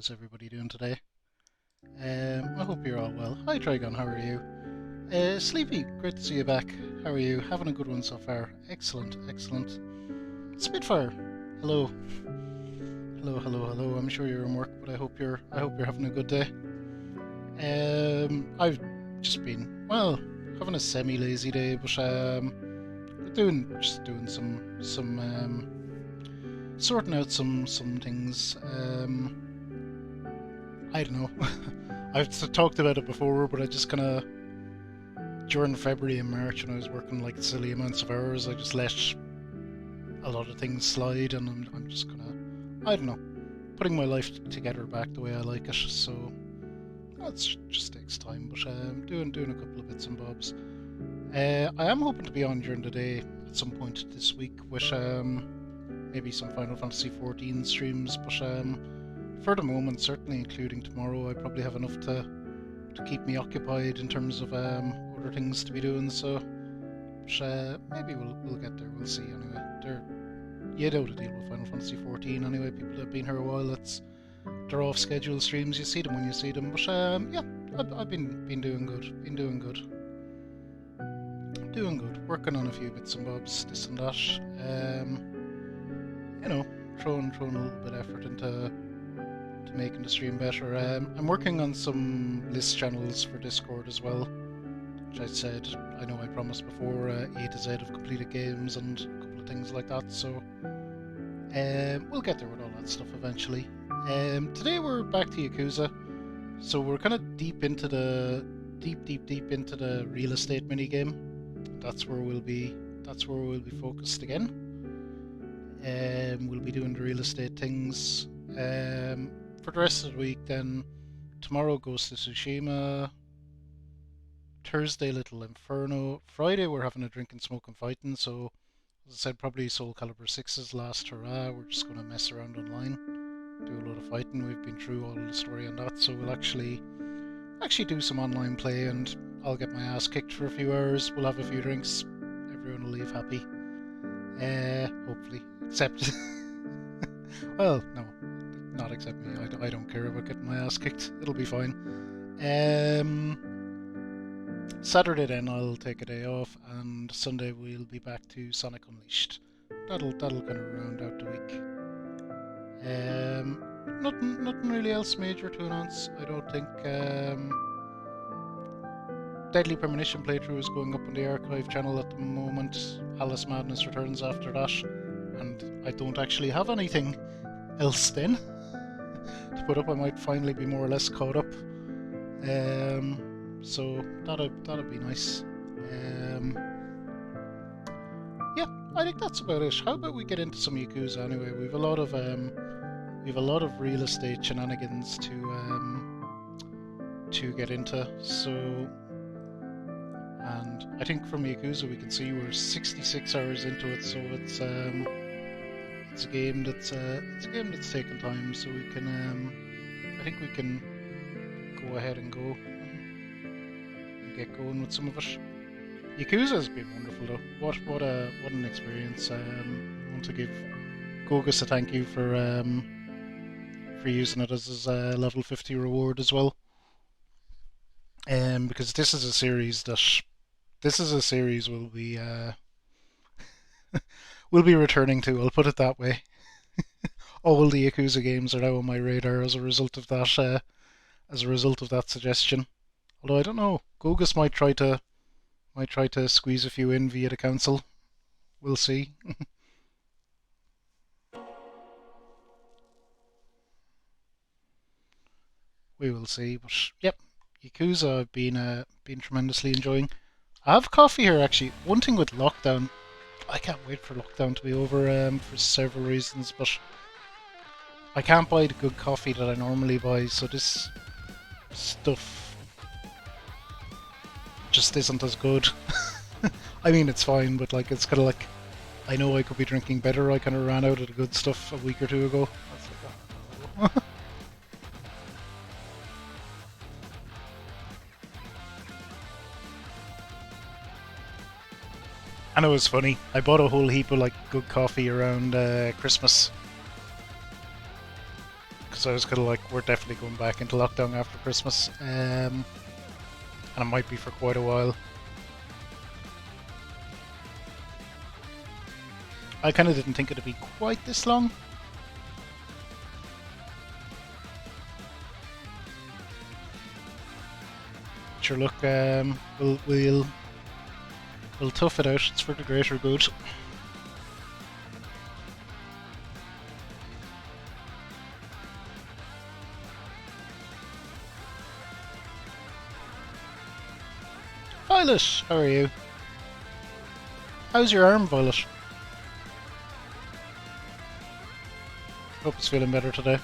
How's everybody doing today? I hope you're all well. Hi Trigon, how are you? Sleepy, great to see you back. How are you? Having a good one so far. Excellent, excellent. Spitfire, hello, hello. I'm sure you're in work, but I hope you're having a good day. I've just been having a semi-lazy day, but doing some sorting out some things. I don't know. I've talked about it before, but I just kind of during February and March when I was working like silly amounts of hours, I just let a lot of things slide, and I'm just I don't know, putting my life together back the way I like it. So that just takes time, but doing a couple of bits and bobs. I am hoping to be on during the day at some point this week with maybe some Final Fantasy 14 streams, but for the moment, certainly including tomorrow, I probably have enough to keep me occupied in terms of other things to be doing. So maybe we'll get there. We'll see. Anyway, you know the deal with Final Fantasy 14. Anyway, people that have been here a while, they're off schedule streams. You see them when you see them. But yeah, I've been doing good. Doing good. Working on a few bits and bobs, this and that. You know, throwing a little bit of effort into making the stream better. I'm working on some list channels for Discord as well, which I said, I know I promised before, A to Z of completed games and a couple of things like that, so we'll get there with all that stuff eventually. Today we're back to Yakuza, so we're kind of deep into the real estate minigame. That's where we'll be focused again. We'll be doing the real estate things. For the rest of the week, then tomorrow Ghost of Tsushima, Thursday Little Inferno, Friday we're having a drink and smoke and fighting, so as I said, probably Soul Calibur 6's last hurrah. We're just going to mess around online, do a lot of fighting. We've been through all the story on that, so we'll actually do some online play, and I'll get my ass kicked for a few hours. We'll have a few drinks, everyone will leave happy, hopefully, except well, no, not except me. I don't care about getting my ass kicked. It'll be fine. Saturday then I'll take a day off, and Sunday we'll be back to Sonic Unleashed. That'll kind of round out the week. Nothing really else major to announce. I don't think. Deadly Premonition playthrough is going up on the archive channel at the moment. Alice Madness returns after that, and I don't actually have anything else then to put up. I might finally be more or less caught up. So that'd be nice. Yeah, I think that's about it. How about we get into some Yakuza anyway? We've a lot of real estate shenanigans to get into. So, and I think from Yakuza we can see we're 66 hours into it. So it's a game that's taken time. So we can I think we can go ahead and get going with some of it. Yakuza has been wonderful though. What an experience. I want to give Gogus a thank you for using it as his level 50 reward as well. Because this is a series we'll be we'll be returning to. I'll put it that way. All the Yakuza games are now on my radar as a result of that. Suggestion. Although I don't know, Gogus might try to squeeze a few in via the council. We'll see. We will see. But yep, Yakuza I've been tremendously enjoying. I have coffee here actually. One thing with lockdown, I can't wait for lockdown to be over for several reasons, but I can't buy the good coffee that I normally buy, so this stuff just isn't as good. I mean, it's fine, but like it's kind of like I know I could be drinking better. I kind of ran out of the good stuff a week or two ago. Like, oh. I know it's funny. I bought a whole heap of like good coffee around Christmas because because I was kind of like, we're definitely going back into lockdown after Christmas, and it might be for quite a while. I kind of didn't think it'd be quite this long. Sure, look, we'll tough it out. It's for the greater good. Violet, how are you? How's your arm, Violet? Hope it's feeling better today.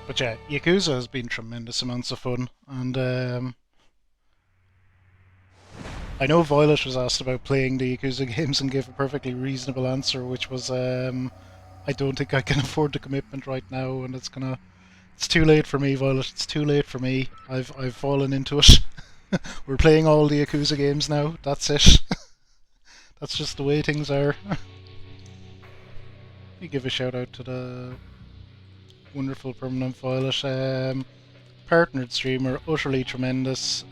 But yeah, Yakuza has been tremendous amounts of fun, and I know Violet was asked about playing the Yakuza games and gave a perfectly reasonable answer, which was, I don't think I can afford the commitment right now, and it's too late for me, Violet. It's too late for me. I've fallen into it. We're playing all the Yakuza games now. That's it. That's just the way things are. Let me give a shout out to the wonderful permanent Violet. Partnered streamer, utterly tremendous.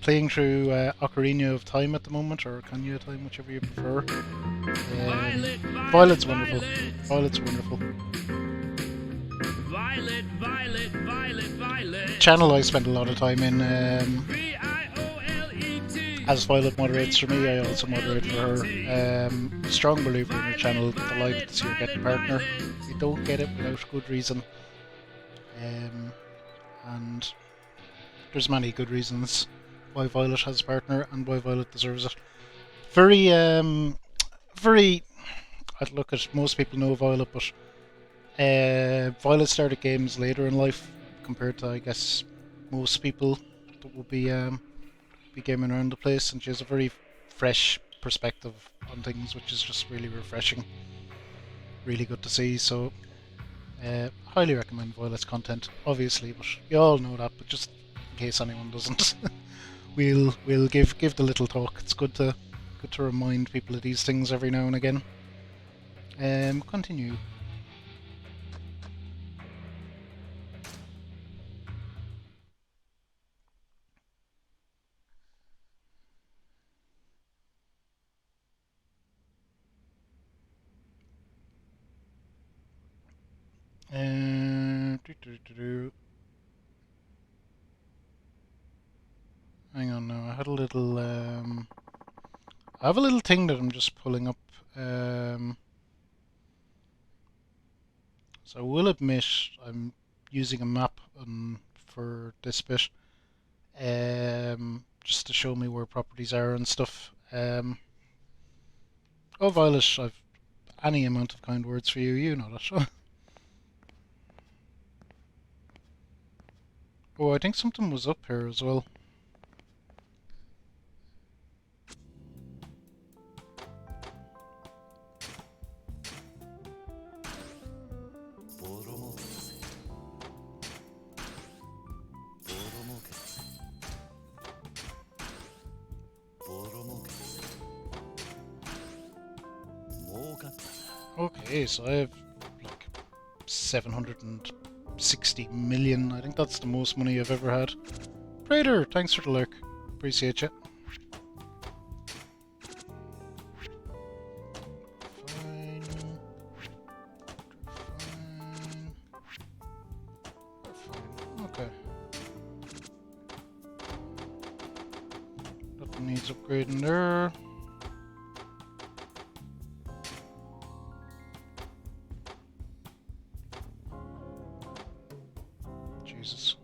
Playing through Ocarina of Time at the moment, or Ocarina of Time, whichever you prefer. Violet's wonderful. Violet's wonderful. Violet, Violet, Violet, Violet. Channel I spend a lot of time in. V-I-O-L-E-T. As Violet moderates for me, I also moderate for her. Strong believer in her channel. Delighted to see her get a partner. You don't get it without good reason. And there's many good reasons why Violet has a partner and why Violet deserves it. Very, I'd look at, most people know Violet, but Violet started games later in life compared to, I guess, most people that will be gaming around the place, and she has a very fresh perspective on things, which is just really refreshing. Really good to see. So, highly recommend Violet's content, obviously, but you all know that. But just in case anyone doesn't, we'll give the little talk. It's good to remind people of these things every now and again. Continue. Hang on now. I had a little. I have a little thing that I'm just pulling up. So I will admit I'm using a map for this bit, just to show me where properties are and stuff. Oh, Violet, I've any amount of kind words for you. You know that. Oh, I think something was up here as well. Okay, so I have like 760 million. I think that's the most money I've ever had. Prater, thanks for the lurk. Appreciate you. Fine. Fine. Okay. Nothing needs upgrading there. Jesus.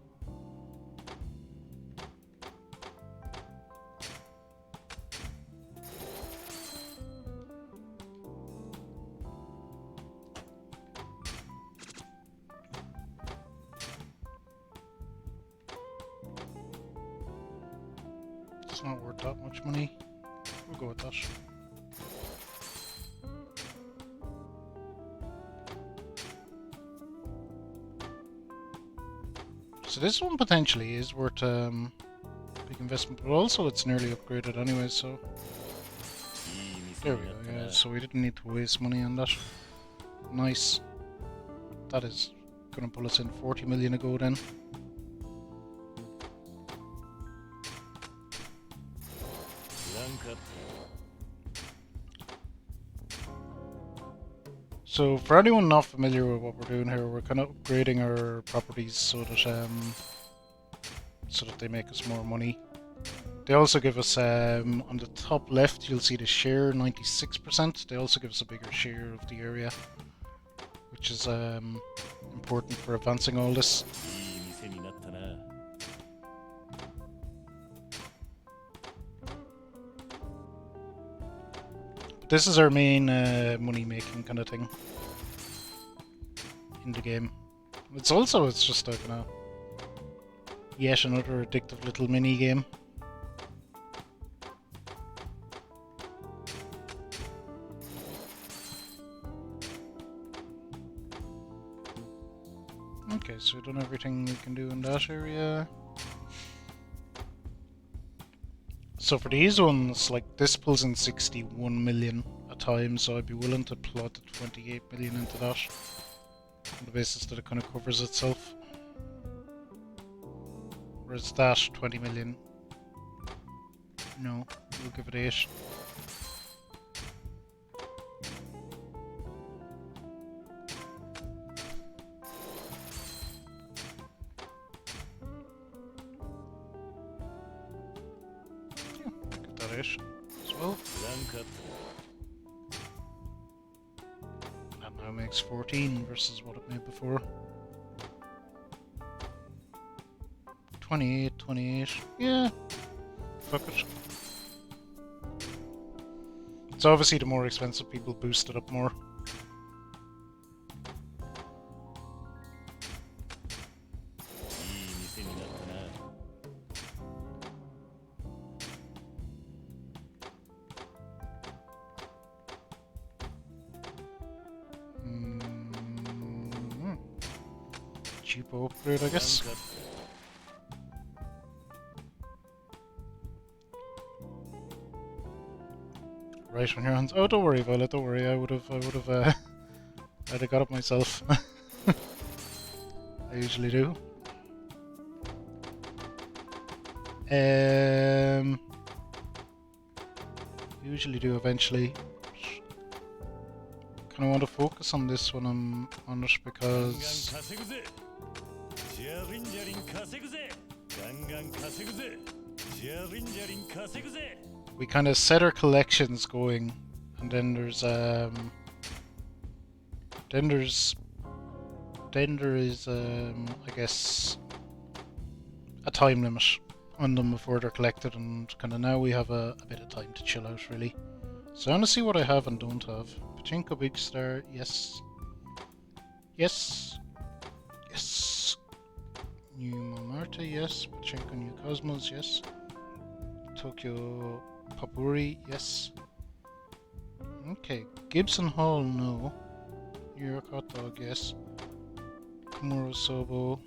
It's not worth that much money. We'll go with that. So this one potentially is worth big investment, but also it's nearly upgraded anyway, so there we go, yeah, so we didn't need to waste money on that. Nice. That is gonna pull us in 40 million ago then. So for anyone not familiar with what we're doing here, we're kind of upgrading our properties so that they make us more money. They also give us, on the top left you'll see the share, 96%. They also give us a bigger share of the area, which is important for advancing all this. This is our main money making kind of thing in the game. It's just a kind of yet another addictive little mini game. Okay, so we've done everything we can do in that area. So for these ones, like this pulls in 61 million a time, so I'd be willing to plot 28 million into that on the basis that it kind of covers itself. Whereas that, 20 million. No, we'll give it 8. Get that 8 as well. That now makes 14 versus what it made before. 28, 28. Yeah, fuck it. So obviously the more expensive people boost it up more. Cheapo upgrade, I guess. Right on your hands. Oh, don't worry, Violet. Don't worry. I'd have got it myself. I usually do. Usually do eventually. Kind of want to focus on this when I'm on it because we kind of set our collections going, and then there's I guess a time limit on them before they're collected, and kind of now we have a bit of time to chill out really. So I want to see what I have and don't have. Pachinko Big Star, yes. Yes. Yes. New Momarta, yes. Pachinko New Cosmos, yes. Tokyo Papuri, yes. Okay, Gibson Hall, no. New York Hot Dog, yes. Komuro Sobo.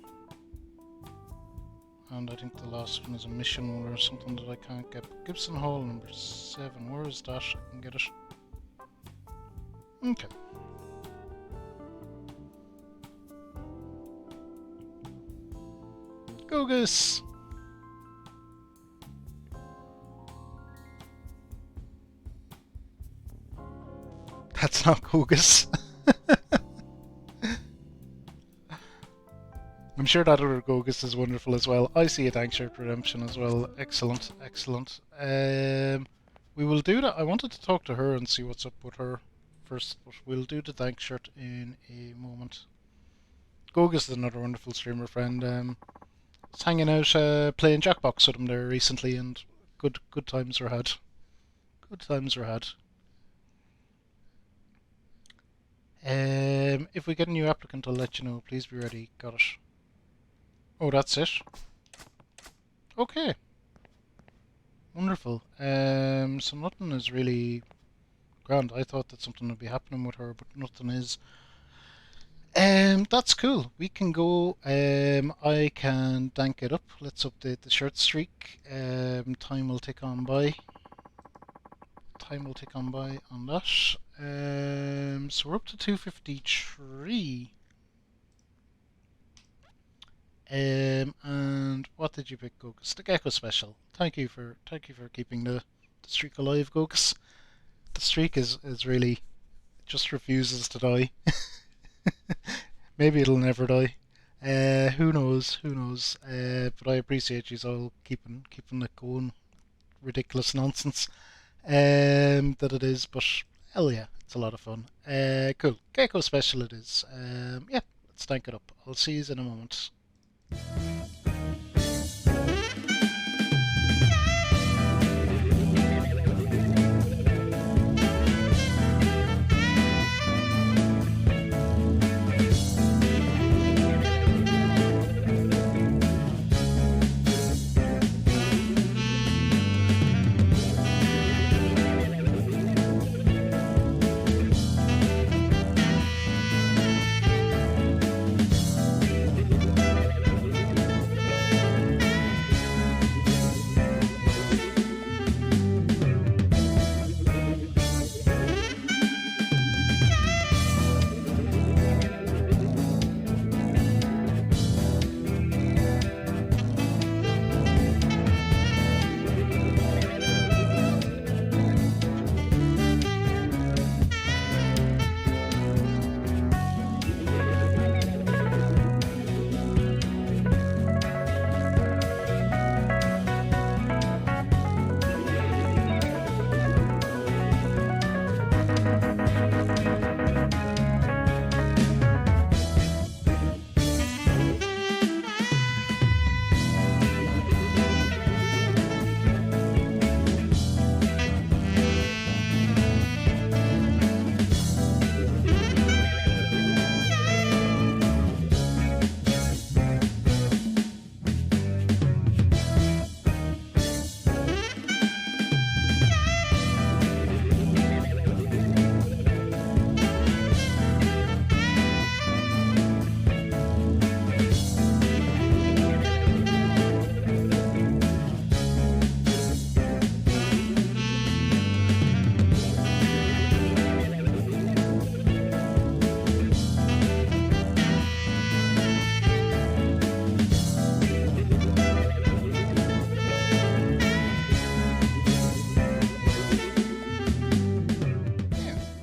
And I think the last one is a mission or something that I can't get. Gibson Hall number 7, where is that? I can get it. Okay. Gogus! That's not Gogus. I'm sure that other Gogus is wonderful as well. I see a Tank Shirt Redemption as well. Excellent, excellent. We will do that. I wanted to talk to her and see what's up with her first, but we'll do the Tank Shirt in a moment. Gogus is another wonderful streamer friend. Was hanging out playing Jackbox with him there recently, and good times were had. Good times were had. If we get a new applicant, I'll let you know. Please be ready. Got it. Oh, that's it. Okay. Wonderful. So nothing is really grand. I thought that something would be happening with her, but nothing is. That's cool. We can go. I can dank it up. Let's update the shirt streak. Time will tick on by. Time will tick on by on that. So we're up to 253. And what did you pick, Gokus? The Gecko special. Thank you for keeping the streak alive, Gokus. The streak is really just refuses to die. Maybe it'll never die. Who knows? Who knows? But I appreciate you all keeping it going. Ridiculous nonsense that it is, but hell yeah, it's a lot of fun. Cool. Gecko special it is. Yeah, let's tank it up. I'll see you in a moment.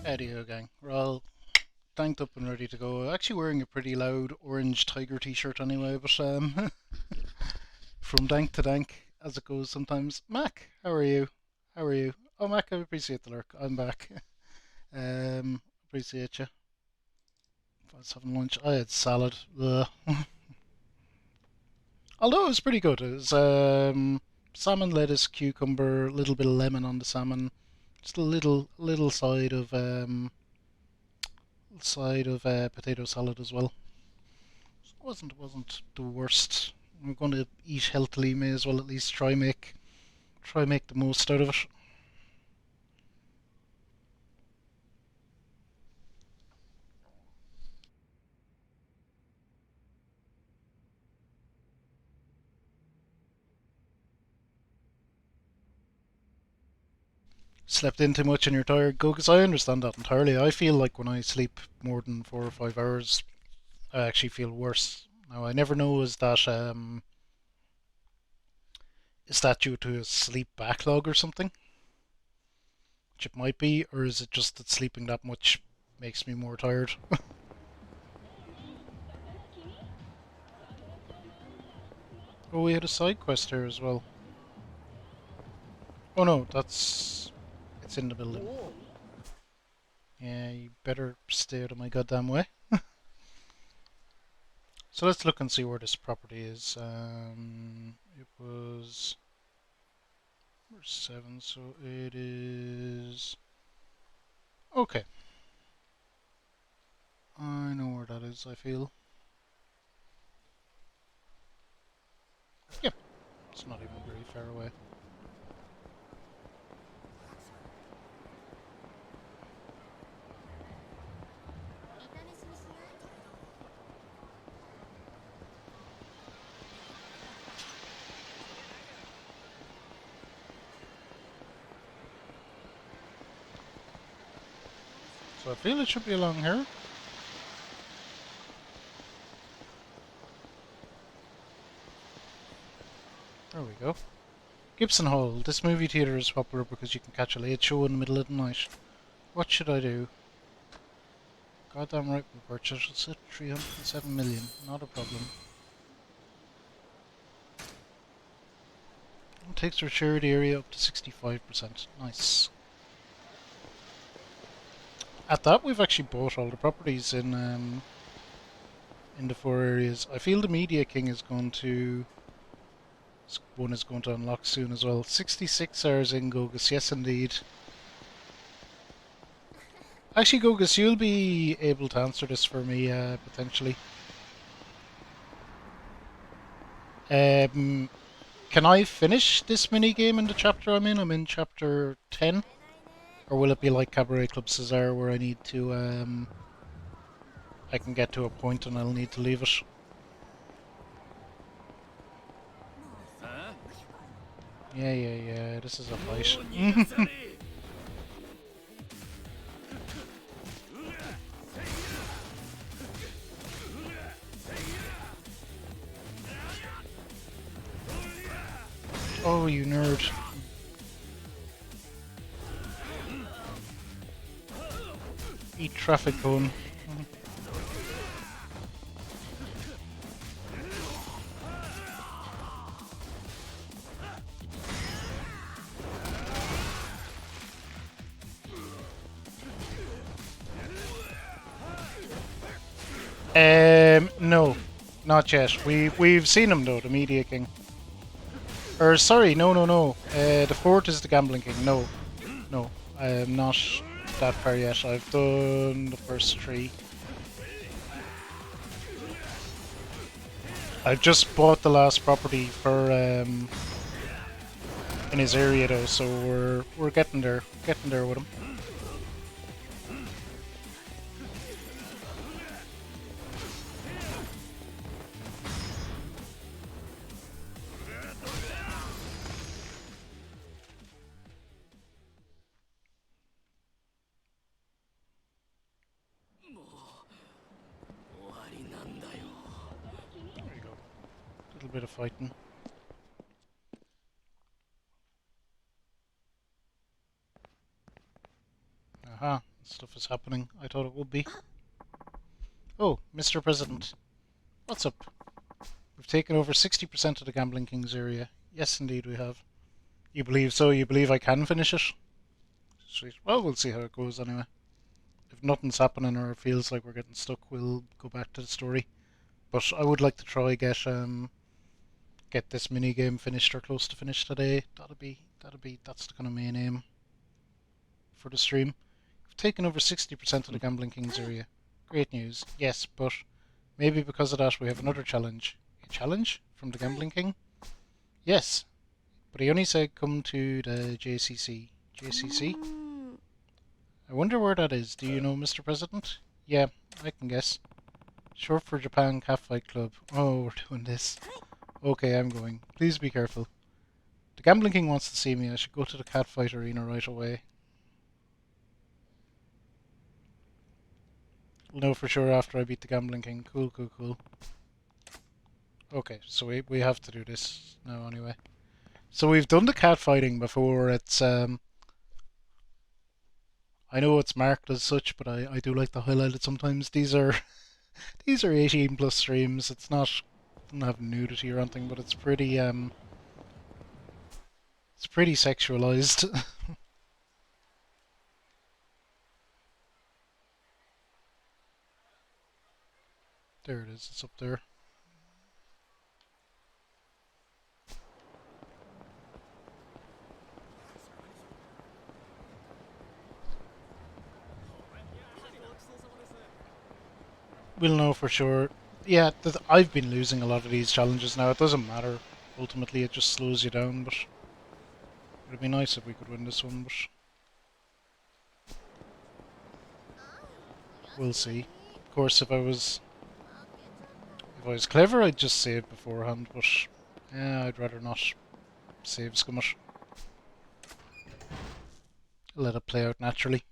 Howdy-ho, gang. We're all danked up and ready to go. Actually wearing a pretty loud orange tiger t-shirt anyway, but from dank to dank as it goes sometimes. Mac, how are you? How are you? Oh, Mac, I appreciate the lurk. I'm back. Appreciate you. I was having lunch. I had salad. Ugh. Although it was pretty good. It was salmon, lettuce, cucumber, a little bit of lemon on the salmon, just a little side of potato salad as well. So it wasn't the worst. I'm going to eat healthily. May as well at least try make the most out of it. Slept in too much and you're tired. Go, because I understand that entirely. I feel like when I sleep more than 4 or 5 hours, I actually feel worse. Now I never know is that due to a sleep backlog or something, which it might be, or is it just that sleeping that much makes me more tired? Oh, we had a side quest here as well. Oh no, it's in the building. Yeah, you better stay out of my goddamn way. So let's look and see where this property is. It was number 7, so it is. Okay, I know where that is. I feel. Yep, it's not even very far away. So I feel it should be along here. There we go. Gibson Hall. This movie theatre is popular because you can catch a late show in the middle of the night. What should I do? Goddamn right we purchased it. 307 million. Not a problem. It takes our shared area up to 65%. Nice. At that, we've actually bought all the properties in the 4 areas. I feel the Media King is going to... one is going to unlock soon as well. 66 hours in, Gogus. Yes, indeed. Actually, Gogus, you'll be able to answer this for me, potentially. Can I finish this mini game in the chapter I'm in? I'm in chapter 10. Or will it be like Cabaret Club Cesar where I need to, I can get to a point and I'll need to leave it? Yeah, this is a fight. Oh, you nerd. Eat traffic cone. No, not yet. We've seen him though, the Media King. Or sorry, no. The fourth is the Gambling King. No, I am not that far yet. I've done the first 3. I've just bought the last property for in his area though, so we're getting there with him. There you go. A little bit of fighting. Aha, stuff is happening. I thought it would be. Oh, Mr. President. What's up? We've taken over 60% of the Gambling King's area. Yes, indeed we have. You believe so? You believe I can finish it? Sweet. Well, we'll see how it goes anyway. If nothing's happening or it feels like we're getting stuck, we'll go back to the story. But I would like to try get this mini game finished or close to finished today. That's the kind of main aim for the stream. We've taken over 60% of the Gambling King's area. Great news. Yes, but maybe because of that we have another challenge. A challenge from the Gambling King? Yes, but he only said come to the JCC. JCC? I wonder where that is. Do you know, Mr. President? Yeah, I can guess. Short for Japan Catfight Club. Oh, we're doing this. Okay, I'm going. Please be careful. The Gambling King wants to see me. I should go to the Catfight Arena right away. We'll know for sure after I beat the Gambling King. Cool. Okay, so we have to do this now anyway. So we've done the catfighting before. It's I know it's marked as such, but I do like to highlight it sometimes. These are 18 plus streams. It's not, doesn't have nudity or anything, but it's pretty sexualized. There it is. It's up there. We'll know for sure. Yeah, I've been losing a lot of these challenges now. It doesn't matter. Ultimately, it just slows you down, but it'd be nice if we could win this one, but we'll see. Of course, if I was clever, I'd just save beforehand, but yeah, I'd rather not save scum it. Let it play out naturally.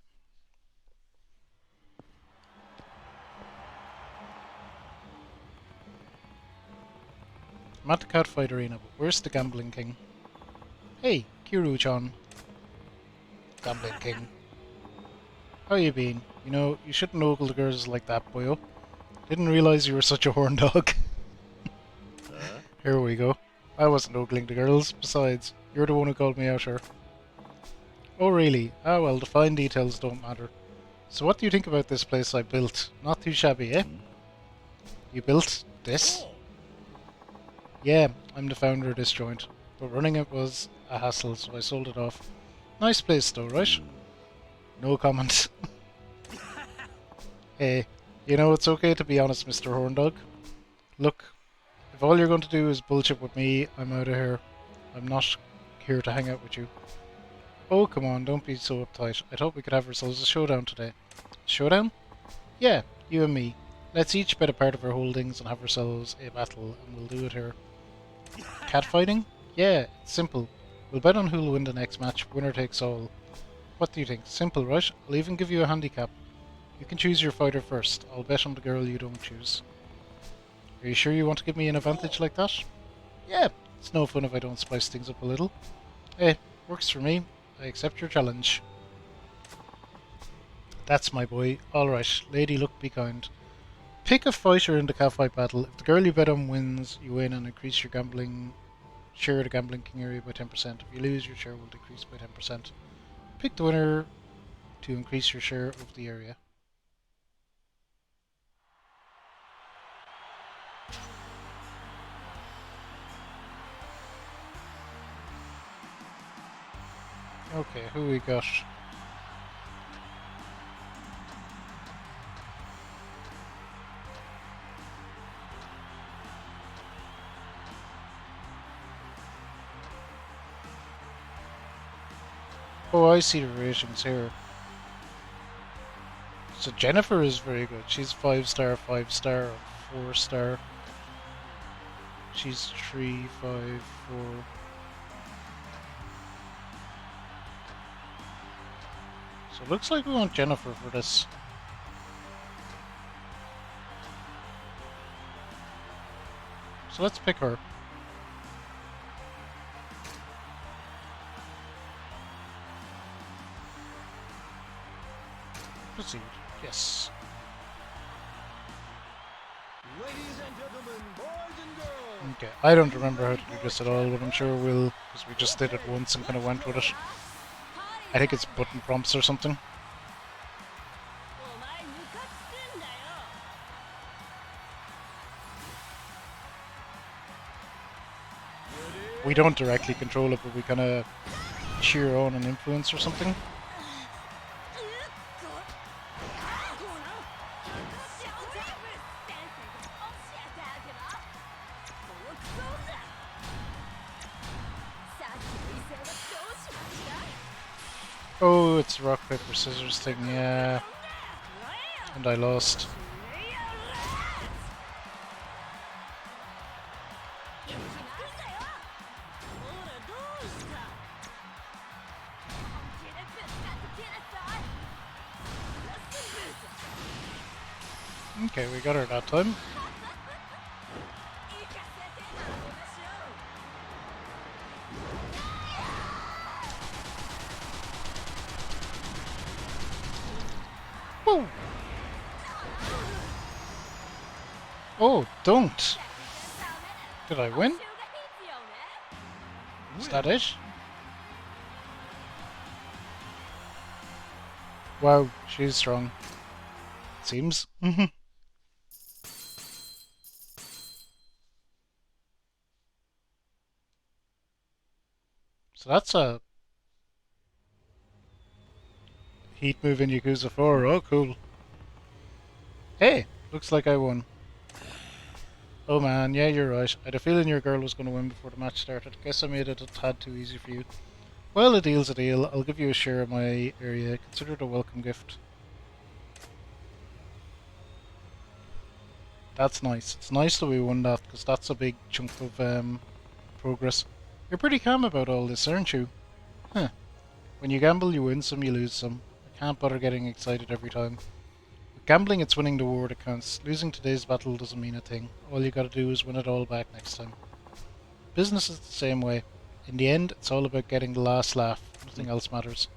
I'm at the catfight arena, but where's the gambling king? Hey, Kiru-chan. Gambling king. How you been? You know, you shouldn't ogle the girls like that, boyo. Didn't realize you were such a horn dog. Here we go. I wasn't ogling the girls. Besides, you're the one who called me out here. Oh really? Ah well, the fine details don't matter. So what do you think about this place I built? Not too shabby, eh? You built this? Yeah, I'm the founder of this joint. But running it was a hassle, so I sold it off. Nice place though, right? No comment. Hey, you know it's okay to be honest, Mr. Horndog. Look, if all you're going to do is bullshit with me, I'm out of here. I'm not here to hang out with you. Oh, come on, don't be so uptight. I thought we could have ourselves a showdown today. Showdown? Yeah, you and me. Let's each bet a part of our holdings and have ourselves a battle, and we'll do it here. Catfighting? Yeah, it's simple. We'll bet on who'll win the next match, winner takes all. What do you think? Simple, right? I'll even give you a handicap. You can choose your fighter first. I'll bet on the girl you don't choose. Are you sure you want to give me an advantage like that? Yeah, it's no fun if I don't spice things up a little. Hey, works for me. I accept your challenge. That's my boy. Alright, lady luck be kind. Pick a fighter in the catfight battle. If the girl you bet on wins, you win and increase your gambling share of the gambling king area by 10%. If you lose, your share will decrease by 10%. Pick the winner to increase your share of the area. Okay, who we got? Oh, I see the ratings here. So Jennifer is very good. She's 5-star, 5-star, 4-star. She's 3, 5, 4. So it looks like we want Jennifer for this. So let's pick her. Proceed. Yes. Ladies and gentlemen, boys and girls. Okay, I don't remember how to do this at all, but I'm sure we'll, because we just did it once and kind of went with it. I think it's button prompts or something. We don't directly control it, but we kind of cheer on and influence or something. Oh, it's rock, paper, scissors thing, yeah. And I lost. Okay, we got her that time. Woo! Oh, don't! Did I win? Is that it? Wow, she's strong. Seems. So that's a heat move in Yakuza 4. Oh, cool. Hey, looks like I won. Oh man, yeah, you're right. I had a feeling your girl was going to win before the match started. Guess I made it a tad too easy for you. Well, a deal's a deal. I'll give you a share of my area. Consider it a welcome gift. That's nice. It's nice that we won that, because that's a big chunk of progress. You're pretty calm about all this, aren't you? Huh. When you gamble, you win some, you lose some. I can't bother getting excited every time. With gambling, it's winning the war that counts. Losing today's battle doesn't mean a thing. All you gotta do is win it all back next time. Business is the same way. In the end, it's all about getting the last laugh. Nothing else matters.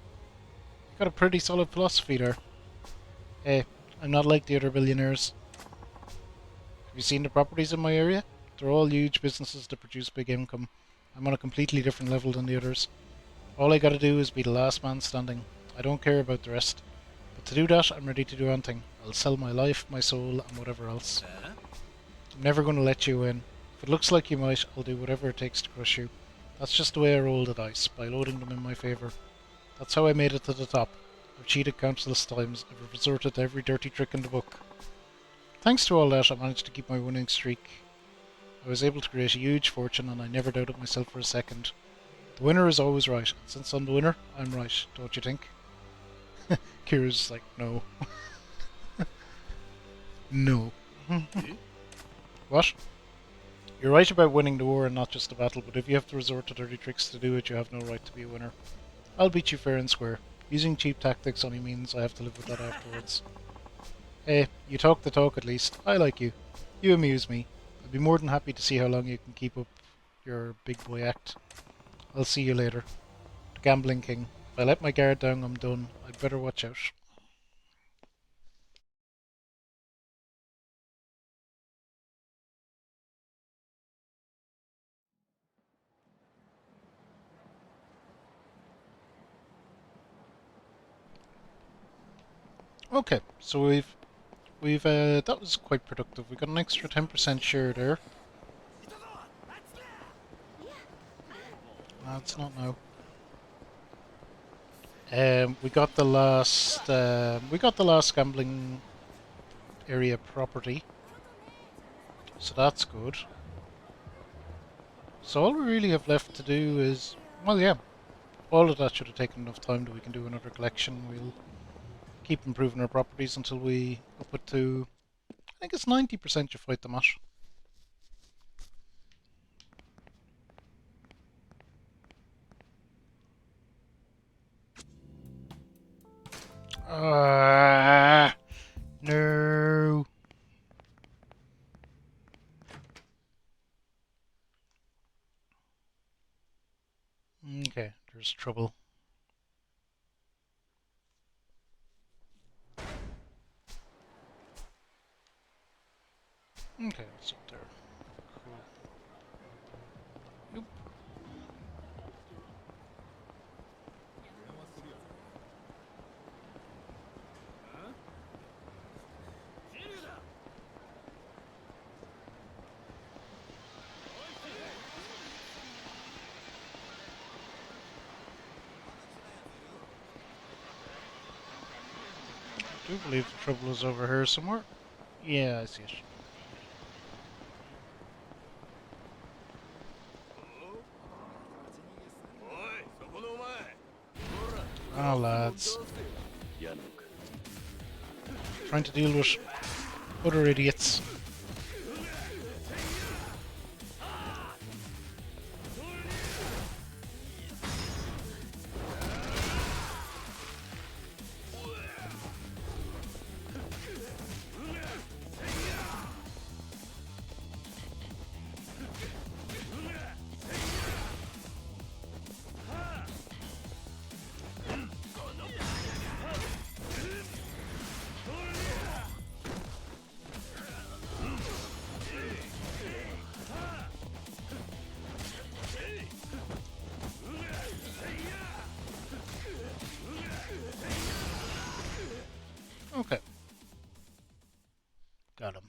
You got a pretty solid philosophy there. Hey, I'm not like the other billionaires. Have you seen the properties in my area? They're all huge businesses that produce big income. I'm on a completely different level than the others. All I gotta do is be the last man standing. I don't care about the rest. But to do that, I'm ready to do anything. I'll sell my life, my soul, and whatever else. I'm never gonna let you in. If it looks like you might, I'll do whatever it takes to crush you. That's just the way I roll the dice, by loading them in my favour. That's how I made it to the top. I've cheated countless times. I've resorted to every dirty trick in the book. Thanks to all that, I managed to keep my winning streak. I was able to create a huge fortune, and I never doubted myself for a second. The winner is always right, and since I'm the winner, I'm right, don't you think? Kira's like, no. No. What? You're right about winning the war and not just the battle, but if you have to resort to dirty tricks to do it, you have no right to be a winner. I'll beat you fair and square. Using cheap tactics only means I have to live with that afterwards. Hey, you talk the talk at least. I like you. You amuse me. I'd be more than happy to see how long you can keep up your big boy act. I'll see you later. The Gambling King. If I let my guard down, I'm done. I'd better watch out. Okay, so we've that was quite productive. We got an extra 10% share there. It's not now. We got the last gambling area property, so that's good. So all we really have left to do is, well, yeah, all of that should have taken enough time that we can do another collection. We'll keep improving our properties until we up it to, I think it's 90% you fight them at. No. Okay, there's trouble. Okay, it's up there. Cool. Nope. I do believe the trouble is over here somewhere. Yeah, I see it. Ah, lads. Trying to deal with other idiots. Okay. Got him.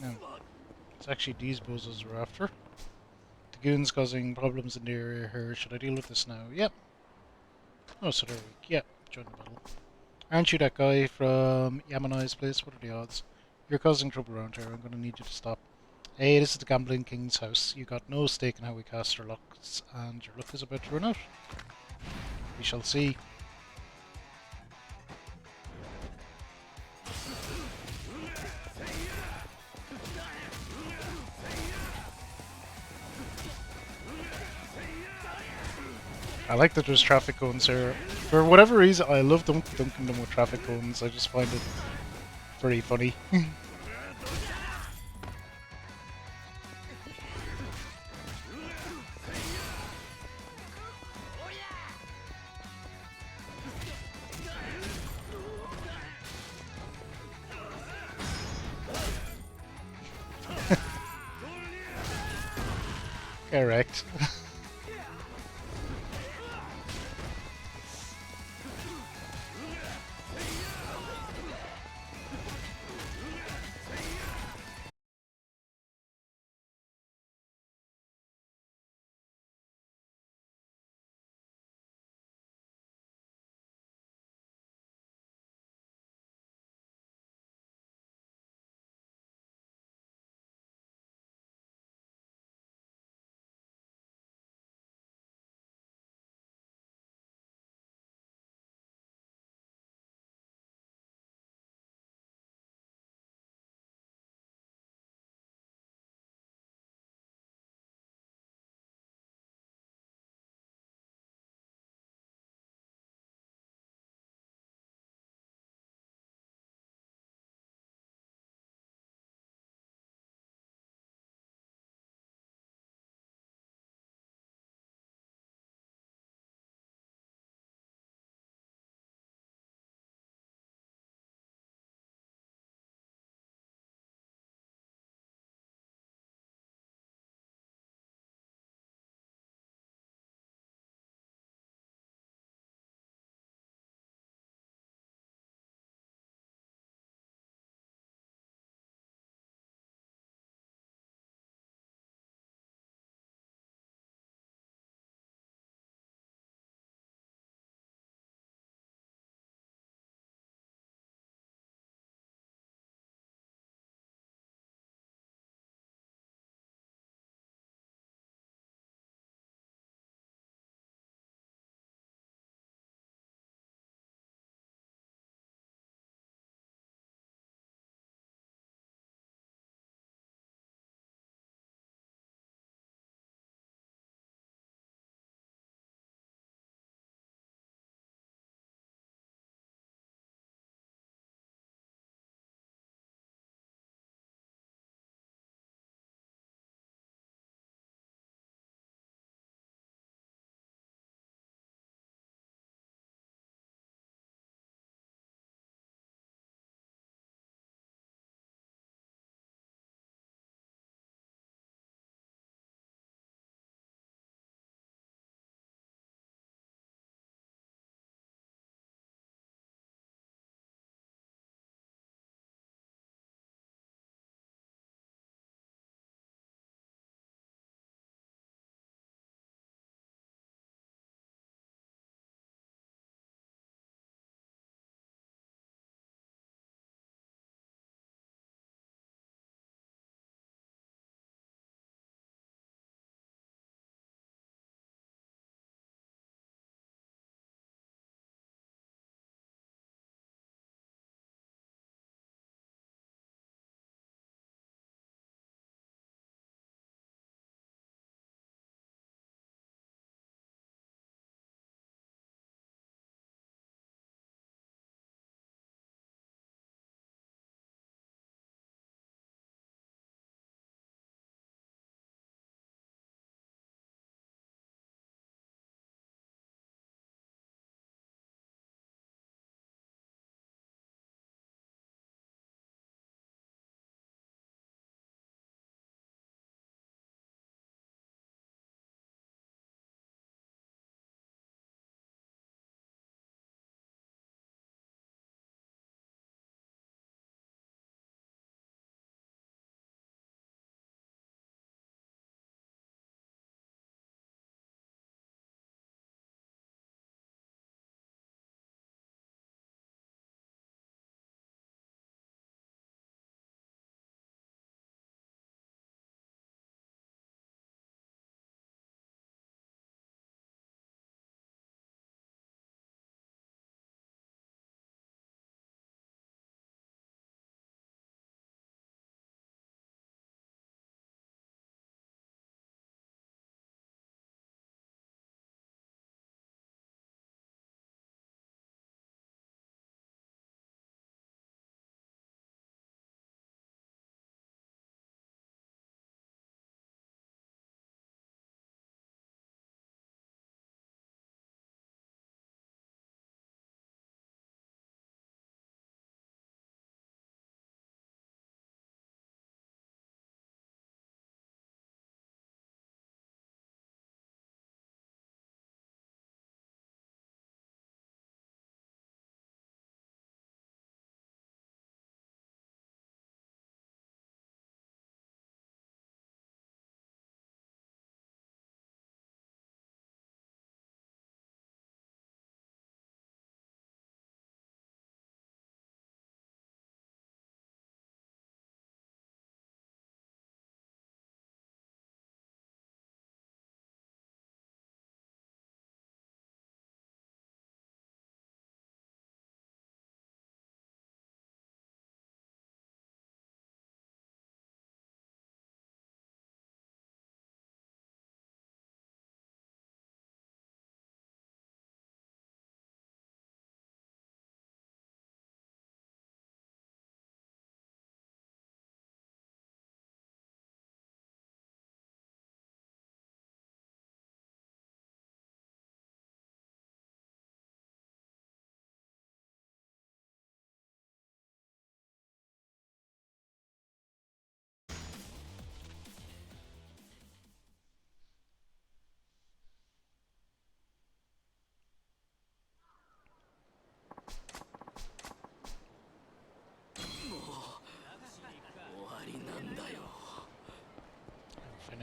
Now, it's actually these bozos we're after. The goon's causing problems in the area here. Should I deal with this now? Yep. Oh, so they're weak. Yep. Join the battle. Aren't you that guy from Yamanai's place? What are the odds? You're causing trouble around here. I'm going to need you to stop. Hey, this is the Gambling King's house. You got no stake in how we cast our lucks, and your luck is about to run out. We shall see. I like that there's traffic cones here. For whatever reason, I love dunking them with traffic cones. I just find it very funny. Correct.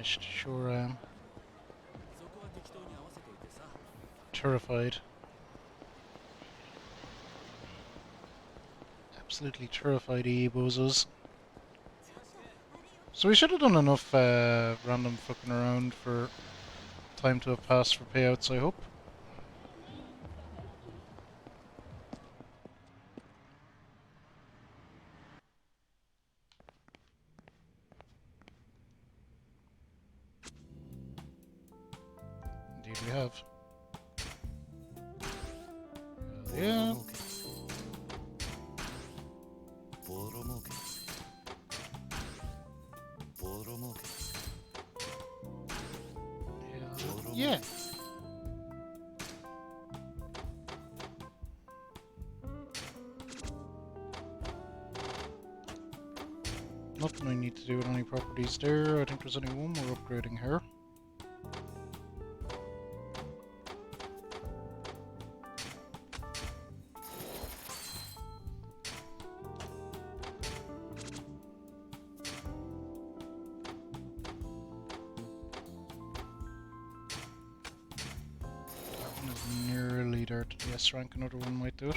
finished. Sure am. Terrified. Absolutely terrified of bozos. So we should have done enough random fucking around for time to have passed for payouts, I hope. Indeed we have. Yeah. Yeah. Nothing I need to do with any properties there. I think there's only one more upgrading here. That one is nearly there to the S rank. Another one might do it.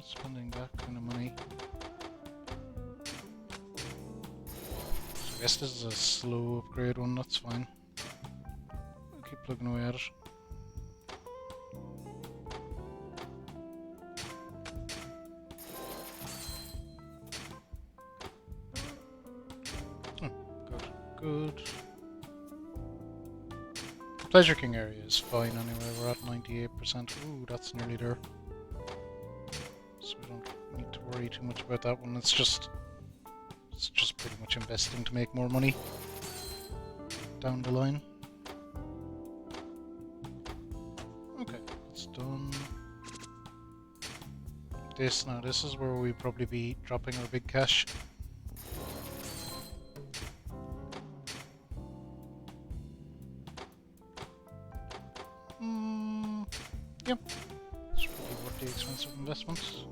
Spending that kind of money. So I guess this is a slow upgrade one, that's fine. I'll keep plugging away at it. Oh, good, good. Pleasure King area is fine anyway, we're at 98%. Ooh, that's nearly there. So we don't need to worry too much about that one. It's just pretty much investing to make more money down the line. Okay, that's done. This is where we'd probably be dropping our big cash. Yep. It's probably worth the expensive investments.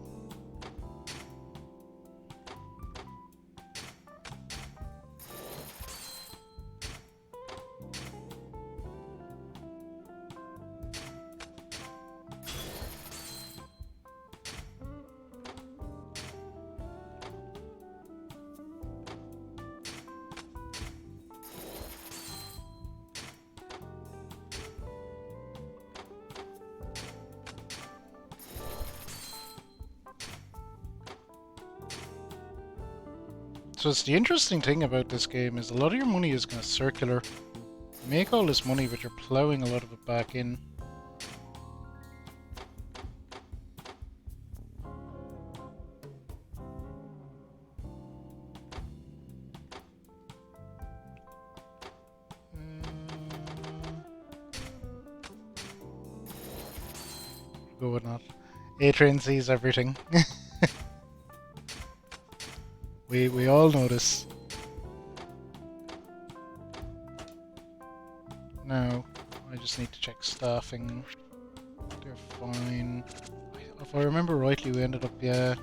So it's the interesting thing about this game is a lot of your money is kind of circular. You make all this money, but you're ploughing a lot of it back in. Go with that. A-Train sees everything. We all know this. Now, I just need to check staffing. They're fine. If I remember rightly, we ended up, yeah.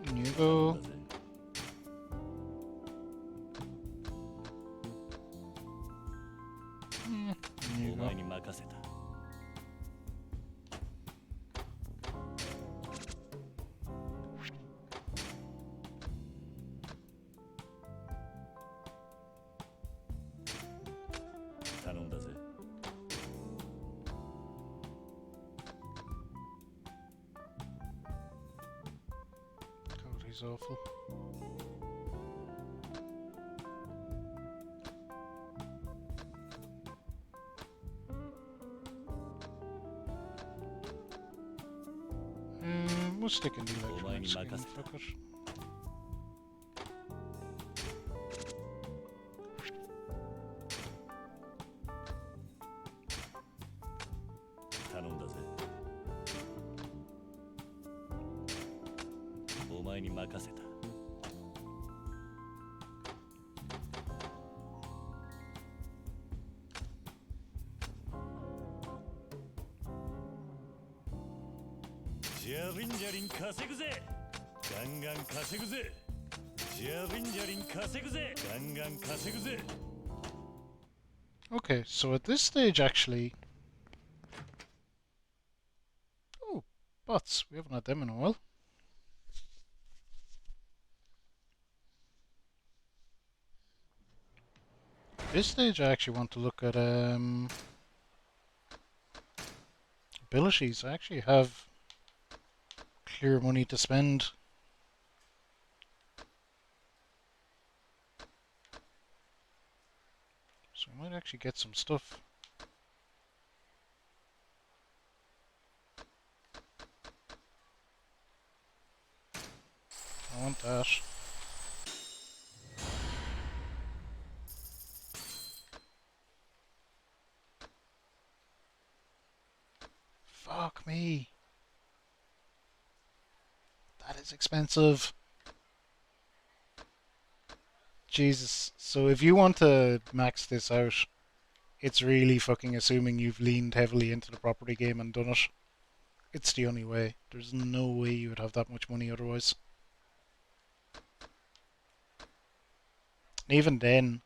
In you go. God, he's awful. We'll stick in the electronic scheme, fuck it. ンジャリン稼ぐぜガンガン稼ぐぜジャビンジャリン稼ぐぜガンガン稼ぐぜ Okay, so at this stage, actually... Oh, bots. We haven't had them in a while. At this stage, I actually want to look at abilities. I actually have clear money to spend. So I might actually get some stuff. I want that. Fuck me. That is expensive. Jesus. So if you want to max this out, it's really fucking assuming you've leaned heavily into the property game and done it. It's the only way. There's no way you would have that much money otherwise. And even then,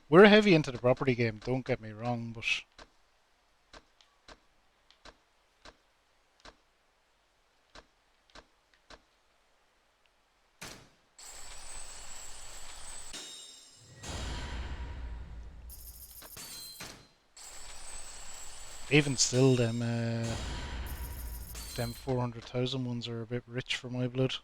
we're heavy into the property game, don't get me wrong, but... Even still, them 400,000 ones are a bit rich for my blood.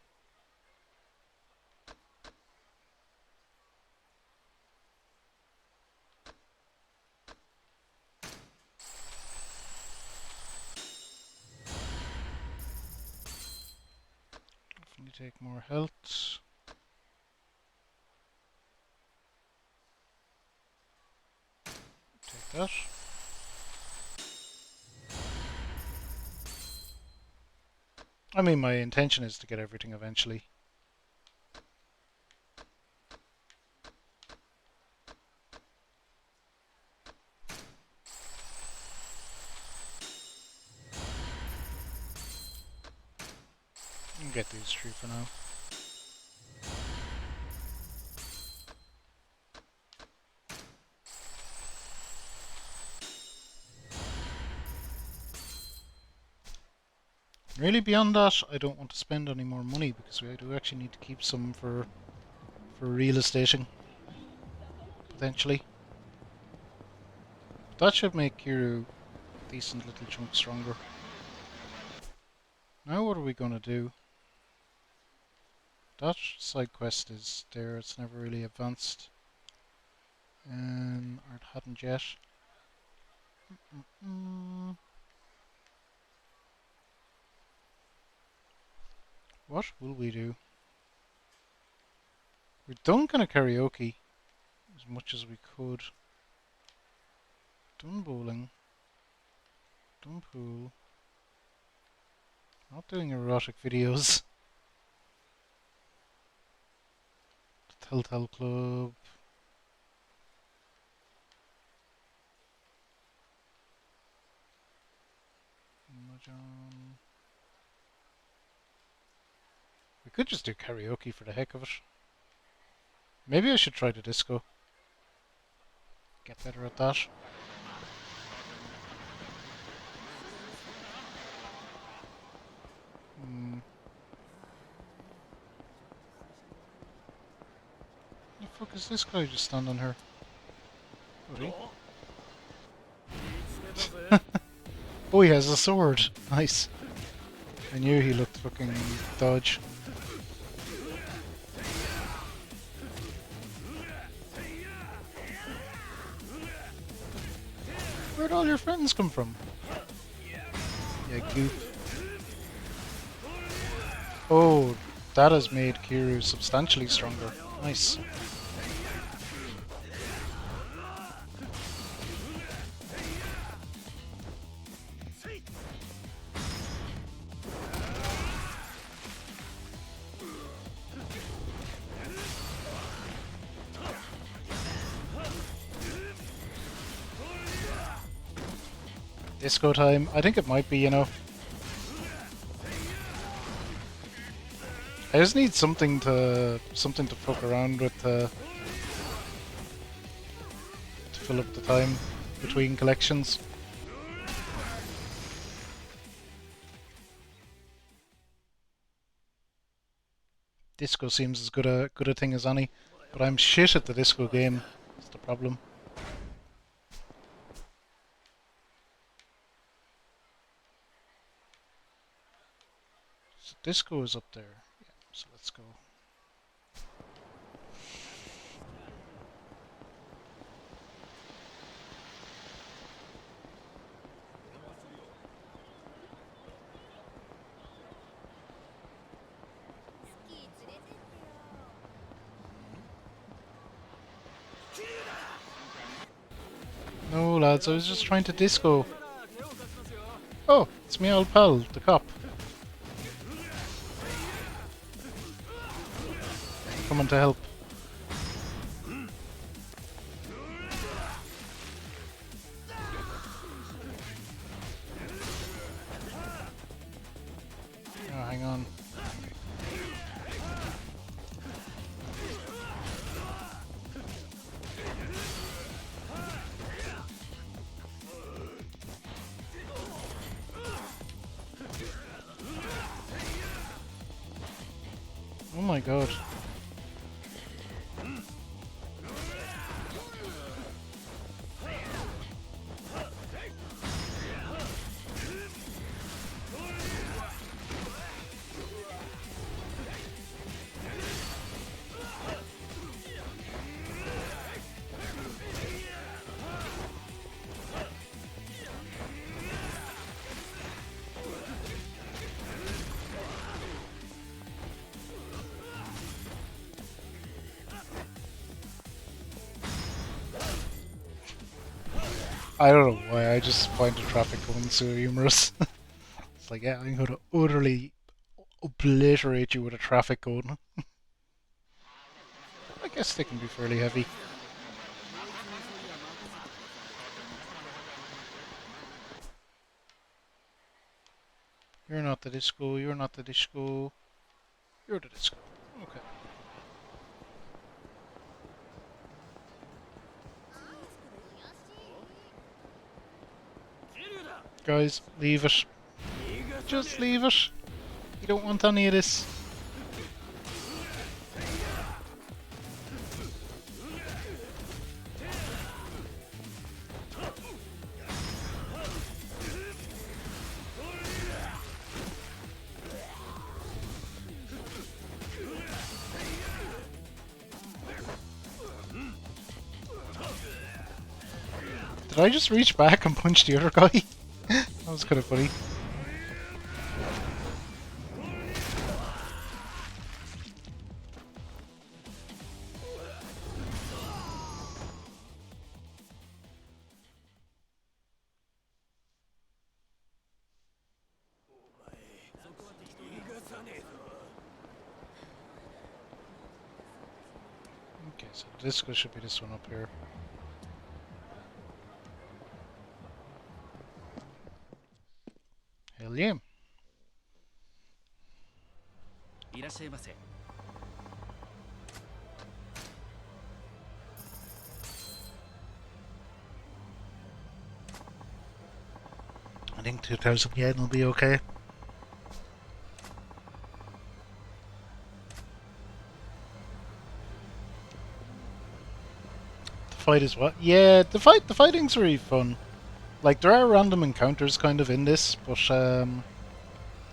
Definitely take more health. Take that. I mean, my intention is to get everything eventually. You can get these three for now. Really, beyond that, I don't want to spend any more money because we do actually need to keep some for real estating, potentially. But that should make Kiru a decent little chunk stronger. Now what are we gonna do? That side quest is there, it's never really advanced. Or it hadn't yet. What will we do? We've done kind of karaoke as much as we could. Done bowling. Done pool. Not doing erotic videos. The Telltale Club. Mahjong. We could just do karaoke for the heck of it. Maybe I should try the disco. Get better at that. The fuck is this guy just standing here? Oh, he has a sword. Nice. I knew he looked fucking dodge. Where'd all your friends come from? Yeah, goop. Oh, that has made Kiru substantially stronger. Nice. Disco time. I think it might be, you know. I just need something to fuck around with to fill up the time between collections. Disco seems as good a thing as any, but I'm shit at the disco game. That's the problem. So disco is up there. Yeah, so let's go. No, lads, I was just trying to disco. Oh, it's my old pal, the cop. Coming to help. Oh, hang on. Oh my god. I don't know why, I just find the traffic going so humorous. It's like, yeah, I'm gonna utterly obliterate you with a traffic cone. I guess they can be fairly heavy. You're not the disco, you're not the disco. You're the disco. Okay. Guys, leave it. Just leave it. You don't want any of this. Did I just reach back and punch the other guy? That was kind of funny. Okay, so this should be this one up here. Hell yeah. I think 2,000 yen will be okay. The fight is what? Yeah, the fighting's really fun. Like, there are random encounters kind of in this, but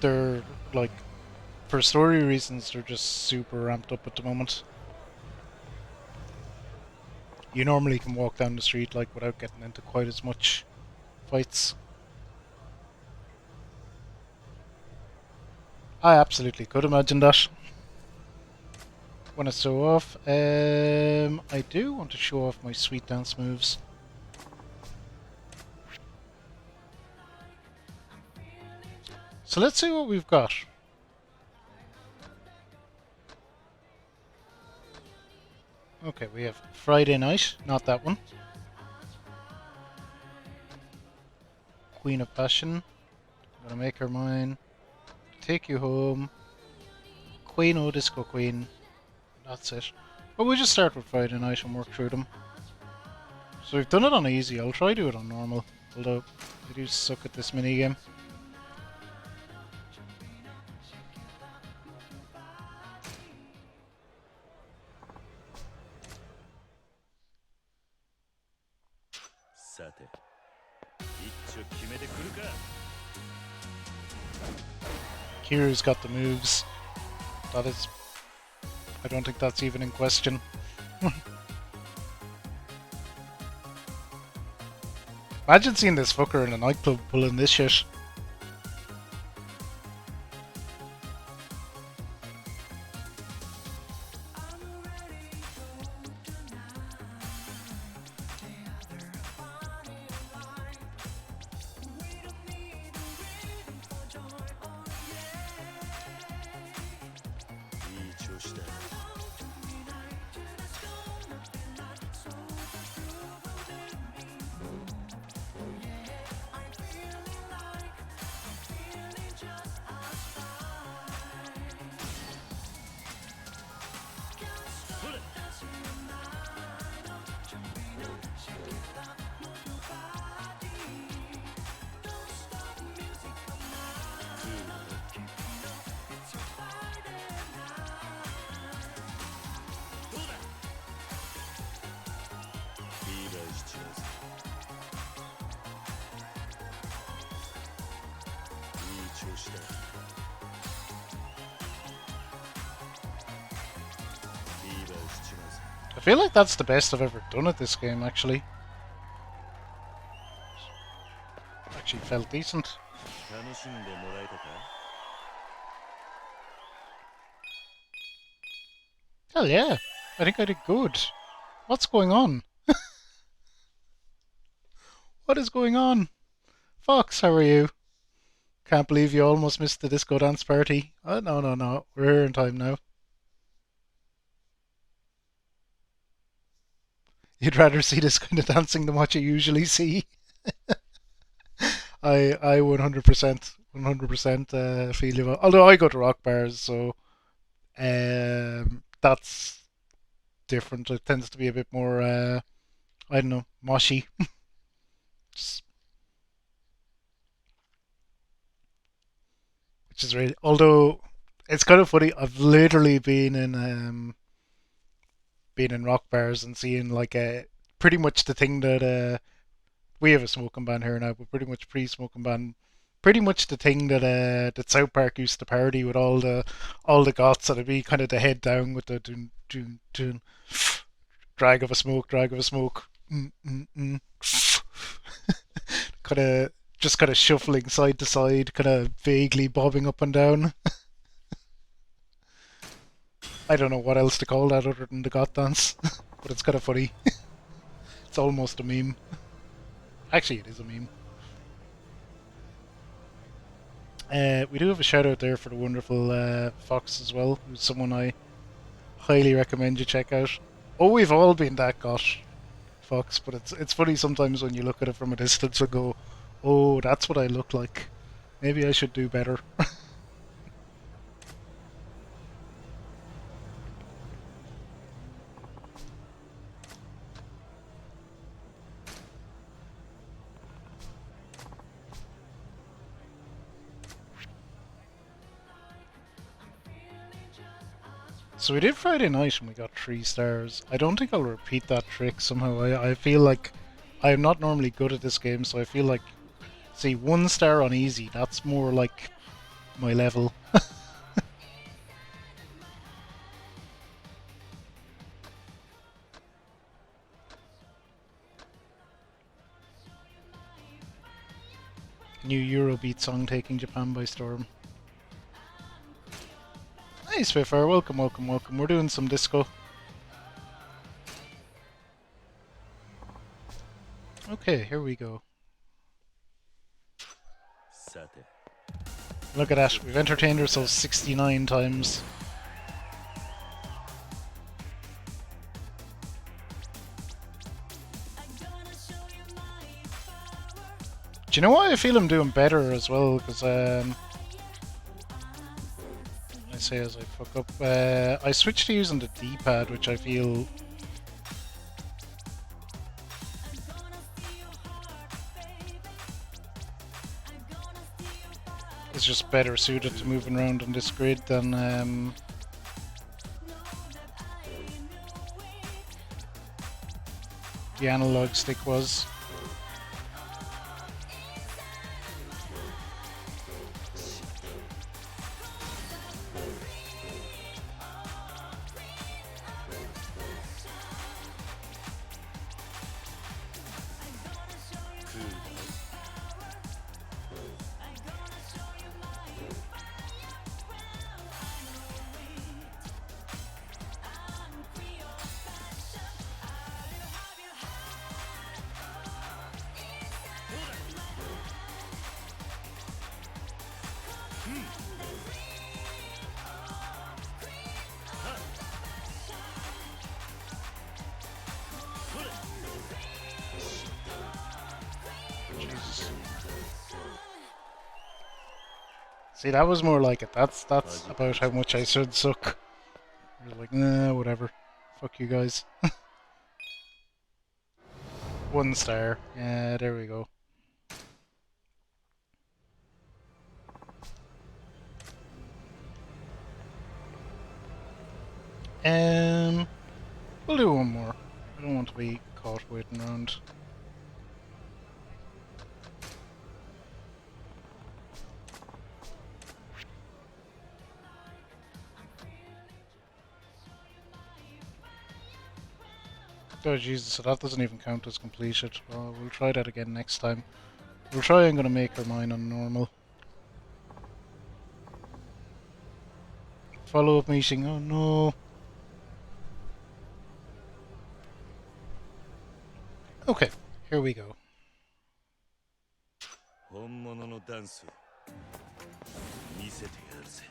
they're like, for story reasons, they're just super ramped up at the moment. You normally can walk down the street like without getting into quite as much fights. I absolutely could imagine that. Want to show off? I do want to show off my sweet dance moves. So let's see what we've got. Okay, we have Friday Night, not that one. Queen of Passion, I'm gonna make her mine. Take you home. Queen, oh Disco Queen. That's it. But we'll just start with Friday night and work through them. So we've done it on easy. I'll try do it on normal. Although I do suck at this minigame. Kiru's got the moves. That is... I don't think that's even in question. Imagine seeing this fucker in a nightclub pulling this shit. I feel like that's the best I've ever done at this game, actually. Actually felt decent. Hell yeah, I think I did good. What's going on? What is going on? Fox, how are you? Can't believe you almost missed the disco dance party. Oh, no. We're here in time now. You'd rather see this kind of dancing than what you usually see. I 100% feel you. Although I go to rock bars, so that's different. It tends to be a bit more, I don't know, moshy. Which is really. Although it's kind of funny. I've literally been in rock bars and seeing like pretty much the thing that we have a smoking ban here now, but pretty much pre-smoking ban. Pretty much the thing that that South Park used to parody with all the goths, that'd be kind of the head down with the dun, drag of a smoke, kind of just kind of shuffling side to side, kind of vaguely bobbing up and down. I don't know what else to call that other than the goth dance, but it's kind of funny. It's almost a meme. Actually, it is a meme. We do have a shout out there for the wonderful Fox as well, who's someone I highly recommend you check out. Oh, we've all been that goth, Fox, but it's funny sometimes when you look at it from a distance and go, oh, that's what I look like. Maybe I should do better. So we did Friday night and we got 3 stars. I don't think I'll repeat that trick somehow. I feel like I'm not normally good at this game, so I feel like, see, 1 star on easy, that's more like my level. New Eurobeat song taking Japan by storm. Hey Spitfire, welcome. We're doing some disco. Okay, here we go. Look at that, we've entertained ourselves 69 times. Do you know why I feel I'm doing better as well? Because say as I fuck up? I switched to using the D-pad, which I feel is just better suited to moving around on this grid than the analog stick was. See, that was more like it. That's about how much I should suck. You're like, nah, whatever. Fuck you guys. 1 star. Yeah, there we go. We'll do one more. I don't want to be caught waiting around. Oh Jesus, so that doesn't even count as completed. Well, we'll try that again next time. We'll try I'm gonna make her mine on normal. Follow-up meeting, oh no. Okay, here we go. 本物のダンス見せてやるぜ。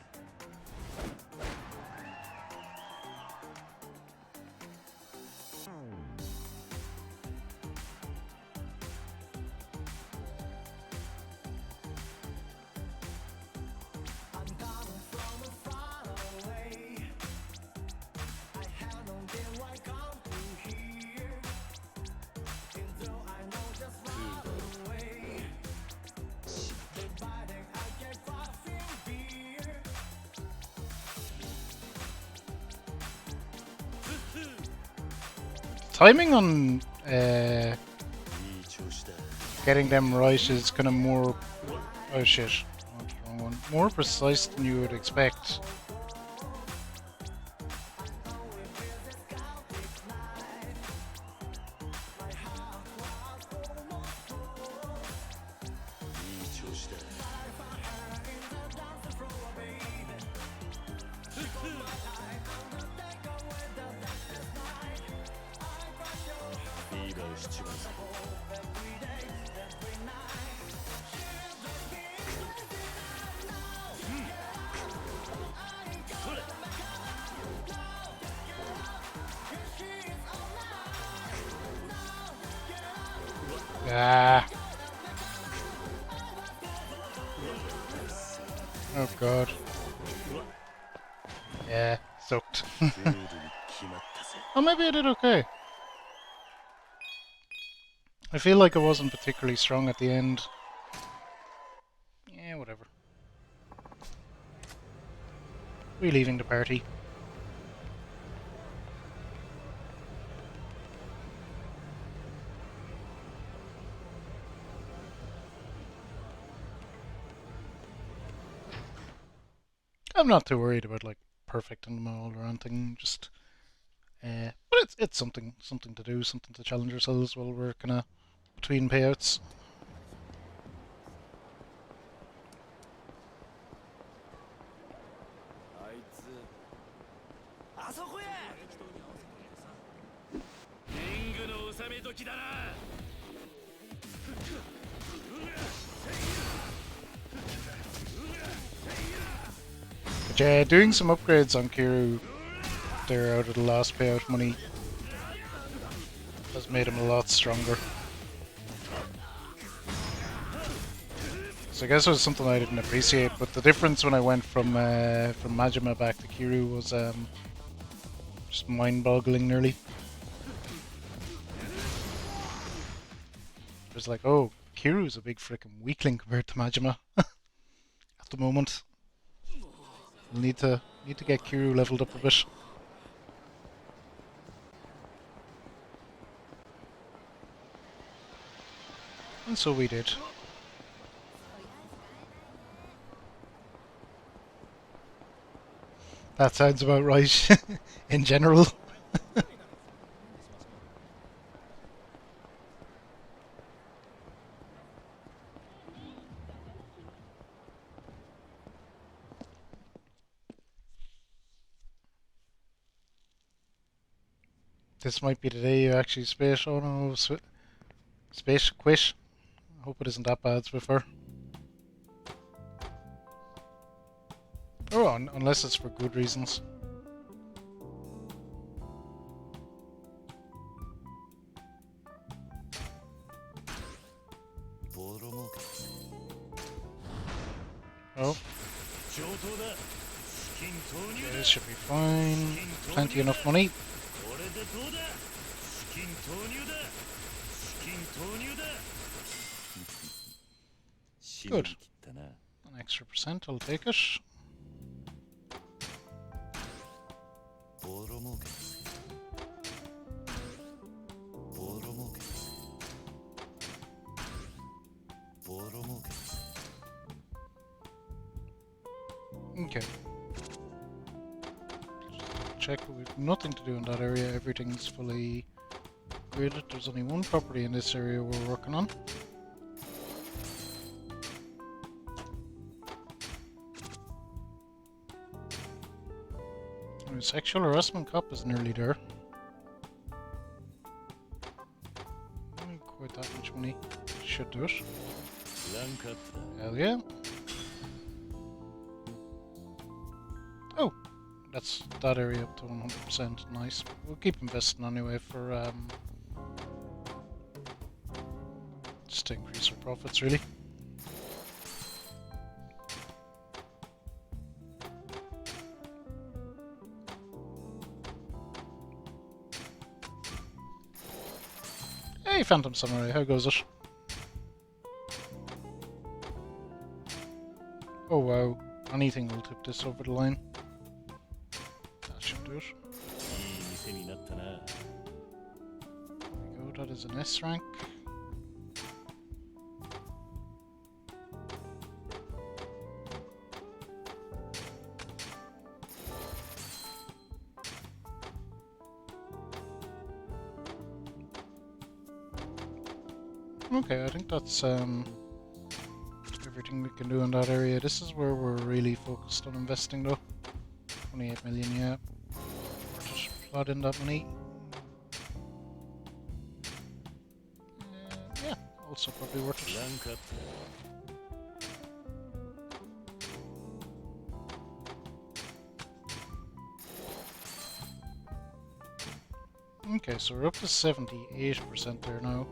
Timing on getting them right is kind of more... Oh shit, oh, the wrong one. More precise than you would expect. Ah. Oh god. Yeah, sucked. Oh, maybe I did okay. I feel like I wasn't particularly strong at the end. Yeah, whatever. We leaving the party. I'm not too worried about like perfecting them all or anything. Just, but it's something to do, something to challenge ourselves while we're kind of between payouts. But yeah, doing some upgrades on Kiru there out of the last payout money has made him a lot stronger. So I guess it was something I didn't appreciate, but the difference when I went from Majima back to Kiryu was just mind-boggling nearly. It was like, oh, Kiryu's a big freaking weakling compared to Majima at the moment. We'll need to get Kiryu leveled up a bit. And so we did. That sounds about right in general. This might be the day you actually space. Oh no, space quit. I hope it isn't that bad before. Oh, unless it's for good reasons. Oh. Okay, this should be fine. Plenty enough money. Good. An extra percent, I'll take it. Okay. Check, we've nothing to do in that area, everything's fully graded. There's only one property in this area we're working on. Sexual harassment cop is nearly there. Quite that much money. Should do it. Hell yeah. Oh, that's that area up to 100%. Nice. We'll keep investing anyway for just to increase our profits, really. Hey, Phantom Samurai, how goes it? Oh wow, anything will tip this over the line. That should do it. There we go, that is an S rank. Okay, I think that's everything we can do in that area. This is where we're really focused on investing though. 28 million, yeah. Just plot in that money. Yeah, also probably worth it. Okay, so we're up to 78% there now.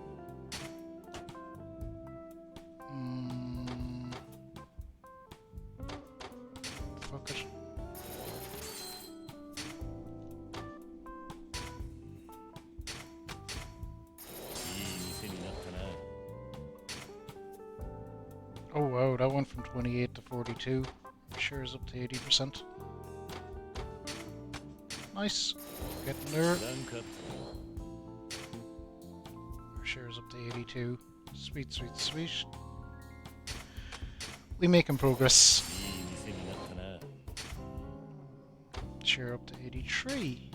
Fuck it. Oh wow, that went from 28 to 42. Shares up to 80%. Nice. Getting there. Our shares up to 82. Sweet, sweet, sweet. We making progress. Share up to 83.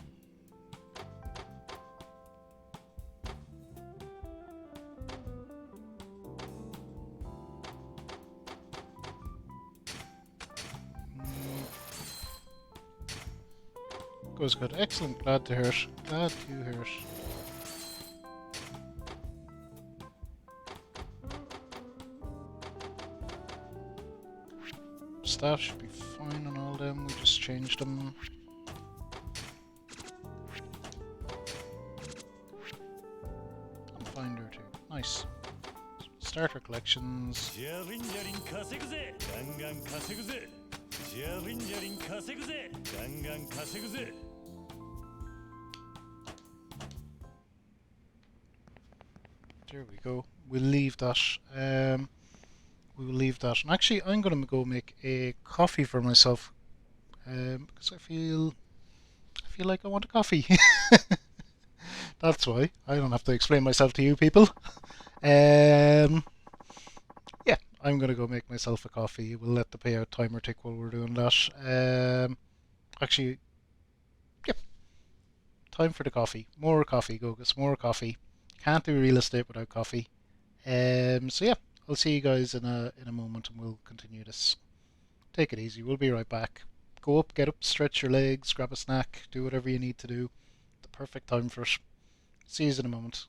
Goes good. Excellent. Glad to hear it. Glad to hear it. Staff should be fine on all them. We just changed them. I'm fine there too. Nice. starter collections. ジャリンジャリン稼ぐぜガンガン稼ぐぜジャリンジャリン稼ぐぜガンガン稼ぐぜ There we go. We'll leave that. We will leave that. And actually, I'm going to go make a coffee for myself because I feel like I want a coffee. That's why. I don't have to explain myself to you people. Yeah, I'm going to go make myself a coffee. We'll let the payout timer tick while we're doing that. Actually, yep. Time for the coffee. More coffee, Gogus. More coffee. Can't do real estate without coffee. So yeah, I'll see you guys in a moment, and we'll continue this. Take it easy. We'll be right back. Go up, get up, stretch your legs, grab a snack, do whatever you need to do. The perfect time for it. See you in a moment.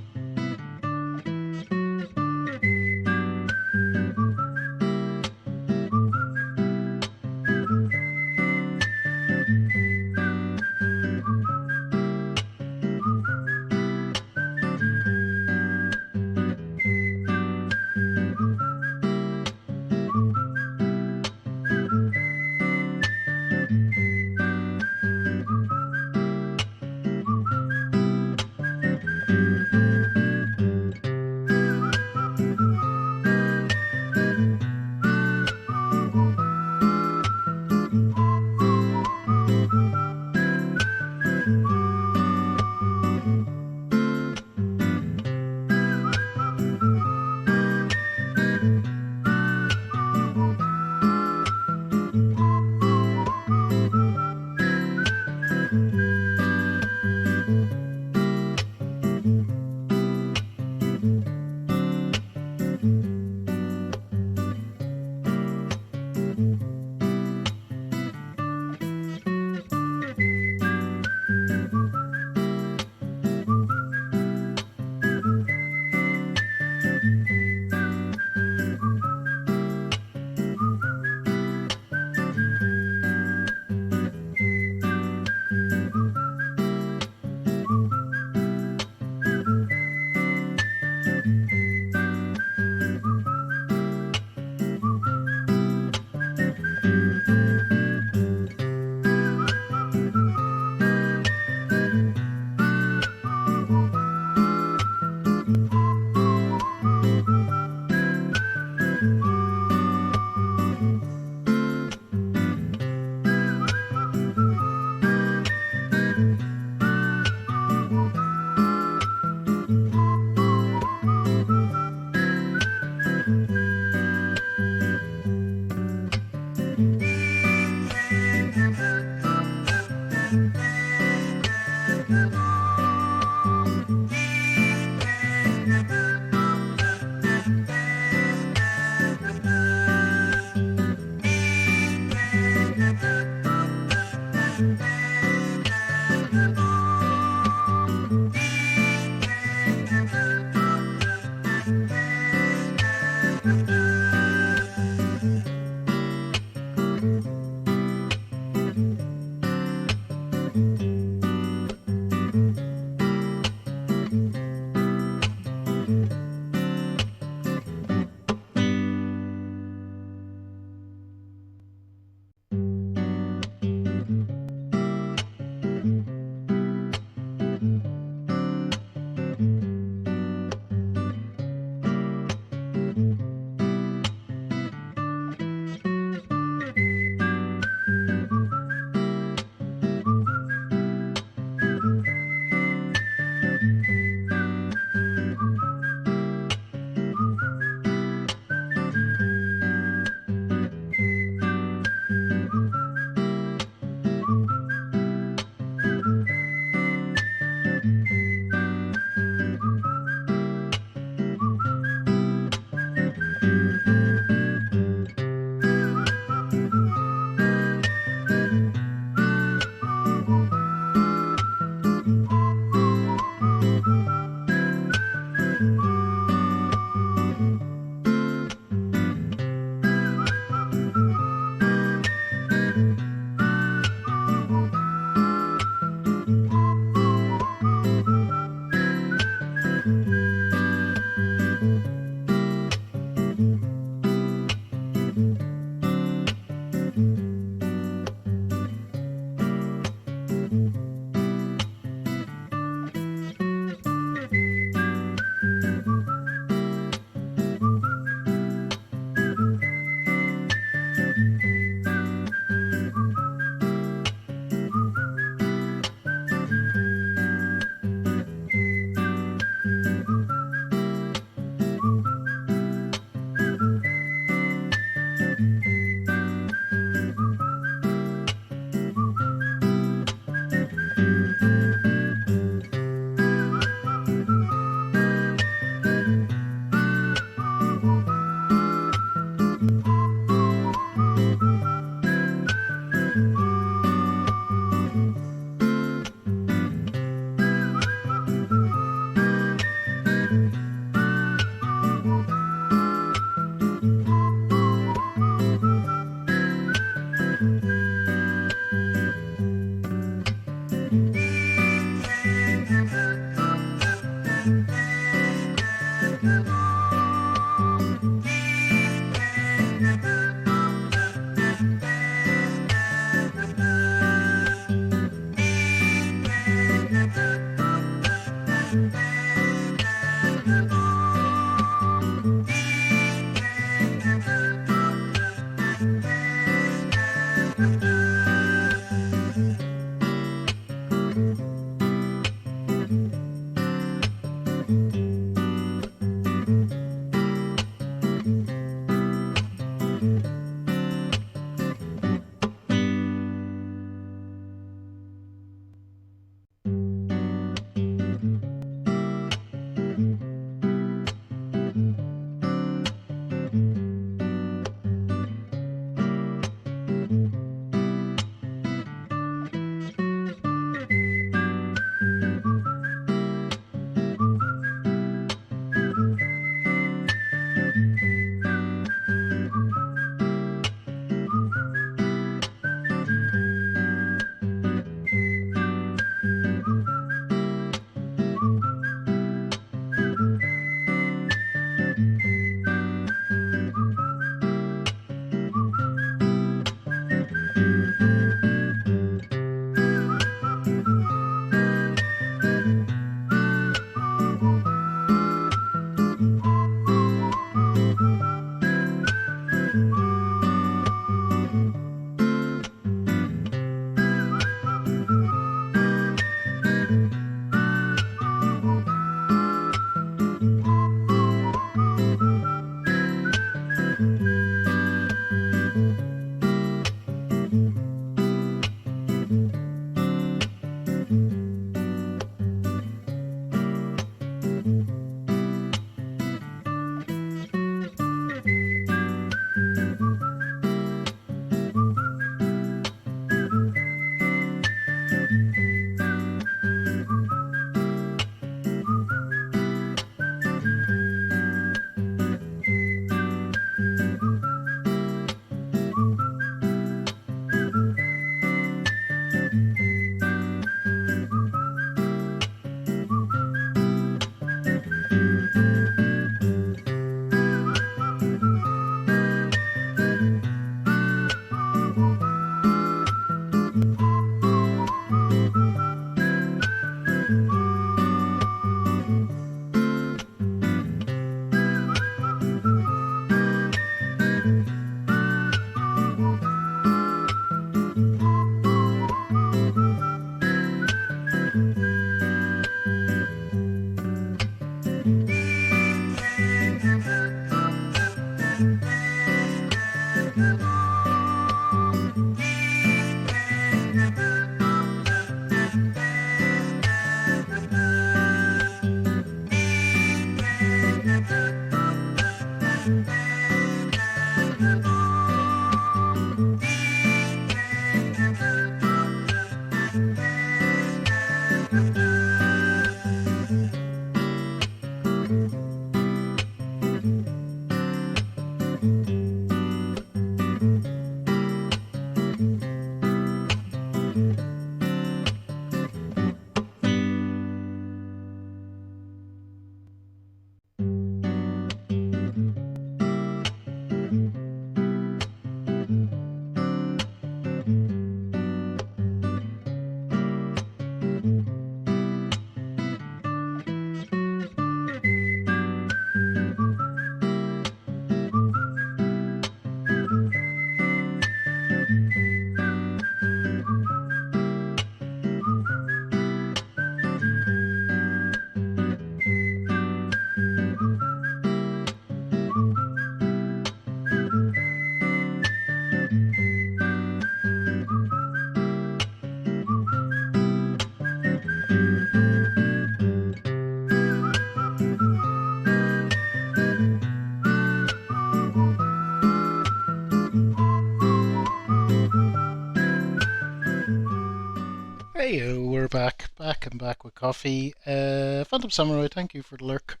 Back and back with coffee. Phantom Samurai, thank you for the lurk.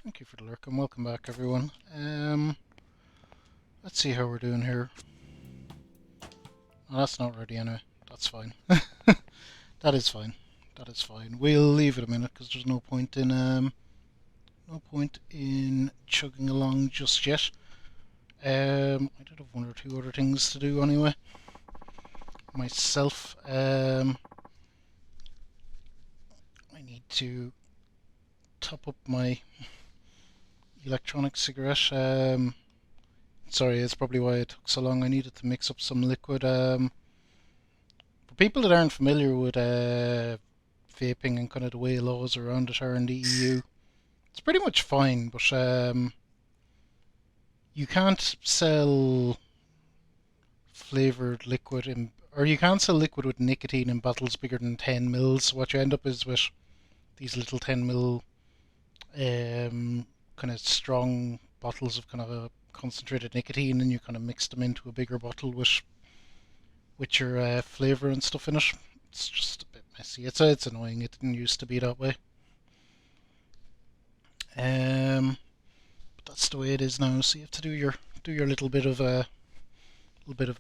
Thank you for the lurk, and welcome back, everyone. Let's see how we're doing here. Oh, that's not ready anyway. That's fine. That is fine. That is fine. We'll leave it a minute because there's no point in chugging along just yet. I did have one or two other things to do anyway. Myself, I need to top up my electronic cigarette. Sorry, it's probably why it took so long. I needed to mix up some liquid. For people that aren't familiar with vaping and kind of the way laws around it are in the EU, it's pretty much fine, but you can't sell flavored liquid or you can't sell liquid with nicotine in bottles bigger than 10 mils. What you end up is with these little 10 mil kind of strong bottles of kind of a concentrated nicotine, and you kind of mix them into a bigger bottle with your flavour and stuff in it. It's just a bit messy. It's annoying. It didn't used to be that way. But that's the way it is now. So you have to do your little bit of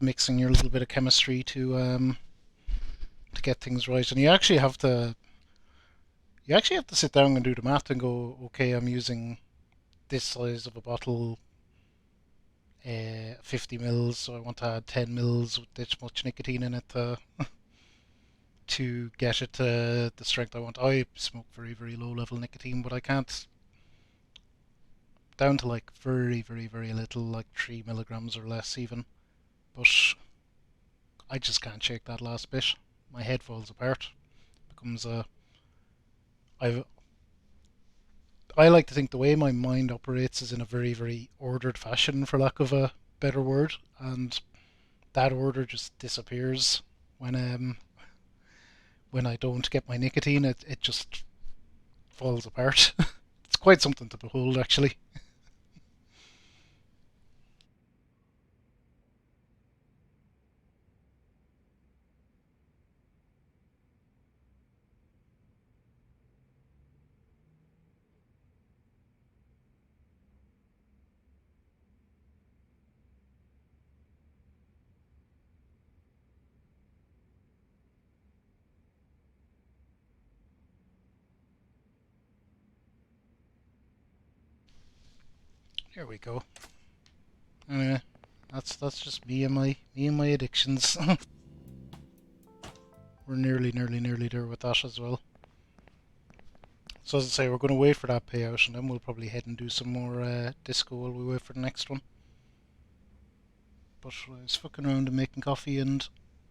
mixing, your little bit of chemistry to get things right, and you actually have to sit down and do the math and go, okay, I'm using this size of a bottle, 50 mils, so I want to add 10 mils with this much nicotine in it to get it to the strength I want. I smoke very, very low level nicotine, but I can't, down to like very, very, very little, like 3 milligrams or less even, but I just can't shake that last bit. My head falls apart. It becomes I like to think the way my mind operates is in a very, very ordered fashion, for lack of a better word, and that order just disappears when I don't get my nicotine. It just falls apart. It's quite something to behold, actually. Here we go. Anyway, that's just me and my addictions. We're nearly there with that as well. So as I say, we're going to wait for that payout, and then we'll probably head and do some more disco while we wait for the next one. But I was fucking around and making coffee and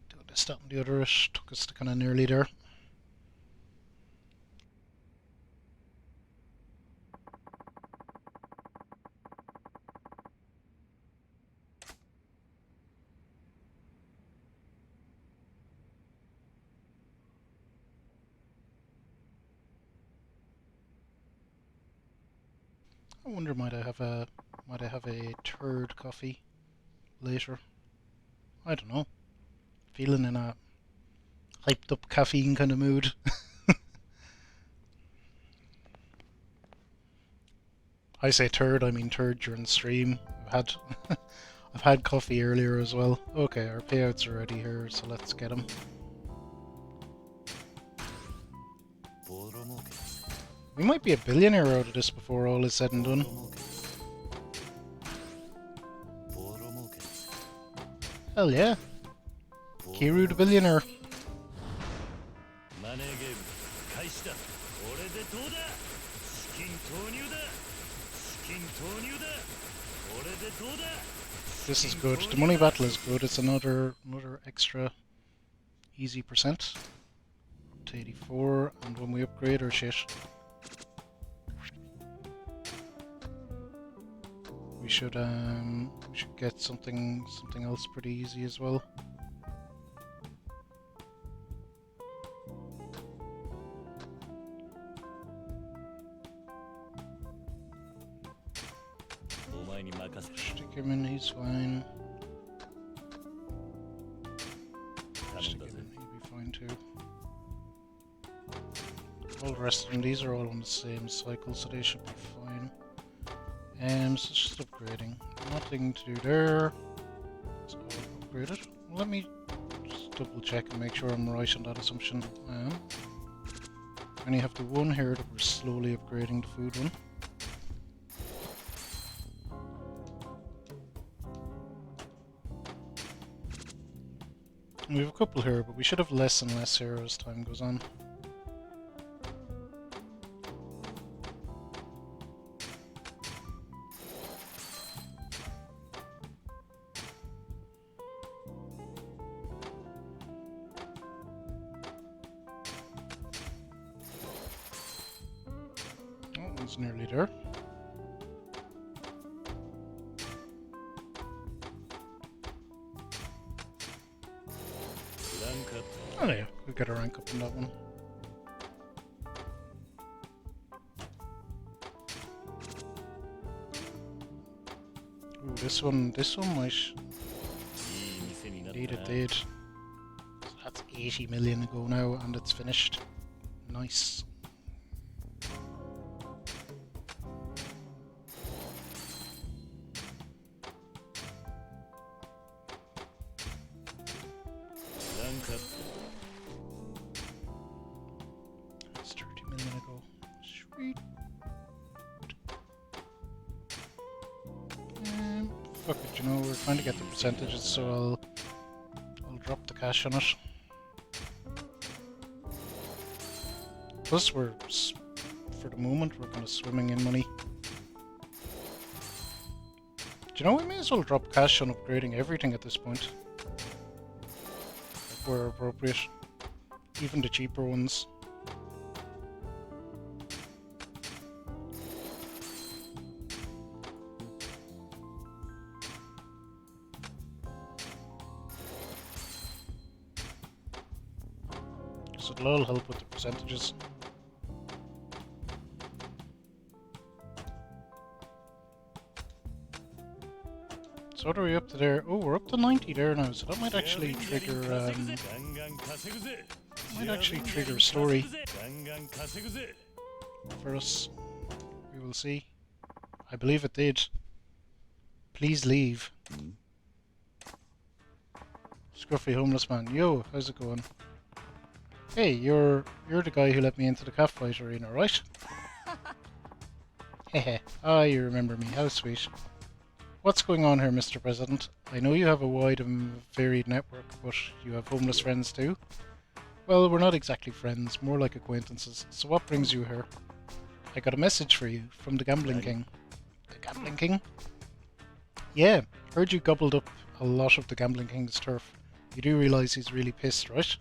doing this, that and the other. It took us to kind of nearly there. I wonder, might I have a third coffee later? I don't know. Feeling in a hyped up caffeine kind of mood. I say third, I mean third during stream. I've had coffee earlier as well. Okay, our payouts are ready here, so let's get them. We might be a billionaire out of this before all is said and done. Hell yeah. Kiru the billionaire. This is good. The money battle is good. It's another extra easy percent. Up to 84, and when we upgrade our shit, we should get something else pretty easy as well. Stick him in, he's fine. Stick him in, he'll be fine too. the rest of them. These are all on the same cycle, so they should be fine. So it's just upgrading. Nothing to do there. It's all upgraded. Let me just double check and make sure I'm right on that assumption. I am. We only have the one here that we're slowly upgrading, the food one. And we have a couple here, but we should have less and less here as time goes on. Oh, it's nearly there. Oh yeah, we got a rank up in that one. Ooh, this one might indeed it did. So that's 80 million ago now, and it's finished. Nice. It's 30 million ago. Sweet. Fuck it, you know, we're trying to get the percentages, so I'll drop the cash on it. Plus, for the moment, we're kind of swimming in money. Do you know, we may as well drop cash on upgrading everything at this point. If we're appropriate. Even the cheaper ones. So it'll all help with the percentages. So what are we up to there? Oh, we're up to 90 there now, so that might actually trigger a story for us. We will see. I believe it did. Please leave. Scruffy homeless man. Yo, how's it going? Hey, you're the guy who let me into the cat fight arena, right? Hehe. Ah, you remember me. How sweet. What's going on here, Mr. President? I know you have a wide and varied network, but you have homeless friends too? Well, we're not exactly friends, more like acquaintances. So what brings you here? I got a message for you from the Gambling King. The Gambling King? Yeah, heard you gobbled up a lot of the Gambling King's turf. You do realise he's really pissed, right?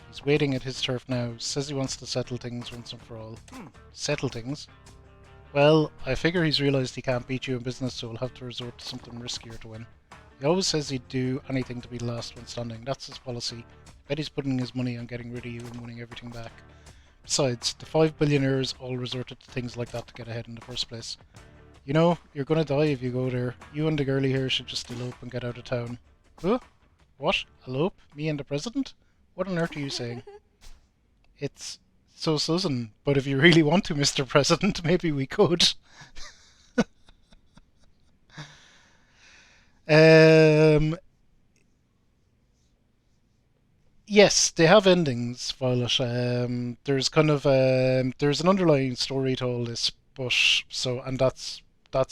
He's waiting at his turf now, says he wants to settle things once and for all. Settle things? Well, I figure he's realised he can't beat you in business, so he'll have to resort to something riskier to win. He always says he'd do anything to be the last one standing. That's his policy. Bet he's putting his money on getting rid of you and winning everything back. Besides, the 5 billionaires all resorted to things like that to get ahead in the first place. You know, you're gonna die if you go there. You and the girlie here should just elope and get out of town. Huh? What? Elope? Me and the president? What on earth are you saying? It's so Susan, but if you really want to, Mr. President, maybe we could. Yes, they have endings, Violet. There's kind of there's an underlying story to all this, but and that's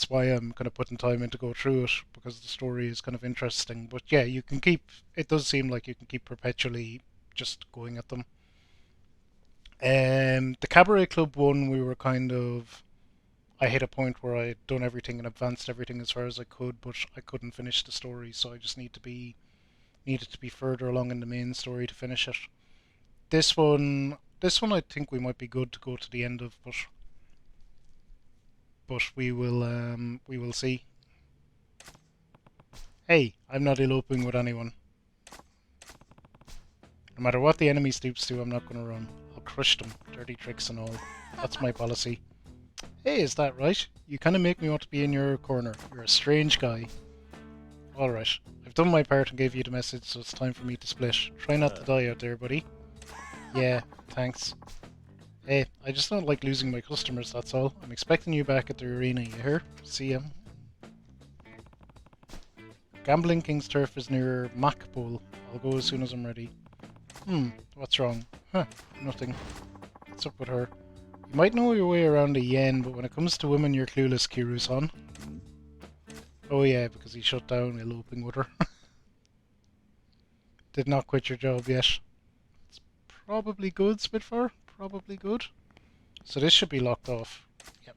why I'm kind of putting time in to go through it because the story is kind of interesting. But yeah, you can keep. It does seem like you can keep perpetually just going at them. The Cabaret Club one, we were kind of. I hit a point where I'd done everything and advanced everything as far as I could, but I couldn't finish the story, so I just needed to be further along in the main story to finish it. This one, I think we might be good to go to the end of, but we will see. Hey, I'm not eloping with anyone. No matter what the enemy stoops to, I'm not going to run. I'll crush them, dirty tricks and all. That's my policy. Hey, is that right? You kind of make me want to be in your corner. You're a strange guy. Alright, I've done my part and gave you the message, so it's time for me to split. Try not to die out there, buddy. Yeah, thanks. Hey, I just don't like losing my customers, that's all. I'm expecting you back at the arena, you hear? See ya. Gambling King's turf is near Macpole. I'll go as soon as I'm ready. What's wrong? Huh, nothing. What's up with her? You might know your way around a yen, but when it comes to women, you're clueless, Kiru-san. Oh yeah, because he shut down eloping with her. Did not quit your job yet. It's probably good, Spitfire. Probably good. So this should be locked off. Yep.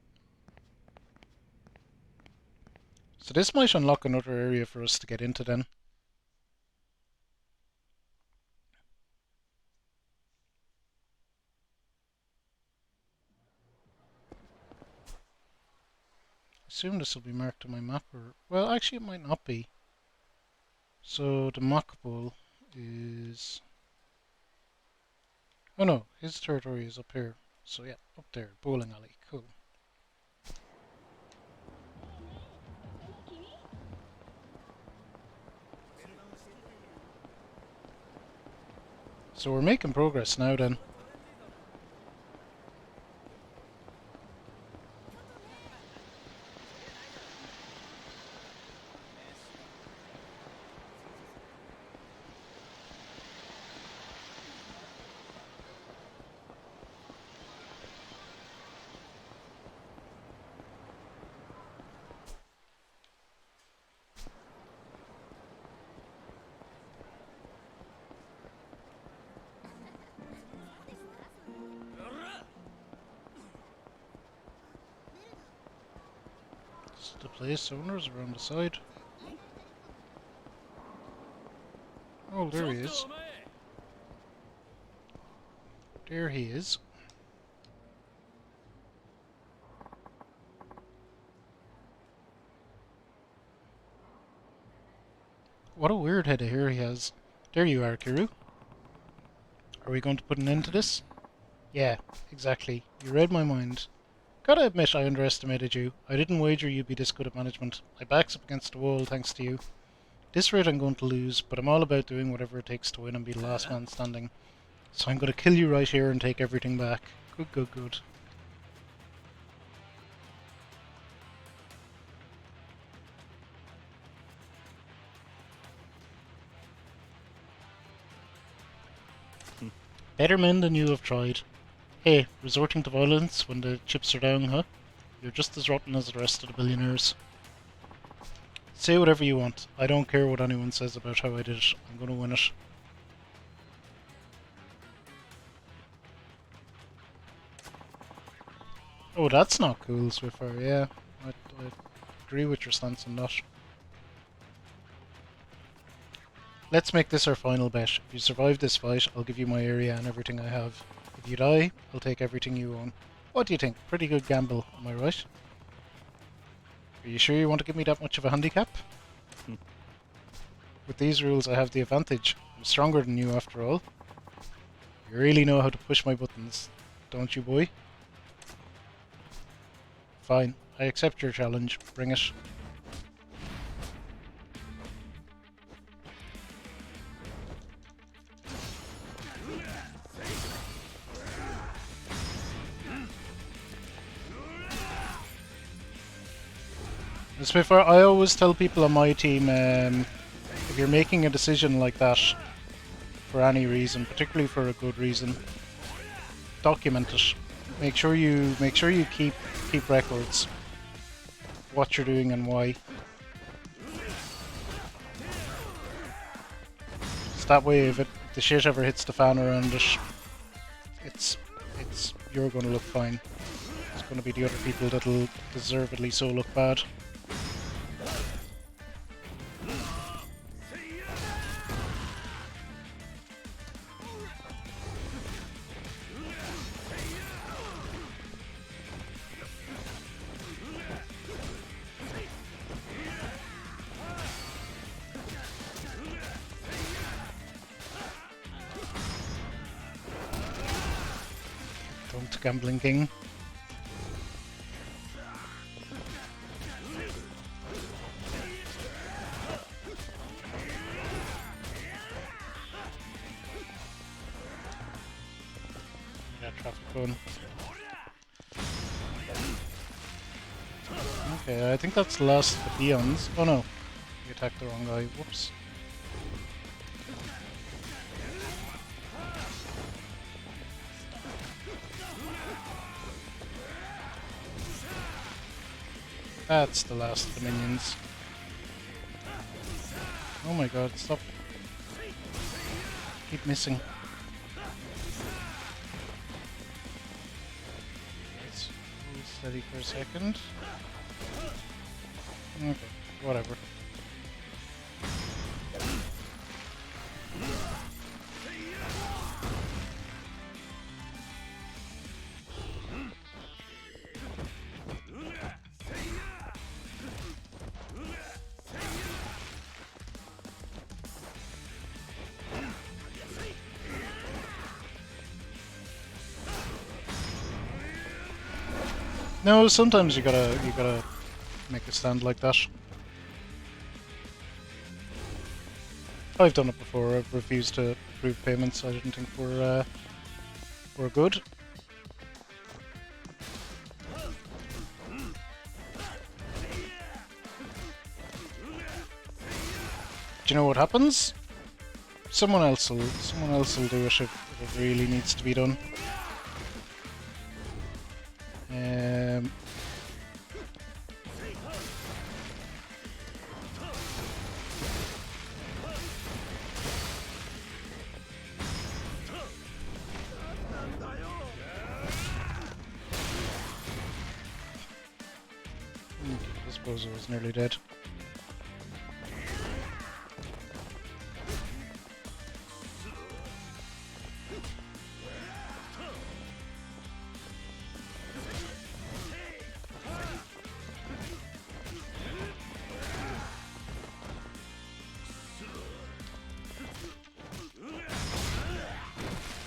So this might unlock another area for us to get into then. I assume this will be marked on my map, or... Well, actually it might not be. So the Macpole is... Oh no, his territory is up here. So yeah, up there, bowling alley, cool. So we're making progress now then. This is the place, owners around the side. Oh, there he is. There he is. What a weird head of hair he has. There you are, Kiru. Are we going to put an end to this? Yeah, exactly. You read my mind. Gotta admit I underestimated you. I didn't wager you'd be this good at management. My back's up against the wall thanks to you. This rate I'm going to lose, but I'm all about doing whatever it takes to win and be the last man standing. So I'm going to kill you right here and take everything back. Good, good, good. Better men than you have tried. Hey, resorting to violence when the chips are down, huh? You're just as rotten as the rest of the billionaires. Say whatever you want. I don't care what anyone says about how I did it. I'm gonna win it. Oh, that's not cool, Swiffer. Yeah, I agree with your stance on that. Let's make this our final bet. If you survive this fight, I'll give you my area and everything I have. If you die, I'll take everything you own. What do you think? Pretty good gamble, am I right? Are you sure you want to give me that much of a handicap? With these rules, I have the advantage. I'm stronger than you, after all. You really know how to push my buttons, don't you, boy? Fine, I accept your challenge. Bring it. Spitfire, I always tell people on my team, if you're making a decision like that for any reason, particularly for a good reason, document it. Make sure you keep records. What you're doing and why. So that way, if the shit ever hits the fan around it, it's you're going to look fine. It's going to be the other people that'll deservedly so look bad. Don't, Gambling King. Yeah, traffic cone. Okay, I think that's the last of the peons. Oh no, we attacked the wrong guy. Whoops. That's the last of the minions. Oh my god, stop. Keep missing. Let's hold steady for a second. Okay, whatever. No, sometimes you gotta make a stand like that. I've done it before. I've refused to approve payments I didn't think were good. Do you know what happens? Someone else will do it if it really needs to be done. I suppose I was nearly dead.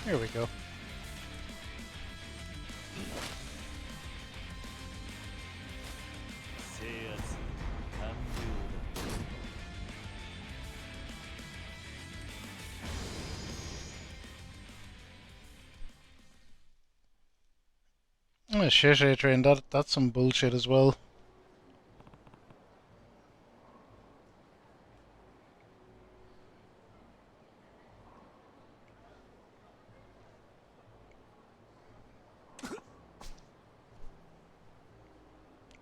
Here we go. Oh shit, A-Train, that's some bullshit as well.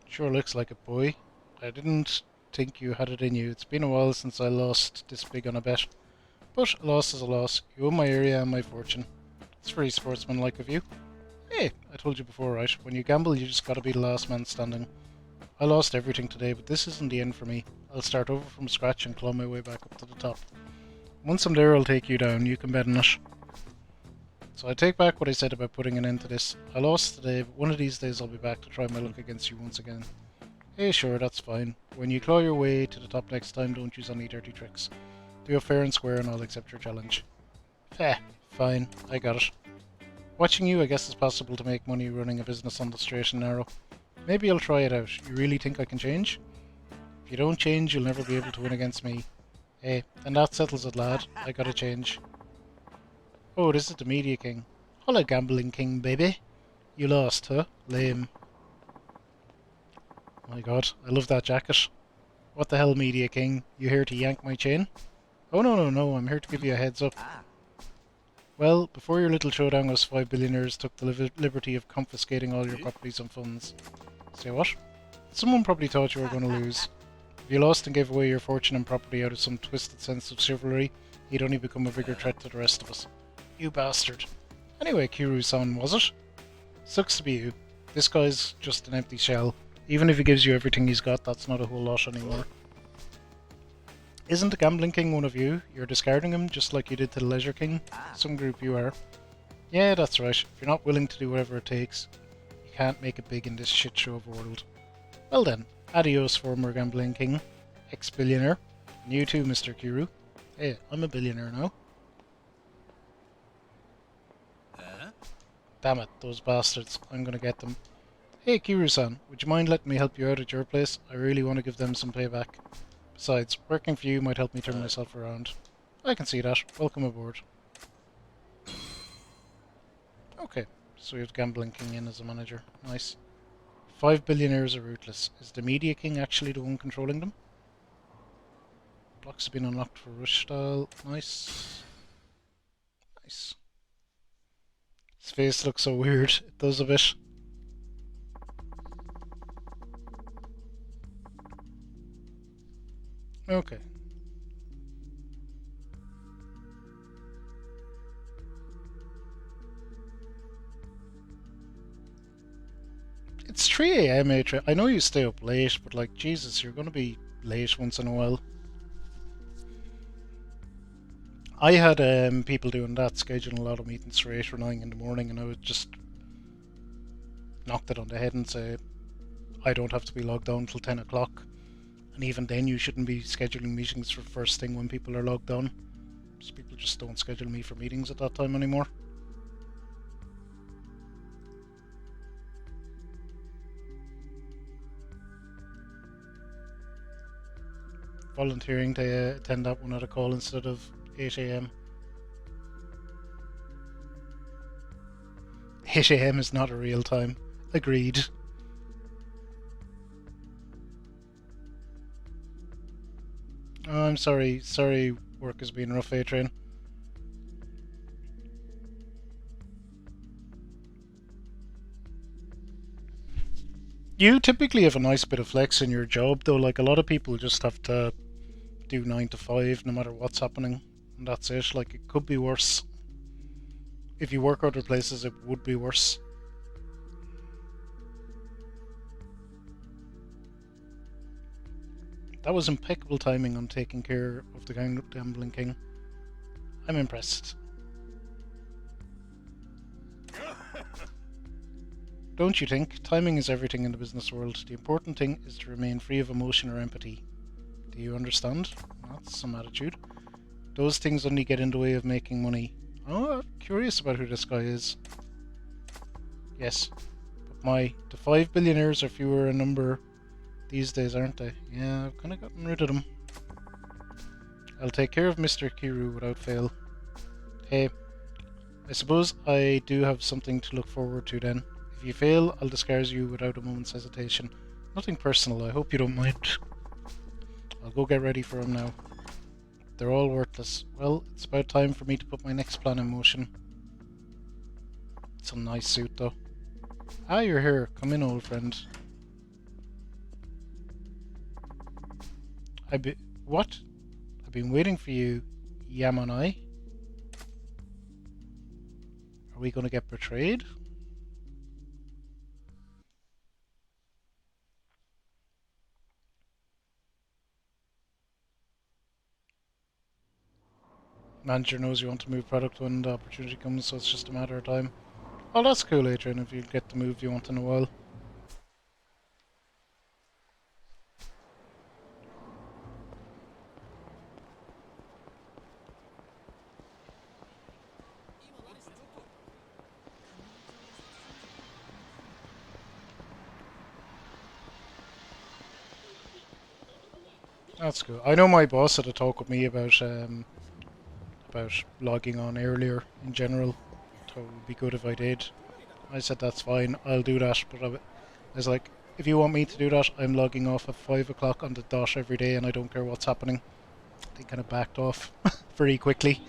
Sure looks like it, boy. I didn't think you had it in you. It's been a while since I lost this big on a bet. But a loss is a loss. You own my area and my fortune. It's very sportsmanlike of you. Hey, I told you before, right? When you gamble, you just gotta be the last man standing. I lost everything today, but this isn't the end for me. I'll start over from scratch and claw my way back up to the top. Once I'm there, I'll take you down. You can bet on it. So I take back what I said about putting an end to this. I lost today, but one of these days I'll be back to try my luck against you once again. Hey, sure, that's fine. When you claw your way to the top next time, don't use any dirty tricks. Do it fair and square and I'll accept your challenge. Fine, I got it. Watching you, I guess it's possible to make money running a business on the straight and narrow. Maybe I'll try it out. You really think I can change? If you don't change, you'll never be able to win against me. Hey, and that settles it, lad. I gotta change. Oh, this is the Media King. Hello, Gambling King, baby. You lost, huh? Lame. My god, I love that jacket. What the hell, Media King? You here to yank my chain? Oh, no, I'm here to give you a heads up. Well, before your little showdown, us 5 billionaires took the liberty of confiscating all your properties and funds. Say what? Someone probably thought you were going to lose. If you lost and gave away your fortune and property out of some twisted sense of chivalry, you'd only become a bigger threat to the rest of us. You bastard. Anyway, Kiryu-san, was it? Sucks to be you. This guy's just an empty shell. Even if he gives you everything he's got, that's not a whole lot anymore. Isn't the Gambling King one of you? You're discarding him just like you did to the Leisure King? Some group you are. Yeah, that's right. If you're not willing to do whatever it takes, you can't make it big in this shit show of a world. Well then, adios, former Gambling King. Ex-billionaire. And you too, Mr. Kiryu. Hey, I'm a billionaire now. Damn it, those bastards. I'm gonna get them. Hey, Kiryu-san, would you mind letting me help you out at your place? I really want to give them some payback. Besides, working for you might help me turn myself around. I can see that. Welcome aboard. Okay, So we have Gambling King in as a manager. Nice. 5 billionaires are rootless. Is the Media King actually the one controlling them? Blocks have been unlocked for Rush style. Nice. Nice. His face looks so weird. It does a bit. Okay. It's 3 a.m. Adrian. I know you stay up late, but like, Jesus, you're gonna be late once in a while. I had people doing that, scheduling a lot of meetings for 8 or 9 in the morning, and I would just knock it on the head and say, I don't have to be logged on till 10 o'clock. And even then, you shouldn't be scheduling meetings for first thing when people are logged on. So people just don't schedule me for meetings at that time anymore. Volunteering to attend that one at a call instead of 8 a.m. 8 a.m. is not a real time. Agreed. Oh, I'm sorry. Sorry, work has been rough, A-Train. You typically have a nice bit of flex in your job, though. Like, a lot of people just have to do 9 to 5 no matter what's happening. And that's it. Like, it could be worse. If you work other places, it would be worse. That was impeccable timing on taking care of the Gambling King. I'm impressed. Don't you think? Timing is everything in the business world. The important thing is to remain free of emotion or empathy. Do you understand? That's some attitude. Those things only get in the way of making money. Oh, I'm curious about who this guy is. Yes. But the 5 billionaires are fewer in number these days, aren't they? Yeah, I've kind of gotten rid of them. I'll take care of Mr. Kiru without fail. Hey, I suppose I do have something to look forward to then. If you fail, I'll discard you without a moment's hesitation. Nothing personal, I hope you don't mind. I'll go get ready for him now. They're all worthless. Well, it's about time for me to put my next plan in motion. It's a nice suit, though. Ah, you're here. Come in, old friend. What? I've been waiting for you, Yamanai. Are we gonna get betrayed? Manager knows you want to move product when the opportunity comes, so it's just a matter of time. Oh, that's cool, Adrian, if you get the move you want in a while. That's cool. I know my boss had a talk with me about logging on earlier in general. So it would be good if I did. I said that's fine, I'll do that, but I was like, if you want me to do that, I'm logging off at 5 o'clock on the dot every day and I don't care what's happening. They kind of backed off very quickly.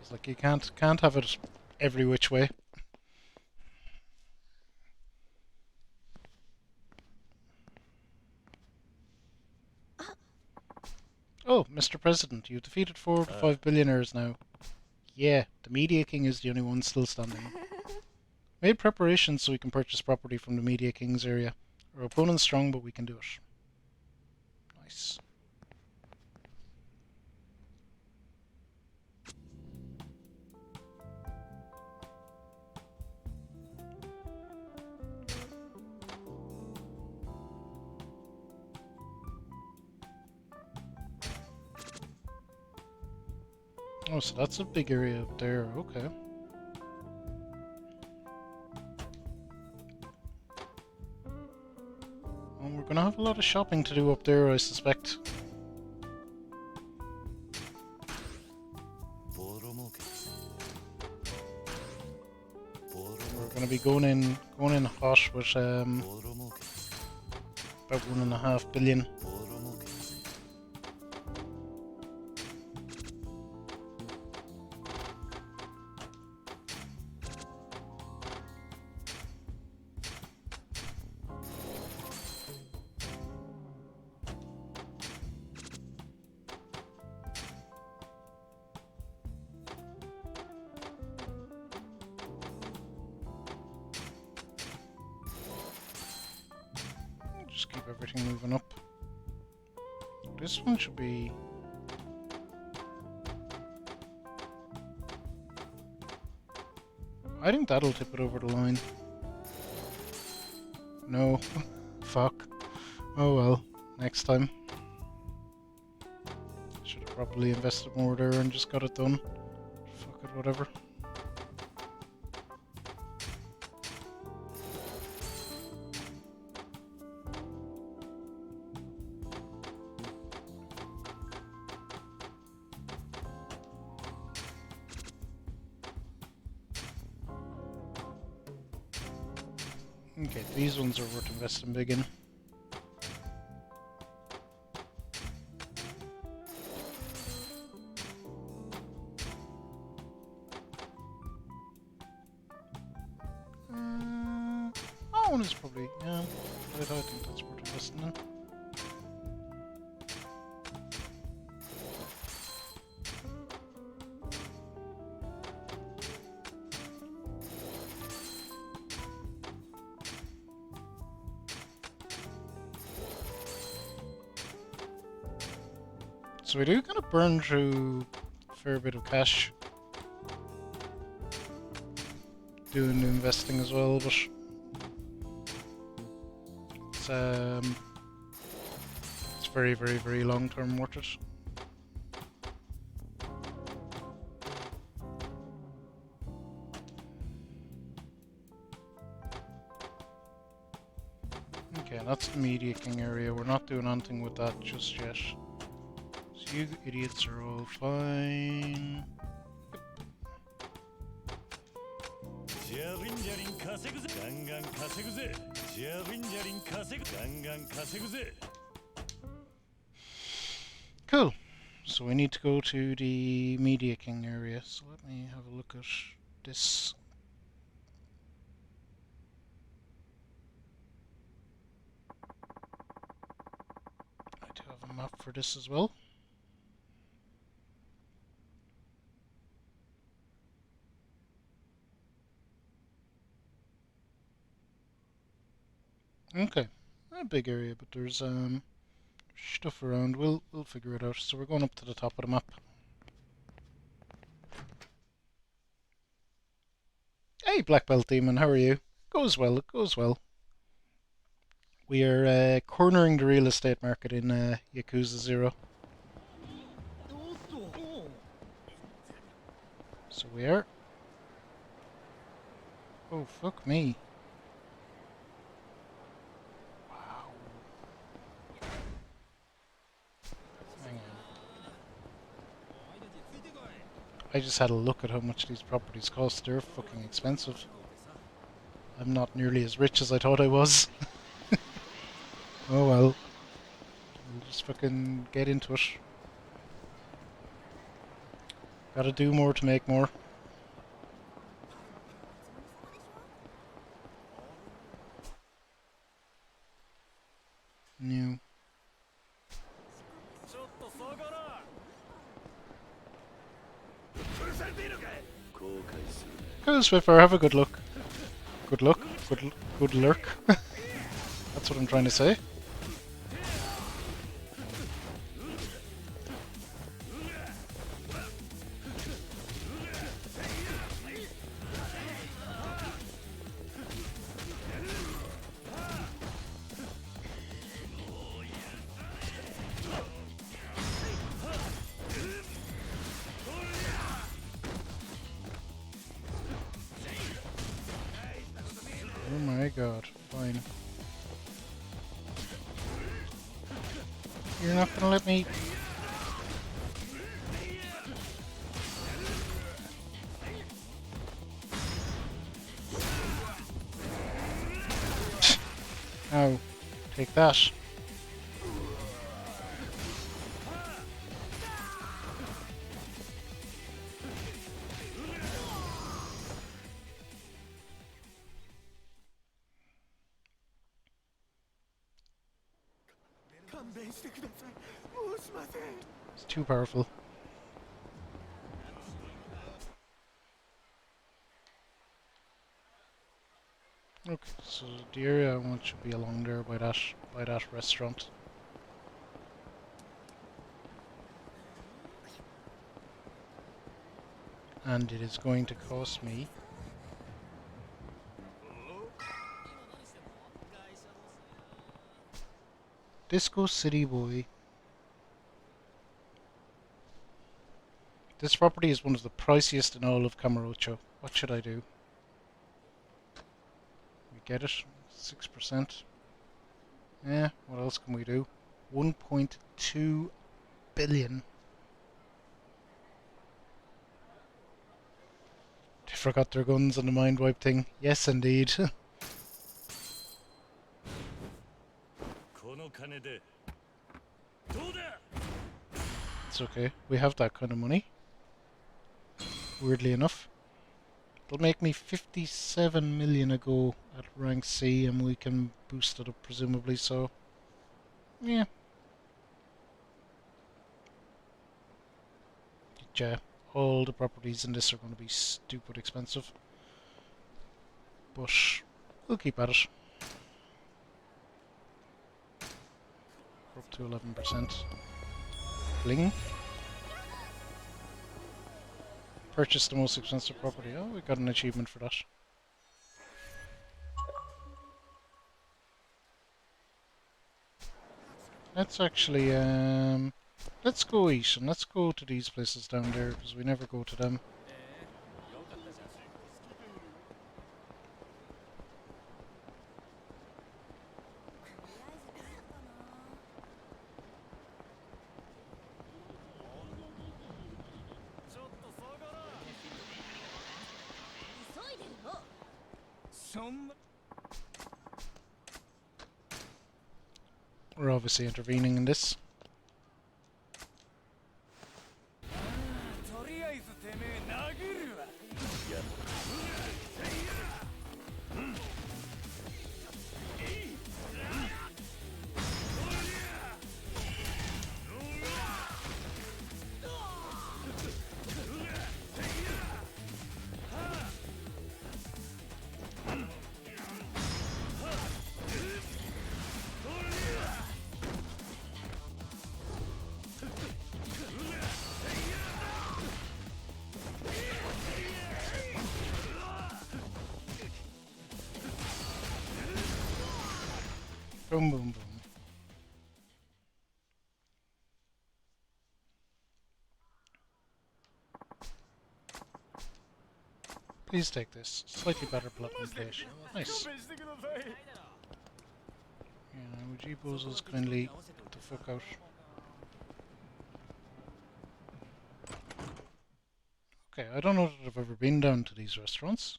It's like, you can't have it every which way. Oh, Mr. President, you've defeated 4 to 5 billionaires now. Yeah, the Media King is the only one still standing. Made preparations so we can purchase property from the Media King's area. Our opponent's strong, but we can do it. Nice. Oh, so that's a big area up there, okay. Well, we're gonna have a lot of shopping to do up there, I suspect. we're gonna be going in hot with ボロ儲け about 1.5 billion. ボロ儲けだぜ Just keep everything moving up. This one should be... I think that'll tip it over the line. No. Fuck. Oh well. Next time. Should have probably invested more there and just got it done. Fuck it, whatever. Okay, these ones are worth investing big in. That one is probably, yeah, I think that's worth investing in. So we do kind of burn through a fair bit of cash doing the investing as well, but it's very, very, very long term worth it. Okay, that's the Media King area. We're not doing anything with that just yet. So you idiots are all fine. ジャリンジャリン稼ぐぜガンガン稼ぐぜジャリンジャリン稼ぐガンガン稼ぐぜ Cool. So we need to go to the Media King area. So let me have a look at this. I do have a map for this as well. Okay, a big area, but there's stuff around. We'll figure it out. So we're going up to the top of the map. Hey, Black Belt Demon, how are you? Goes well. It goes well. We are cornering the real estate market in Yakuza 0. So we are. Oh, fuck me. I just had a look at how much these properties cost. They're fucking expensive. I'm not nearly as rich as I thought I was. Oh well. We'll just fucking get into it. Gotta do more to make more. New. Go Swiffer, have a good look. Good luck. Good lurk. That's what I'm trying to say. Oh my god, fine. You're not gonna let me... Now, take that. It's too powerful. Okay, so the area I want should be along there by that restaurant. And it is going to cost me Disco City Boy. This property is one of the priciest in all of Camarocho. What should I do? We get it? 6%. Yeah, what else can we do? 1.2 billion. They forgot their guns on the mind wipe thing. Yes, indeed. It's okay. We have that kind of money. Weirdly enough. It'll make me 57 million a go at rank C, and we can boost it up presumably, so yeah. Yeah, all the properties in this are going to be stupid expensive. But we'll keep at it. We're up to 11%. Bling. Purchase the most expensive property. Oh, we got an achievement for that. Let's actually, let's go eat and let's go to these places down there because we never go to them. We're obviously intervening in this. Boom, boom, boom. Please take this. Slightly better platinum plate. Nice. Yeah, would you bozos kindly get the fuck out? Okay, I don't know that I've ever been down to these restaurants.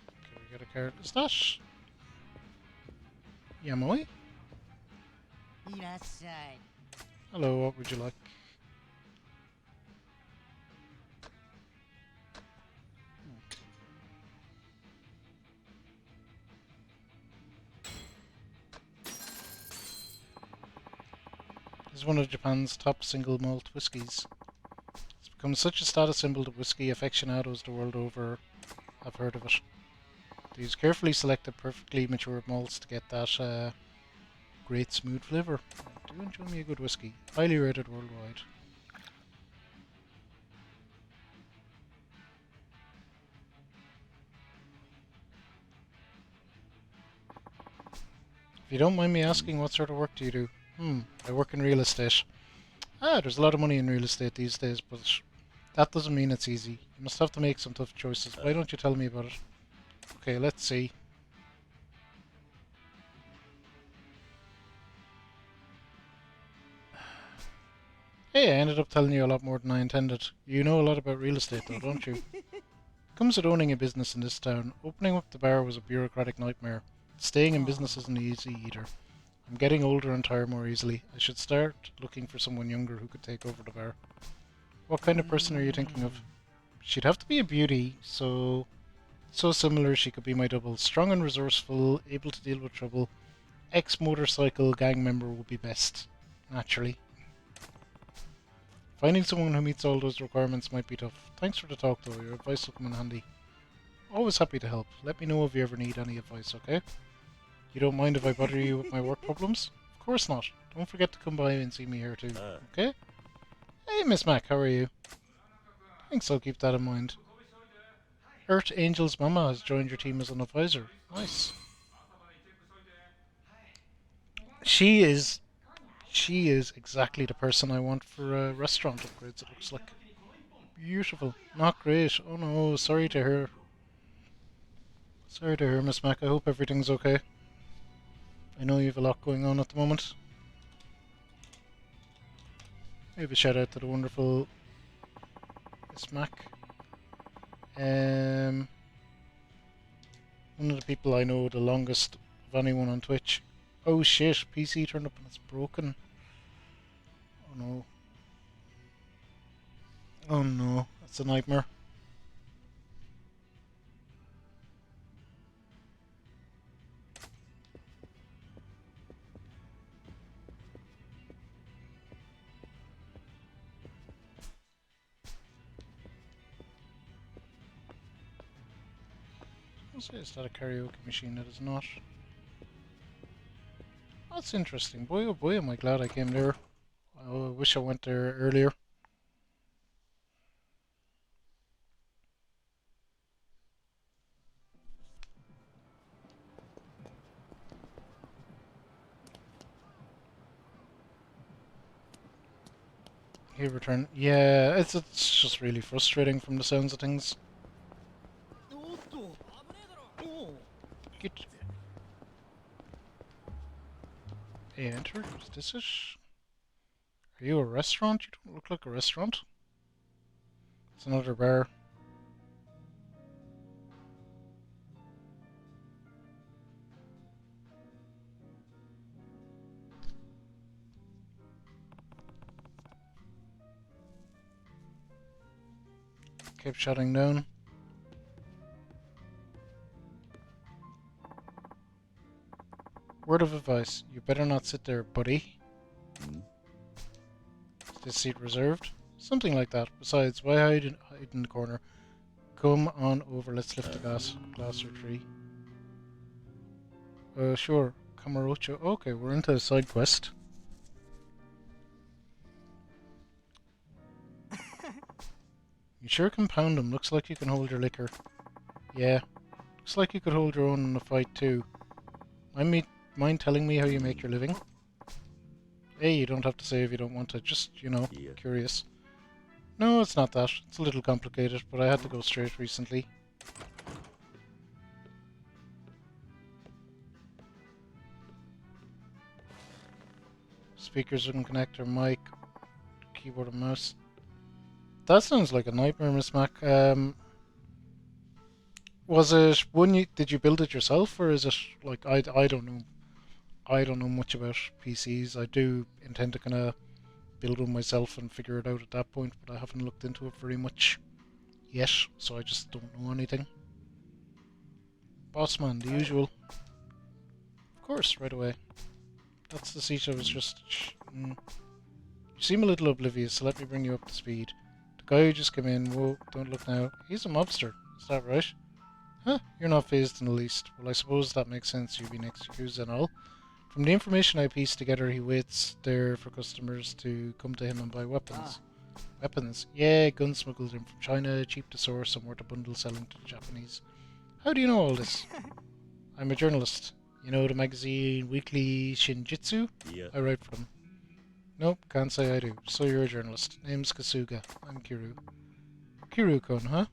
Okay, we got a card. Is that Yamoi? Hello, what would you like? This is one of Japan's top single malt whiskies. It's become such a status symbol that whiskey aficionados the world over have heard of it. They use carefully selected, perfectly matured malts to get that great smooth flavour. Do enjoy me a good whiskey. Highly rated worldwide. If you don't mind me asking, what sort of work do you do? I work in real estate. There's a lot of money in real estate these days, but that doesn't mean it's easy. You must have to make some tough choices. Why don't you tell me about it? Okay, let's see. Hey, I ended up telling you a lot more than I intended. You know a lot about real estate though, don't you? Comes with owning a business in this town. Opening up the bar was a bureaucratic nightmare. Staying in business isn't easy either. I'm getting older and tired more easily. I should start looking for someone younger who could take over the bar. What kind of person are you thinking of? She'd have to be a beauty, so similar she could be my double. Strong and resourceful, able to deal with trouble. Ex-motorcycle gang member would be best. Naturally. Finding someone who meets all those requirements might be tough. Thanks for the talk though, your advice will come in handy. Always happy to help. Let me know if you ever need any advice, okay? You don't mind if I bother you with my work problems? Of course not. Don't forget to come by and see me here too, okay? Hey Miss Mac, how are you? Thanks, I'll keep that in mind. Earth Angel's mama has joined your team as an advisor. Nice. She is exactly the person I want for restaurant upgrades, it looks like. Beautiful. Not great. Oh no, sorry to hear. Sorry to hear, Miss Mac. I hope everything's okay. I know you have a lot going on at the moment. Maybe a shout out to the wonderful Miss Mac. One of the people I know the longest of anyone on Twitch. Oh shit, PC turned up and it's broken. Oh no. Oh no, that's a nightmare. I'll say it's not a karaoke machine, it is not. That's interesting. Boy oh boy am I glad I came there. Oh, I wish I went there earlier. He returned. Yeah, it's just really frustrating from the sounds of things. Get. Hey, enter. Is this it? Are you a restaurant? You don't look like a restaurant. It's another bar. Kept shutting down. Word of advice, you better not sit there, buddy. Is this seat reserved? Something like that. Besides, why hide in the corner? Come on over, let's lift the glass or tree. Sure. Camarocho. Okay, we're into a side quest. You sure can pound him. Looks like you can hold your liquor. Yeah. Looks like you could hold your own in a fight too. Mind telling me how you make your living? Hey, you don't have to say if you don't want to. Just, curious. No, it's not that. It's a little complicated, but I had to go straight recently. Speakers wouldn't connect, or mic, keyboard and mouse. That sounds like a nightmare, Miss Mac. Was it one did you build it yourself, or is it like I don't know. I don't know much about PCs. I do intend to kind of build one myself and figure it out at that point, but I haven't looked into it very much yet, so I just don't know anything. Bossman, the usual. Of course, right away. That's the seat I was just... You seem a little oblivious, so let me bring you up to speed. The guy who just came in, whoa, don't look now. He's a mobster, is that right? Huh, you're not phased in the least. Well, I suppose that makes sense, you'd be next Yakuza and all. From the information I pieced together, he waits there for customers to come to him and buy weapons. Weapons? Yeah, guns smuggled in from China, cheap to source and worth a bundle selling to the Japanese. How do you know all this? I'm a journalist. You know the magazine Weekly Shinjitsu? Yeah. I write for them. Nope, can't say I do. So you're a journalist. Name's Kasuga. I'm Kiru. Kiru-kun, huh?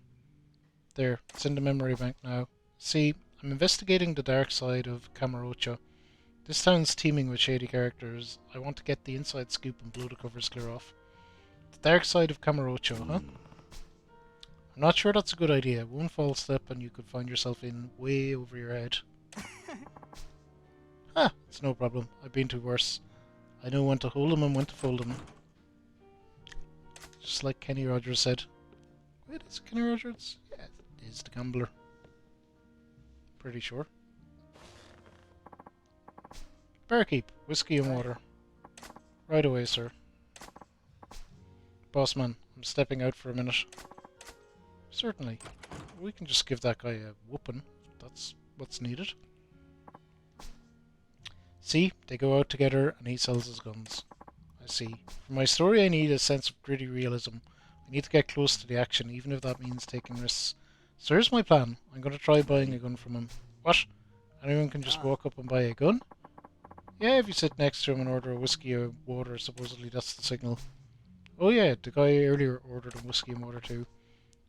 There, it's in the memory bank now. See, I'm investigating the dark side of Kamurocho. This town's teeming with shady characters. I want to get the inside scoop and blow the covers clear off. The dark side of Camarocho, huh? I'm not sure that's a good idea. One false step and you could find yourself in way over your head. It's no problem. I've been to worse. I know when to hold 'em and when to fold 'em. Just like Kenny Rogers said. Wait, is it Kenny Rogers? Yeah, it is the gambler. Pretty sure. Barkeep, whiskey and water. Right away, sir. Bossman, I'm stepping out for a minute. Certainly. We can just give that guy a whooping. That's what's needed. See, they go out together and he sells his guns. I see. For my story I need a sense of gritty realism. I need to get close to the action, even if that means taking risks. So here's my plan. I'm going to try buying a gun from him. What? Anyone can just walk up and buy a gun? Yeah, if you sit next to him and order a whiskey or water, supposedly that's the signal. Oh yeah, the guy earlier ordered a whiskey and water too.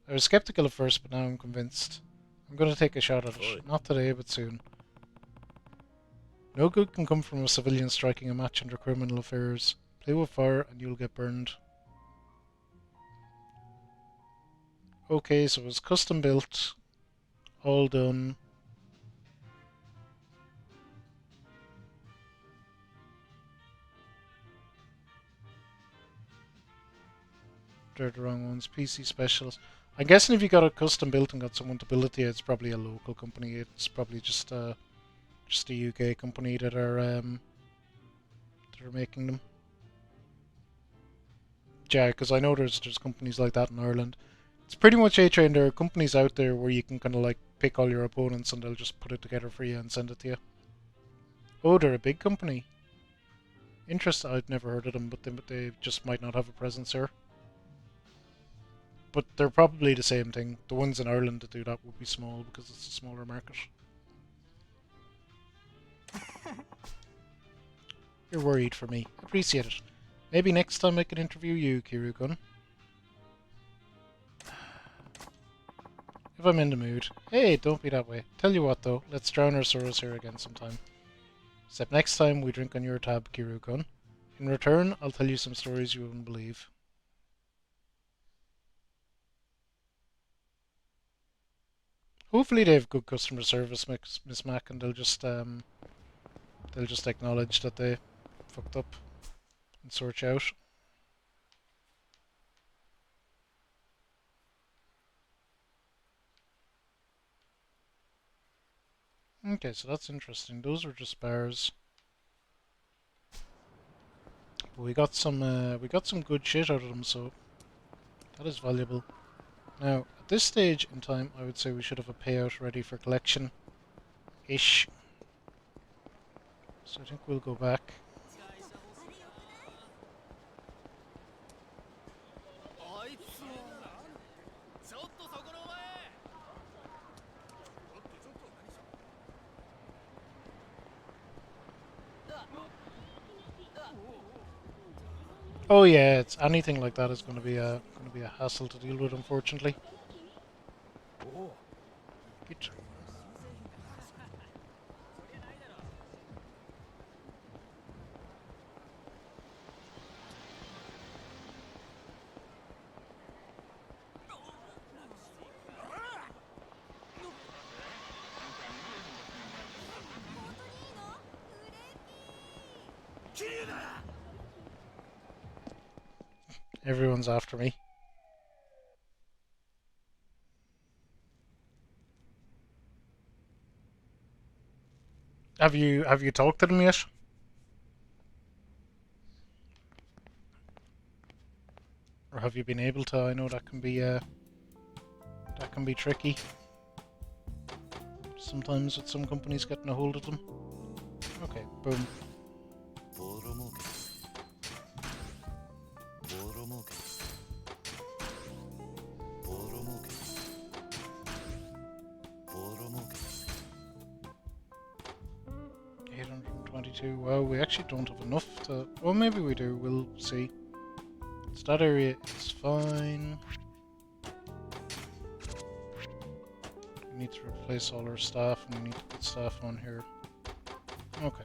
I was skeptical at first, but now I'm convinced. I'm going to take a shot at it. Not today, but soon. No good can come from a civilian striking a match under criminal affairs. Play with fire and you'll get burned. Okay, so it was custom built. All done. They're the wrong ones. PC specials. I'm guessing if you got a custom built and got someone to build it to you, it's probably a local company. It's probably just a UK company that are making them. Yeah, because I know there's companies like that in Ireland. It's pretty much A-Train. There are companies out there where you can kind of like pick all your opponents and they'll just put it together for you and send it to you. Oh, they're a big company. Interesting. I've never heard of them, but they just might not have a presence here. But they're probably the same thing. The ones in Ireland that do that would be small because it's a smaller market. You're worried for me. Appreciate it. Maybe next time I can interview you, Kiryu-kun. If I'm in the mood. Hey, don't be that way. Tell you what though, let's drown our sorrows here again sometime. Except next time we drink on your tab, Kiryu-kun. In return, I'll tell you some stories you wouldn't believe. Hopefully they have good customer service, Miss Mac, and they'll just acknowledge that they fucked up and sort you out. Okay, so that's interesting. Those are just bars. But we got some good shit out of them, so that is valuable. Now, at this stage in time, I would say we should have a payout ready for collection-ish. So I think we'll go back. Oh yeah, it's anything like that is going to be a hassle to deal with, unfortunately. Get. Everyone's after me. Have you talked to them yet? Or have you been able to? I know that can be tricky. Sometimes with some companies getting a hold of them. Okay, boom. Well, we actually don't have enough to... Well, maybe we do. We'll see. So that area is fine. We need to replace all our staff, and we need to put staff on here. Okay.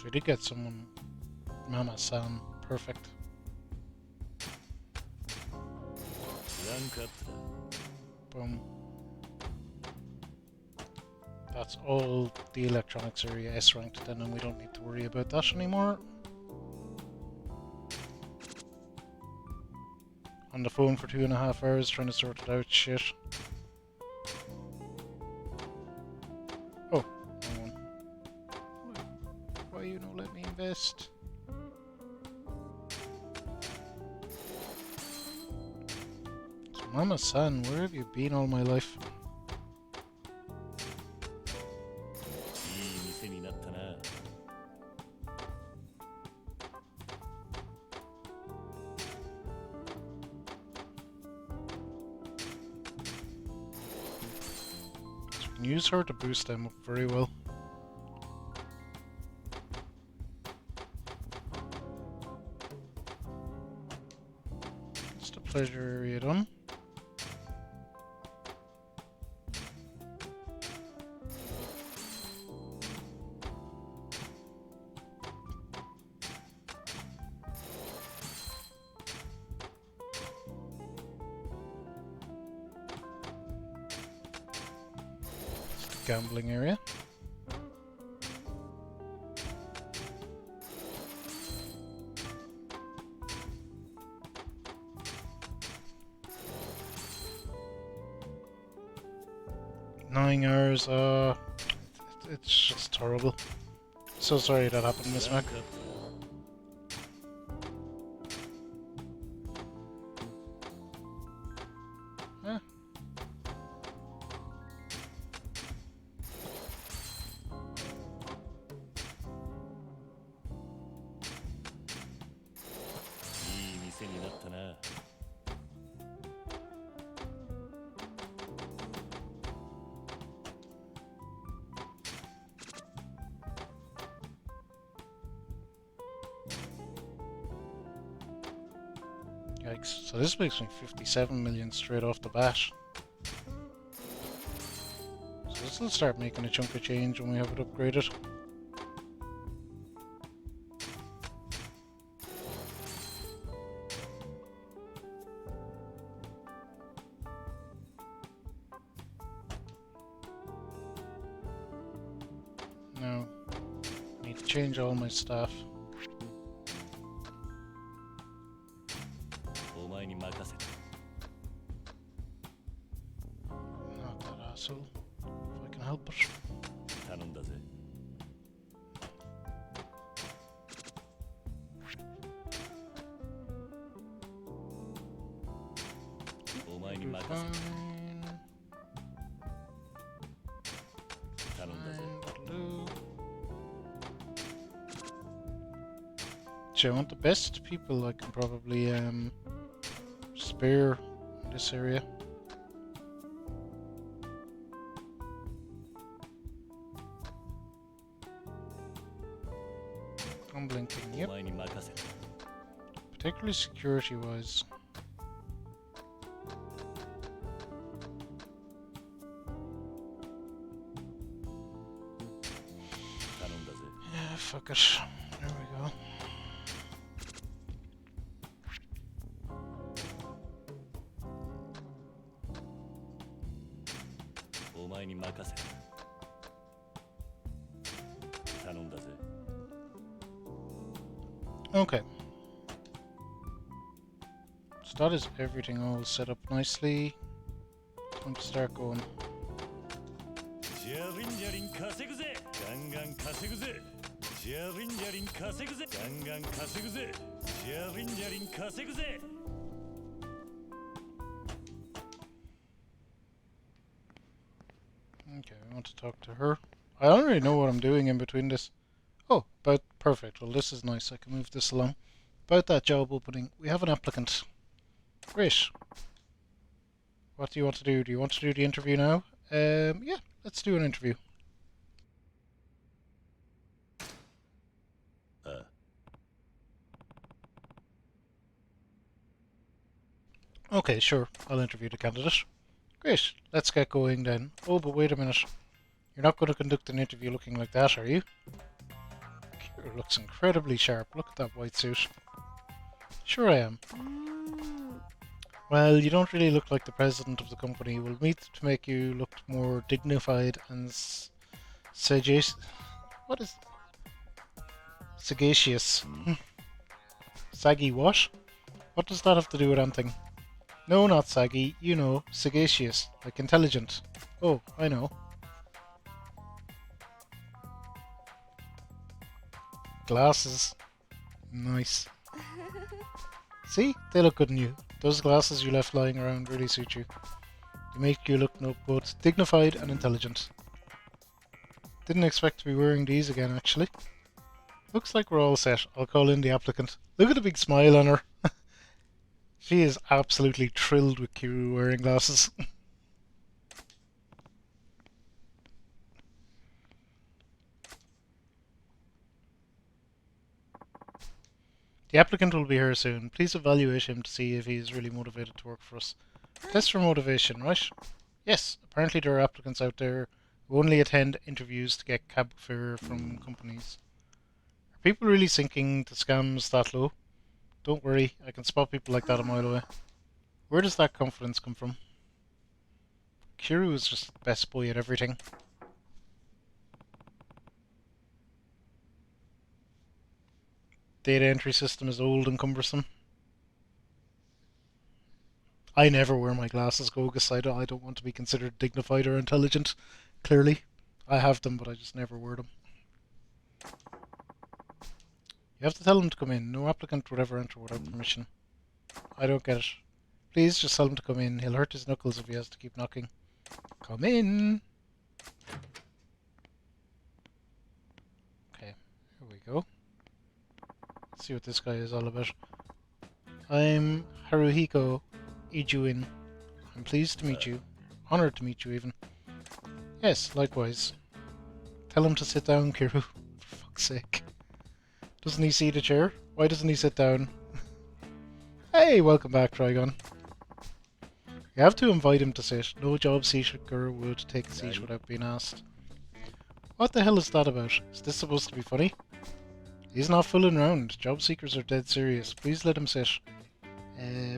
we did get someone. Mama-san. Perfect. ランクアップだ Boom. That's all the electronics area S ranked then, and we don't need to worry about that anymore. On the phone for 2.5 hours trying to sort it out, shit. Oh, hang on. Why you not let me invest? So Mama-san, where have you been all my life? いい店になったな So we can use her to boost them up very well. Just a pleasure area done. Gambling area. Nine hours, it's just horrible. So sorry that happened, Miss ラン Mac. クアップだ Eh. いい店になったな Yikes. So this makes me 57 million straight off the bat. So this will start making a chunk of change when we have it upgraded. Now, I need to change all my stuff. お前に任せた Not that asshole. If I can help it. 頼んだぜ お前に Do 任せ fine. た頼んだぜ Fine, that'll do. Gee, I want the best people I can probably spare in this area. I'm blinking, お yep. 前に任せた Particularly security wise. Yeah, fuck it. There we go. Okay. So that is everything all set up nicely. Time to start going. ジャリンジャリン稼ぐぜガンガン稼ぐぜジャリンジャリン稼ぐぜガンガン稼ぐぜジャリンジャリン稼ぐぜ Okay, we want to talk to her. I don't really know what I'm doing in between this. Oh, but perfect. Well, this is nice. I can move this along. About that job opening, we have an applicant. Great. What do you want to do? Do you want to do the interview now? Yeah, let's do an interview. Okay, sure. I'll interview the candidate. Great. Let's get going then. Oh, but wait a minute. You're not going to conduct an interview looking like that, are you? It looks incredibly sharp. Look at that white suit. Sure I am. Well, you don't really look like the president of the company. We'll meet to make you look more dignified and sagacious. What is... Sagacious. Saggy what? What does that have to do with anything? No, not saggy. You know, sagacious. Like intelligent. Oh, I know. Glasses. Nice. See? They look good on you. Those glasses you left lying around really suit you. They make you look both dignified and intelligent. Didn't expect to be wearing these again, actually. Looks like we're all set. I'll call in the applicant. Look at the big smile on her. She is absolutely thrilled with Kiru wearing glasses. The applicant will be here soon. Please evaluate him to see if he is really motivated to work for us. Test for motivation, right? Yes, apparently there are applicants out there who only attend interviews to get cab fare from companies. Are people really sinking to scams that low? Don't worry, I can spot people like that a mile away. Where does that confidence come from? Kiru is just the best boy at everything. Data entry system is old and cumbersome. I never wear my glasses, Gogus. I don't want to be considered dignified or intelligent. Clearly. I have them, but I just never wear them. You have to tell him to come in. No applicant would ever enter without permission. I don't get it. Please just tell him to come in. He'll hurt his knuckles if he has to keep knocking. Come in! Okay, here we go. Let's see what this guy is all about. I'm Haruhiko Ijuin. I'm pleased to meet you. Honored to meet you, even. Yes, likewise. Tell him to sit down, Kiru. For fuck's sake. Doesn't he see the chair? Why doesn't he sit down? Hey, welcome back, Trigon. You have to invite him to sit. No job seeker would take a seat without being asked. What the hell is that about? Is this supposed to be funny? He's not fooling around. Job seekers are dead serious. Please let him sit.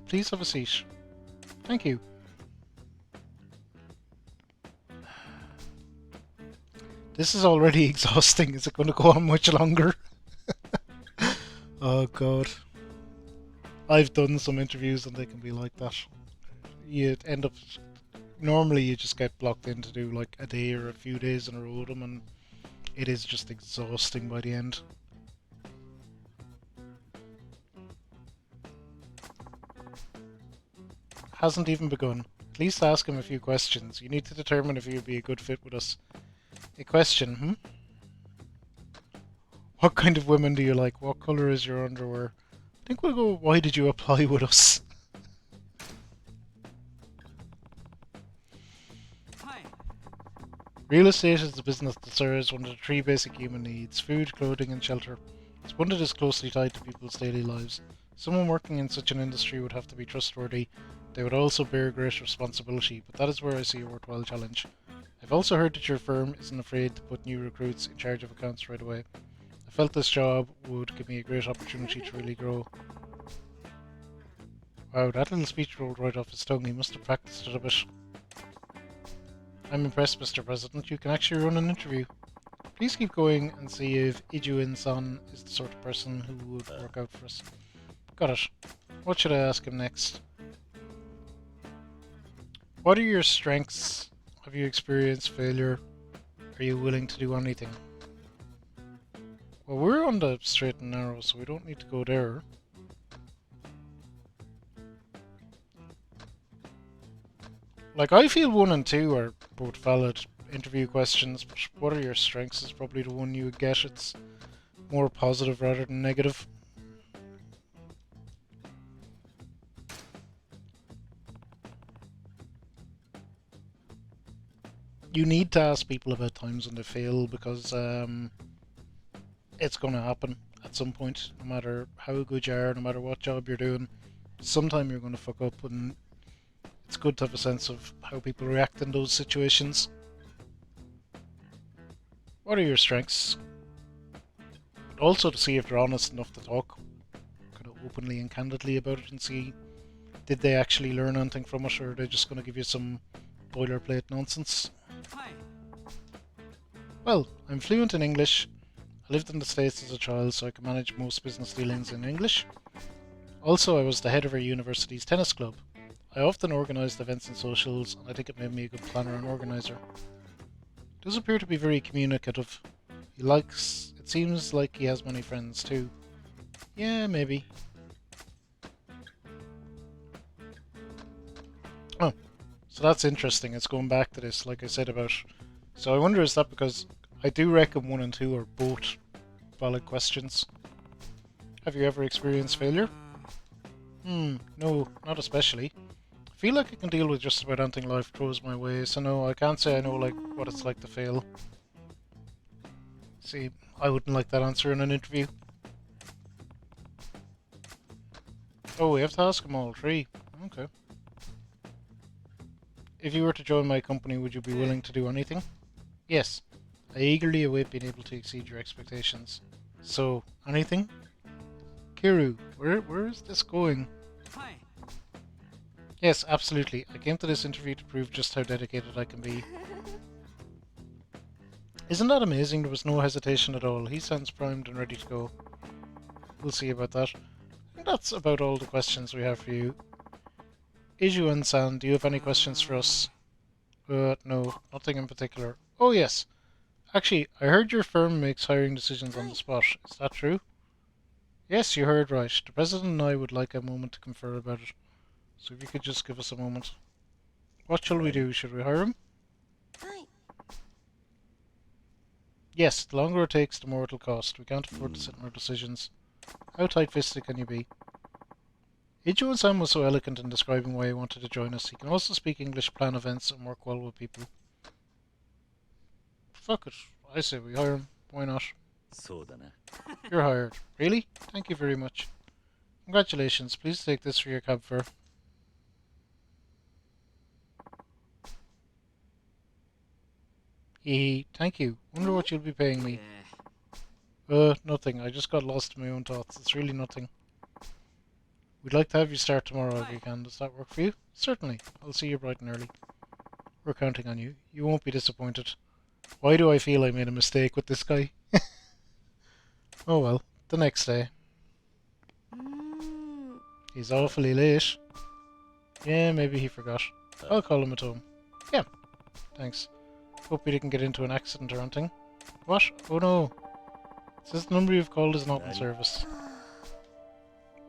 Please have a seat. Thank you. This is already exhausting. Is it going to go on much longer? Oh god. I've done some interviews and they can be like that. You end up... Normally you just get blocked in to do like a day or a few days in a row with them, and it is just exhausting by the end. Hasn't even begun. At least ask him a few questions. You need to determine if he would be a good fit with us. A question, What kind of women do you like? What colour is your underwear? I think we'll go, why did you apply with us? Hi. Real estate is the business that serves one of the three basic human needs: food, clothing and shelter. It's one that is closely tied to people's daily lives. Someone working in such an industry would have to be trustworthy. They would also bear great responsibility, but that is where I see a worthwhile challenge. I've also heard that your firm isn't afraid to put new recruits in charge of accounts right away. I felt this job would give me a great opportunity to really grow. Wow, that little speech rolled right off his tongue. He must have practiced it a bit. I'm impressed, Mr. President. You can actually run an interview. Please keep going and see if Ijuin-san is the sort of person who would work out for us. Got it. What should I ask him next? What are your strengths? Have you experienced failure? Are you willing to do anything? Well, we're on the straight and narrow, so we don't need to go there. Like, I feel 1 and 2 are both valid interview questions, but what are your strengths is probably the one you would get. It's more positive rather than negative. You need to ask people about times when they fail, because it's going to happen at some point, no matter how good you are, no matter what job you're doing. Sometime you're going to fuck up, and it's good to have a sense of how people react in those situations. What are your strengths? Also to see if they're honest enough to talk kind of openly and candidly about it and see did they actually learn anything from it, or are they just going to give you some boilerplate nonsense. Well, I'm fluent in English. I lived in the States as a child, so I can manage most business dealings in English. Also, I was the head of our university's tennis club. I often organised events and socials, and I think it made me a good planner and organiser. Does appear to be very communicative. It seems like he has many friends too. Yeah, maybe. Oh, so that's interesting. It's going back to this, like I said about. So I wonder, is that because I do reckon 1 and 2 are both valid questions. Have you ever experienced failure? No, not especially. I feel like I can deal with just about anything life throws my way, so no, I can't say I know like what it's like to fail. See, I wouldn't like that answer in an interview. Oh, we have to ask them all 3. Okay. If you were to join my company, would you be willing to do anything? Yes. I eagerly await being able to exceed your expectations. So, anything? Kiru, where is this going? Yes, absolutely. I came to this interview to prove just how dedicated I can be. Isn't that amazing? There was no hesitation at all. He sounds primed and ready to go. We'll see about that. And that's about all the questions we have for you. Iju and San, do you have any questions for us? No, nothing in particular. Oh yes, actually, I heard your firm makes hiring decisions on the spot. Is that true? Yes, you heard right. The president and I would like a moment to confer about it. So if you could just give us a moment. What shall we do? Should we hire him? Yes, the longer it takes, the more it'll cost. We can't afford to sit on our decisions. How tight-fisted can you be? Ijo and Sam was so eloquent in describing why he wanted to join us. He can also speak English, plan events, and work well with people. Fuck it. I say we hire him. Why not? You're hired. Really? Thank you very much. Congratulations. Please take this for your cab fare. Thank you. Wonder what you'll be paying me. Nothing. I just got lost in my own thoughts. It's really nothing. We'd like to have you start tomorrow if you can. Does that work for you? Certainly. I'll see you bright and early. We're counting on you. You won't be disappointed. Why do I feel I made a mistake with this guy? Oh well. The next day. He's awfully late. Yeah, maybe he forgot. I'll call him at home. Yeah. Thanks. Hope he didn't get into an accident or anything. What? Oh no. It says the number you've called is not in service.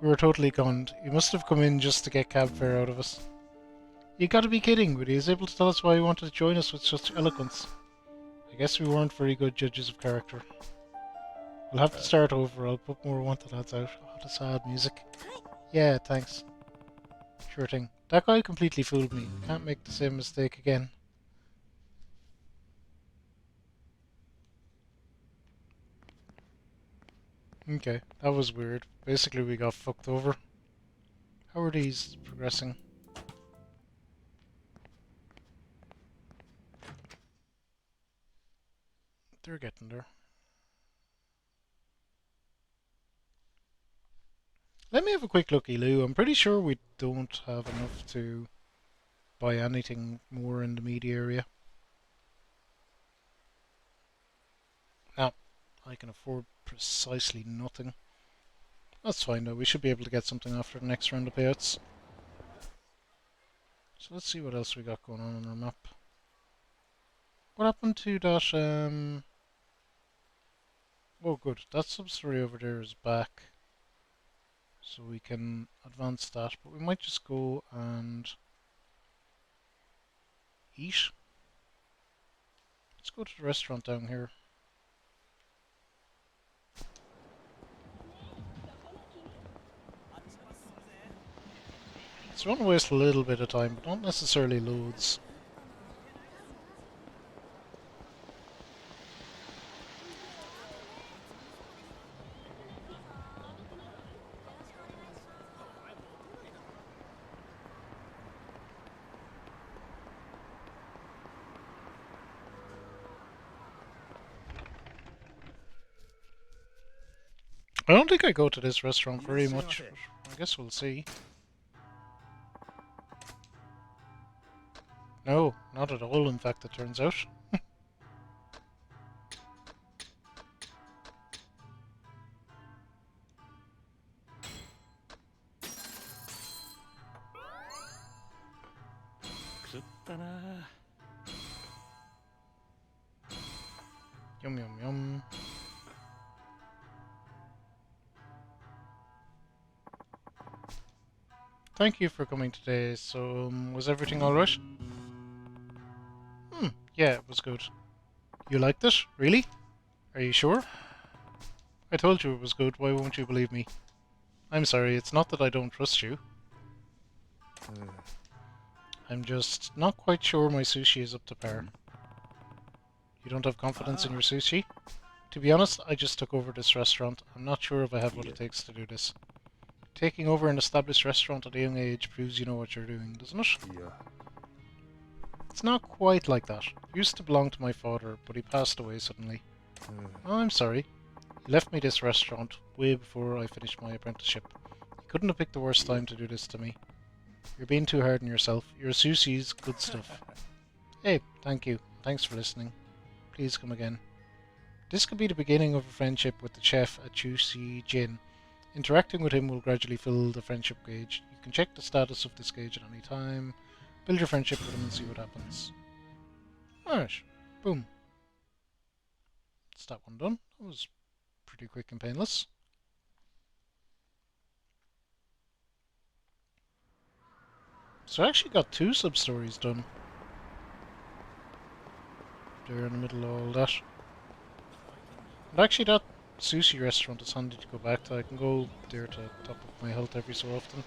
We were totally conned. You must have come in just to get cab fare out of us. You gotta be kidding, but he was able to tell us why he wanted to join us with such eloquence. I guess we weren't very good judges of character. We'll have to start over. I'll put more wanted ads out. Oh, the sad music. Yeah, thanks. Sure thing. That guy completely fooled me. Can't make the same mistake again. Okay, that was weird. Basically, we got fucked over. How are these progressing? They're getting there. Let me have a quick looky, Lou. I'm pretty sure we don't have enough to buy anything more in the media area. Now, I can afford precisely nothing. That's fine though, we should be able to get something after the next round of payouts. So let's see what else we got going on our map. What happened to that, oh good, that sub-story over there is back. So we can advance that, but we might just go and eat. Let's go to the restaurant down here. So we want to waste a little bit of time, but not necessarily loads. I don't think I go to this restaurant very much, but I guess we'll see. No, not at all, in fact, it turns out. Yum yum yum. Thank you for coming today. So, was everything alright? Yeah, it was good. You liked it? Really? Are you sure? I told you it was good, why won't you believe me? I'm sorry, it's not that I don't trust you. I'm just not quite sure my sushi is up to par. You don't have confidence in your sushi? To be honest, I just took over this restaurant. I'm not sure if I have what it takes to do this. Taking over an established restaurant at a young age proves you know what you're doing, doesn't it? It's not quite like that. It used to belong to my father, but he passed away suddenly. Oh, I'm sorry. He left me this restaurant way before I finished my apprenticeship. He couldn't have picked the worst time to do this to me. You're being too hard on yourself. Your sushi's good stuff. Hey, thank you. Thanks for listening. Please come again. This could be the beginning of a friendship with the chef at Chushi Jin. Interacting with him will gradually fill the friendship gauge. You can check the status of this gauge at any time. Build your friendship with him and see what happens. Alright. Boom. That's that one done. That was pretty quick and painless. So I actually got 2 sub-stories done. There in the middle of all that. And actually that sushi restaurant is handy to go back to. I can go there to top up my health every so often.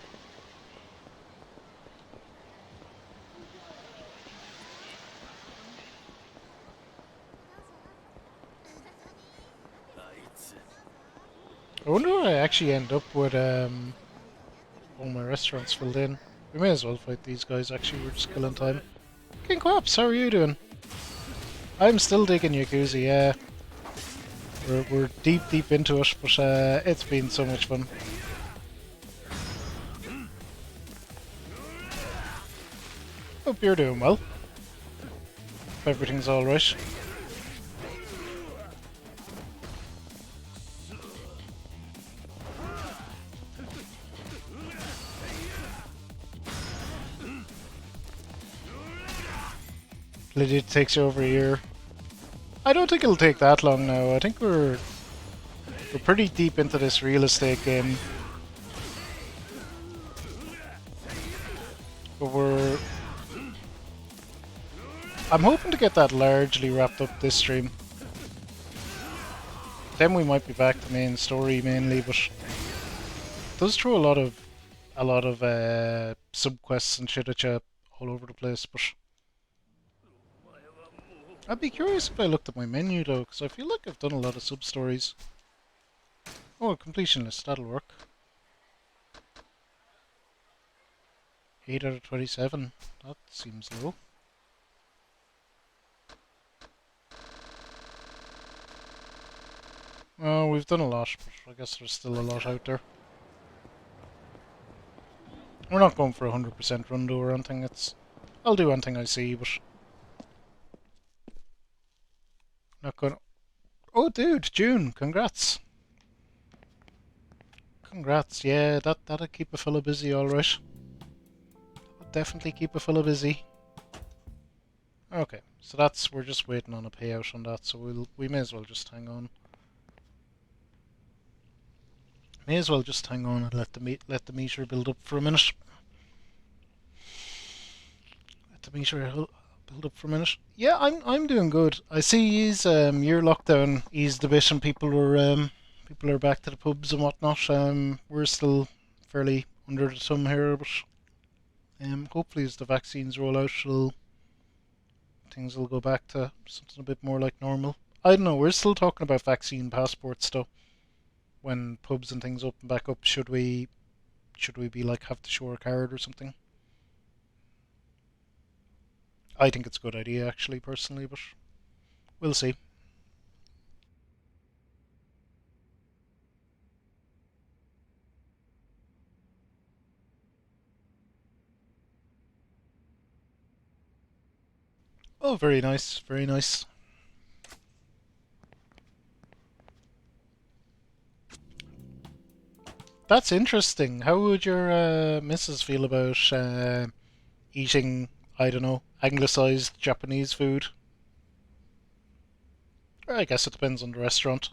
I wonder if I actually end up with all my restaurants filled in. We may as well fight these guys actually, we're just killing time. King Quaps, how are you doing? I'm still digging Yakuza, yeah. We're deep into it, but it's been so much fun. Hope you're doing well. Hope everything's alright. Legit takes you over a year. I don't think it'll take that long now. I think we're pretty deep into this real estate game. But I'm hoping to get that largely wrapped up this stream. Then we might be back to main story mainly, but it does throw a lot of sub-quests and shit at you all over the place, but I'd be curious if I looked at my menu though, because I feel like I've done a lot of sub-stories. Oh, a completion list, that'll work. 8 out of 27, that seems low. Oh, we've done a lot, but I guess there's still a lot out there. We're not going for 100% run though or anything, I'll do anything I see, but not gonna... Oh dude, June, congrats! Congrats, yeah, that'll keep a fella busy alright. Definitely keep a fella busy. Okay, so we're just waiting on a payout on that, so we may as well just hang on. May as well just hang on and let the meter build up for a minute. Let the meter build up for a minute. Yeah, I'm doing good. I see your lockdown eased a bit and people are back to the pubs and whatnot. We're still fairly under the thumb here, but hopefully as the vaccines roll out, things will go back to something a bit more like normal. I don't know. We're still talking about vaccine passports though. When pubs and things open back up, should we be like have to show a card or something? I think it's a good idea actually, personally, but we'll see. Oh, very nice, very nice. That's interesting. How would your missus feel about eating, I don't know, anglicized Japanese food? I guess it depends on the restaurant.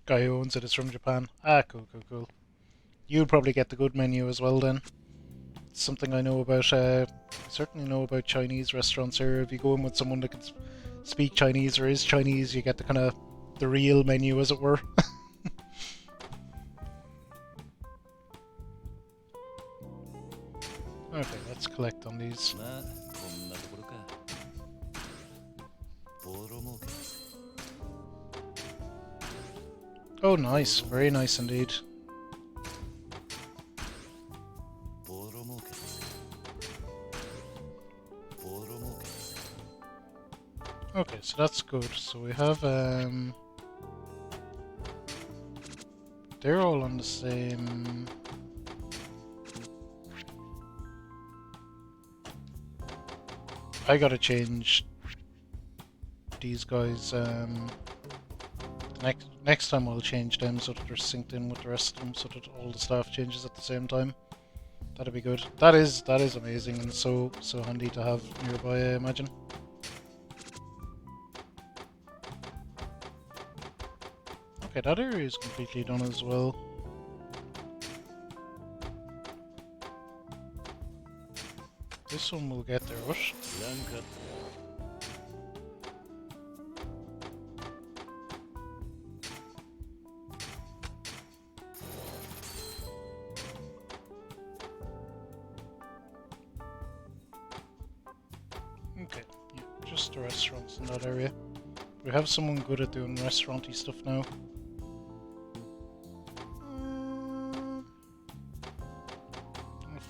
Guy who owns it is from Japan. Ah, cool, cool, cool. You'd probably get the good menu as well then. It's something I know about. I certainly know about Chinese restaurants here. If you go in with someone that can speak Chinese or is Chinese, you get the kind of the real menu, as it were. Okay, let's collect on these. まあこんなところかボロ儲け Oh, nice. Very nice indeed. ボロ儲けボロ儲け Okay, so that's good. So we have they're all on the same. I gotta change these guys. Next time I'll change them so that they're synced in with the rest of them, so that all the staff changes at the same time. That'd be good. That is amazing and so handy to have nearby, I imagine. Okay, that area is completely done as well. This one will get there, what? ランカッ Okay, yeah, just the restaurants in that area. We have someone good at doing restauranty stuff now. Oh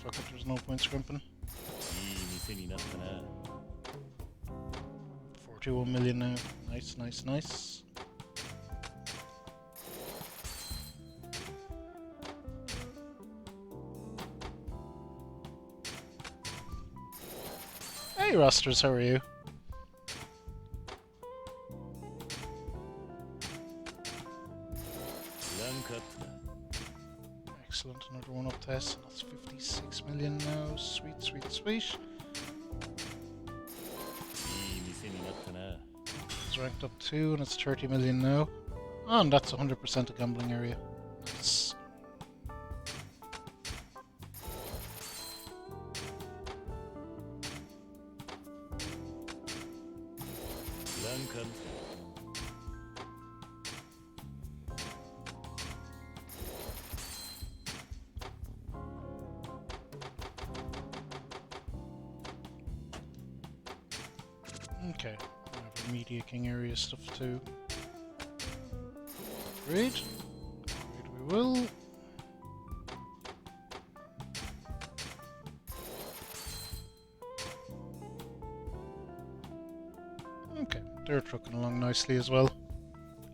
fuck it, there's no point scrimping. いい店になったな 41 million now. Nice, nice, nice. Hey Rosters, how are you? Excellent, another one up test. That's 56 million now. Sweet, sweet, sweet. いい店になったな It's ranked up 2 and it's 30 million now. Oh, and that's 100% a gambling area. Nice. Okay, we have Media King area stuff too. Great. Great, we will. Okay, they're trucking along nicely as well.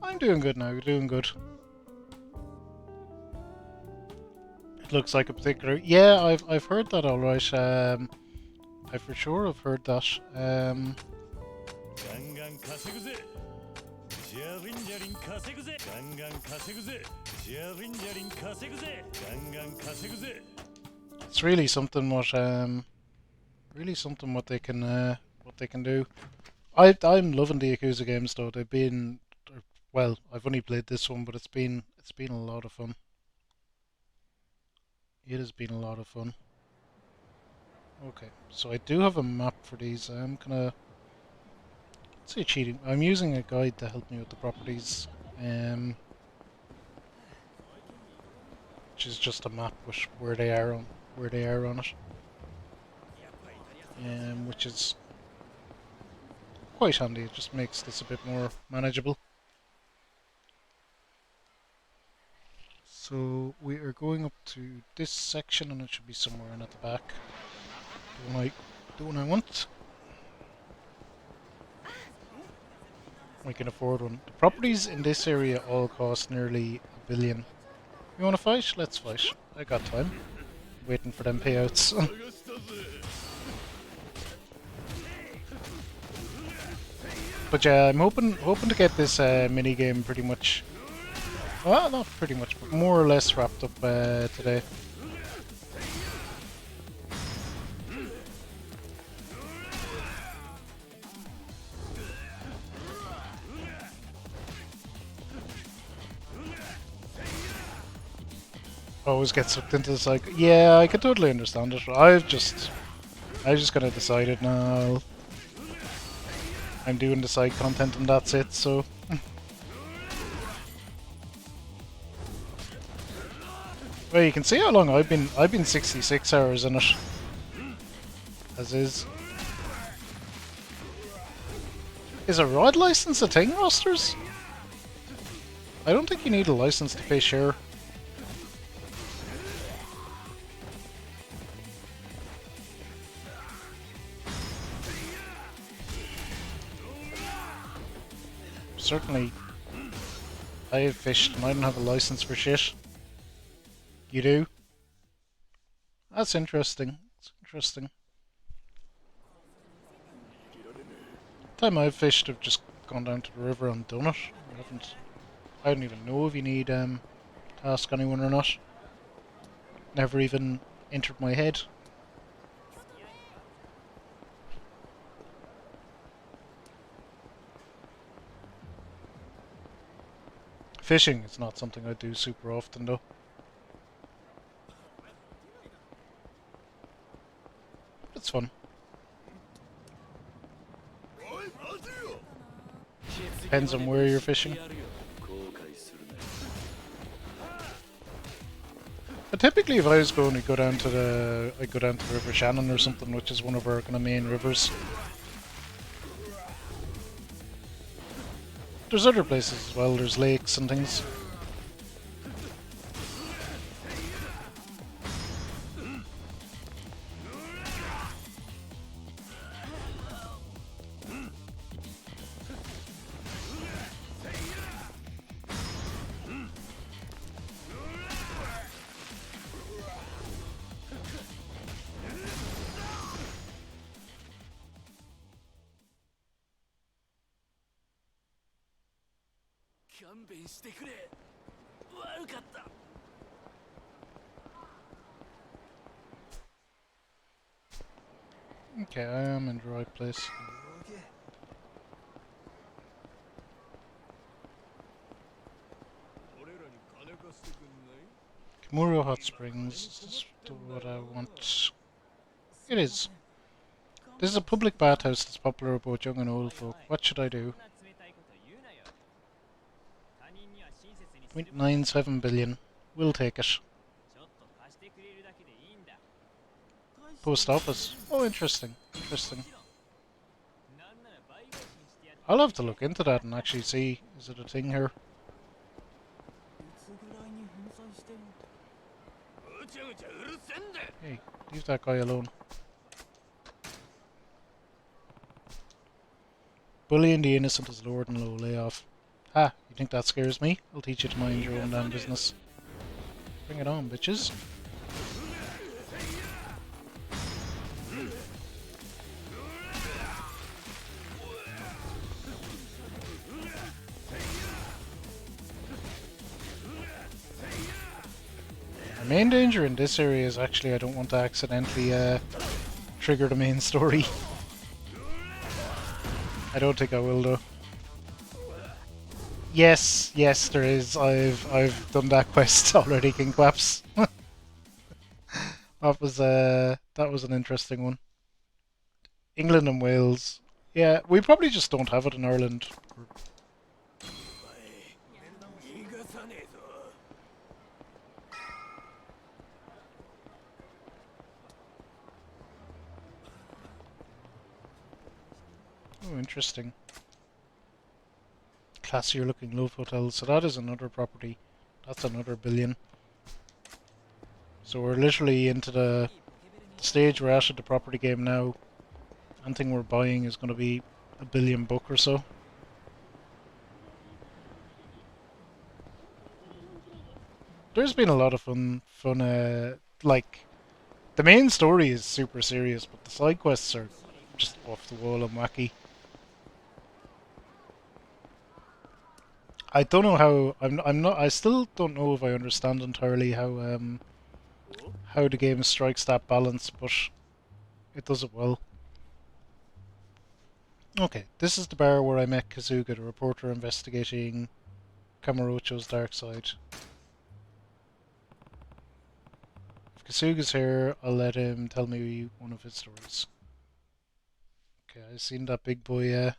I'm doing good now, doing good. It looks like a particular... Yeah, I've heard that alright. I for sure have heard that. ガンガン稼ぐぜジャリンジャリン稼ぐぜガンガン稼ぐぜジャリンジャリン稼ぐぜガンガン稼ぐぜ It's really something what they can do. I'm loving the Yakuza games though. They've been, well, I've only played this one, but it's been a lot of fun. It has been a lot of fun. Okay, so I do have a map for these. I'm gonna say cheating. I'm using a guide to help me with the properties, which is just a map with where they are on it, which is quite handy. It just makes this a bit more manageable. So we are going up to this section, and it should be somewhere in at the back. The one I want. We can afford one. The properties in this area all cost nearly $1 billion. You want to fight? Let's fight. I got time. waiting for them payouts. But yeah, I'm hoping to get this mini game pretty much. Well, not pretty much, but more or less wrapped up today. Always get sucked into the cycle. Yeah, I could totally understand it. I just kind of decided now I'm doing the side content and that's it. So well, you can see how long I've been 66 hours in it. As is. Is a rod license a thing, rosters? I don't think you need a license to pay share. Certainly, I have fished and I don't have a license for shit. You do? That's interesting. It's interesting. Time I've fished, I've just gone down to the river and done it. I don't even know if you need to ask anyone or not. Never even entered my head. Fishing is not something I do super often though. It's fun. Depends on where you're fishing. But typically if I was going to go down to I'd go down to River Shannon or something, which is one of our kind of main rivers. There's other places as well, there's lakes and things. Okay, I am in the right place. Kimura Hot Springs is what I want. It is. This is a public bathhouse that's popular with both young and old folk. What should I do? 0.97 billion. We'll take it. Post office. Oh, interesting. Interesting. I'll have to look into that and actually see, is it a thing here? Hey, leave that guy alone. Bullying the innocent is lower than low layoff. Ha, you think that scares me? I'll teach you to mind your own damn business. Bring it on, bitches. The main danger in this area is actually I don't want to accidentally trigger the main story. I don't think I will though. Yes, yes, there is. I've done that quest already, King Quaps. That was an interesting one. England and Wales. Yeah, we probably just don't have it in Ireland. Oh, interesting. Classier looking love hotels. So that is another property. That's another billion. So we're literally into the stage we're at the property game now. Anything we're buying is going to be a billion buck or so. There's been a lot of fun, like The main story is super serious, but the side quests are just off the wall and wacky. I don't know how. I'm not. I still don't know if I understand entirely how the game strikes that balance, but it does it well. Okay, this is the bar where I met Kazuga, the reporter investigating Kamurocho's dark side. If Kasuga's here, I'll let him tell me one of his stories. Okay, I've seen that big boy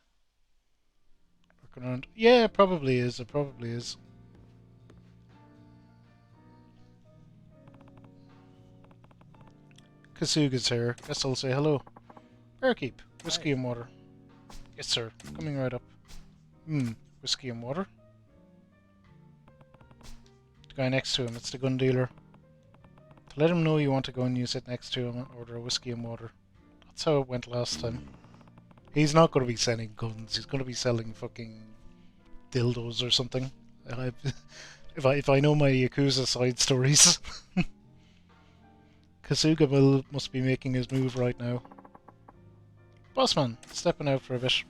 working around. Yeah, it probably is. It probably is. Kasuga's here. Guess I'll say hello. Barkeep, whiskey and water. Yes, sir. Coming right up. Whiskey and water. The guy next to him, it's the gun dealer. To let him know you want to go and you sit next to him and order a whiskey and water. That's how it went last time. He's not going to be selling guns. He's going to be selling fucking dildos or something. If I know my Yakuza side stories. Kasuga must be making his move right now. Bossman, stepping out for a bit.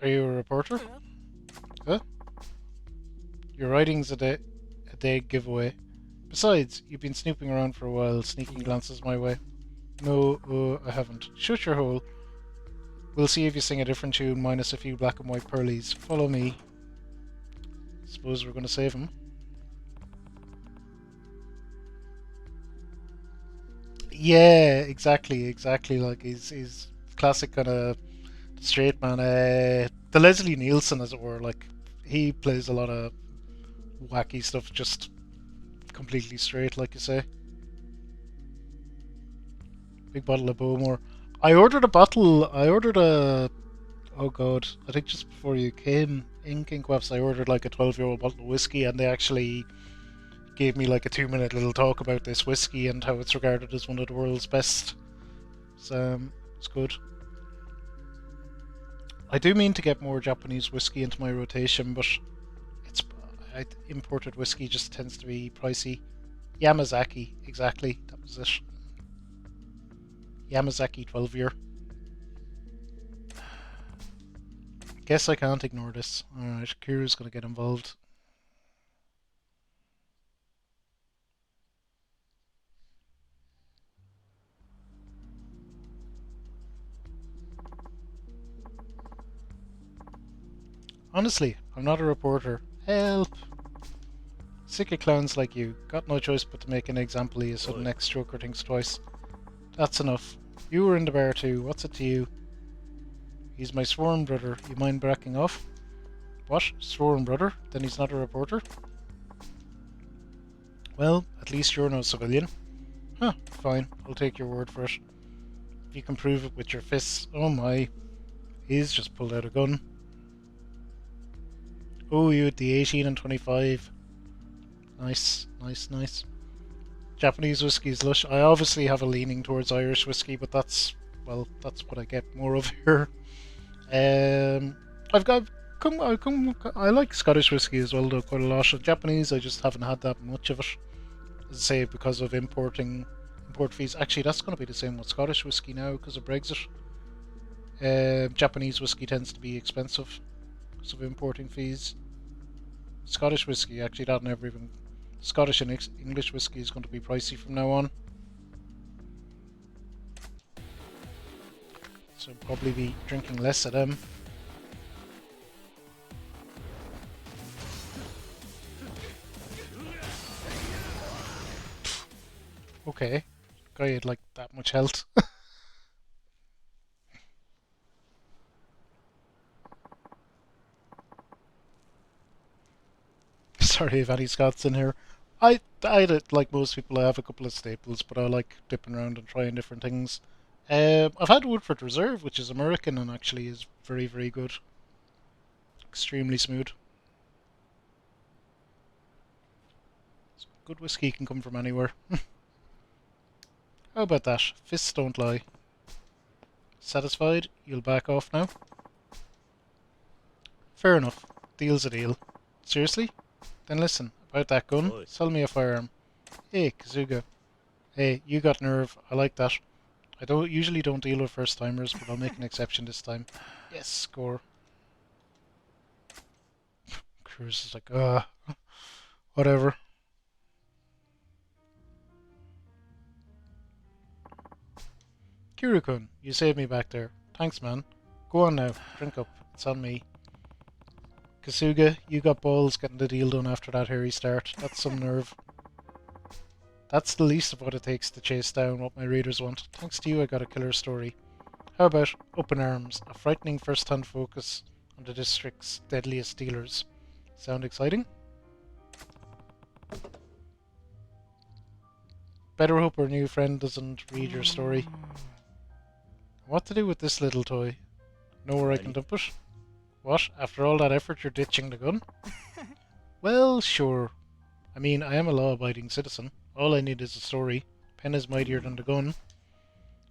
Are you a reporter? Huh? Your writing's a day giveaway. Besides, you've been snooping around for a while, sneaking glances my way. No, I haven't. Shut your hole. We'll see if you sing a different tune, minus a few black and white pearlies. Follow me. Suppose we're gonna save him. Yeah, exactly. Like he's classic kind of straight man. The Leslie Nielsen, as it were. Like he plays a lot of wacky stuff, just completely straight, like you say. Big bottle of Bowmore. I ordered a bottle. I ordered a. Oh god, I think just before you came in King Quaps, I ordered like a 12-year-old bottle of whiskey, and they actually gave me like a 2-minute little talk about this whiskey and how it's regarded as one of the world's best. So it's good. I do mean to get more Japanese whiskey into my rotation, but imported whiskey just tends to be pricey. Yamazaki, exactly. That was it. Yamazaki 12-year. Guess I can't ignore this. Alright, Kiru's gonna get involved. Honestly, I'm not a reporter. Help! Sick of clowns like you. Got no choice but to make an example of you so the next stroker thinks twice. That's enough. You were in the bar too. What's it to you? He's my sworn brother. You mind backing off? What? Sworn brother? Then he's not a reporter? Well, at least you're no civilian. Huh, fine. I'll take your word for it. If you can prove it with your fists. Oh my. He's just pulled out a gun. Oh, you at the 18 and 25. Nice. Japanese whiskey is lush. I obviously have a leaning towards Irish whiskey, but that's what I get more of here. I like Scottish whiskey as well, though, quite a lot. Japanese, I just haven't had that much of it. As I say, because of import fees. Actually, that's going to be the same with Scottish whiskey now because of Brexit. Japanese whiskey tends to be expensive because of importing fees. Scottish whiskey, actually, that never even. Scottish and English whiskey is going to be pricey from now on. So I'll probably be drinking less of them. Okay. Guy had like that much health. Sorry if any Scots in here. I like most people, I have a couple of staples, but I like dipping around and trying different things. I've had Woodford Reserve, which is American and actually is very, very good. Extremely smooth. Good whiskey can come from anywhere. How about that? Fists don't lie. Satisfied? You'll back off now? Fair enough. Deal's a deal. Seriously? Then listen, about that gun, Oi. sell me a firearm. Hey, Kazuga. Hey, you got nerve. I like that. I usually don't deal with first timers, but I'll make an exception this time. Yes, score. Cruz is like, whatever. Kiryu-kun, you saved me back there. Thanks, man. Go on now, drink up. It's on me. Kasuga, you got balls getting the deal done after that hairy start. That's some nerve. That's the least of what it takes to chase down what my readers want. Thanks to you, I got a killer story. How about Open Arms, a frightening first-hand focus on the district's deadliest dealers? Sound exciting? Better hope our new friend doesn't read your story. What to do with this little toy? Know where I can dump it? What? After all that effort, you're ditching the gun? Well, sure. I mean, I am a law-abiding citizen. All I need is a story. Pen is mightier than the gun.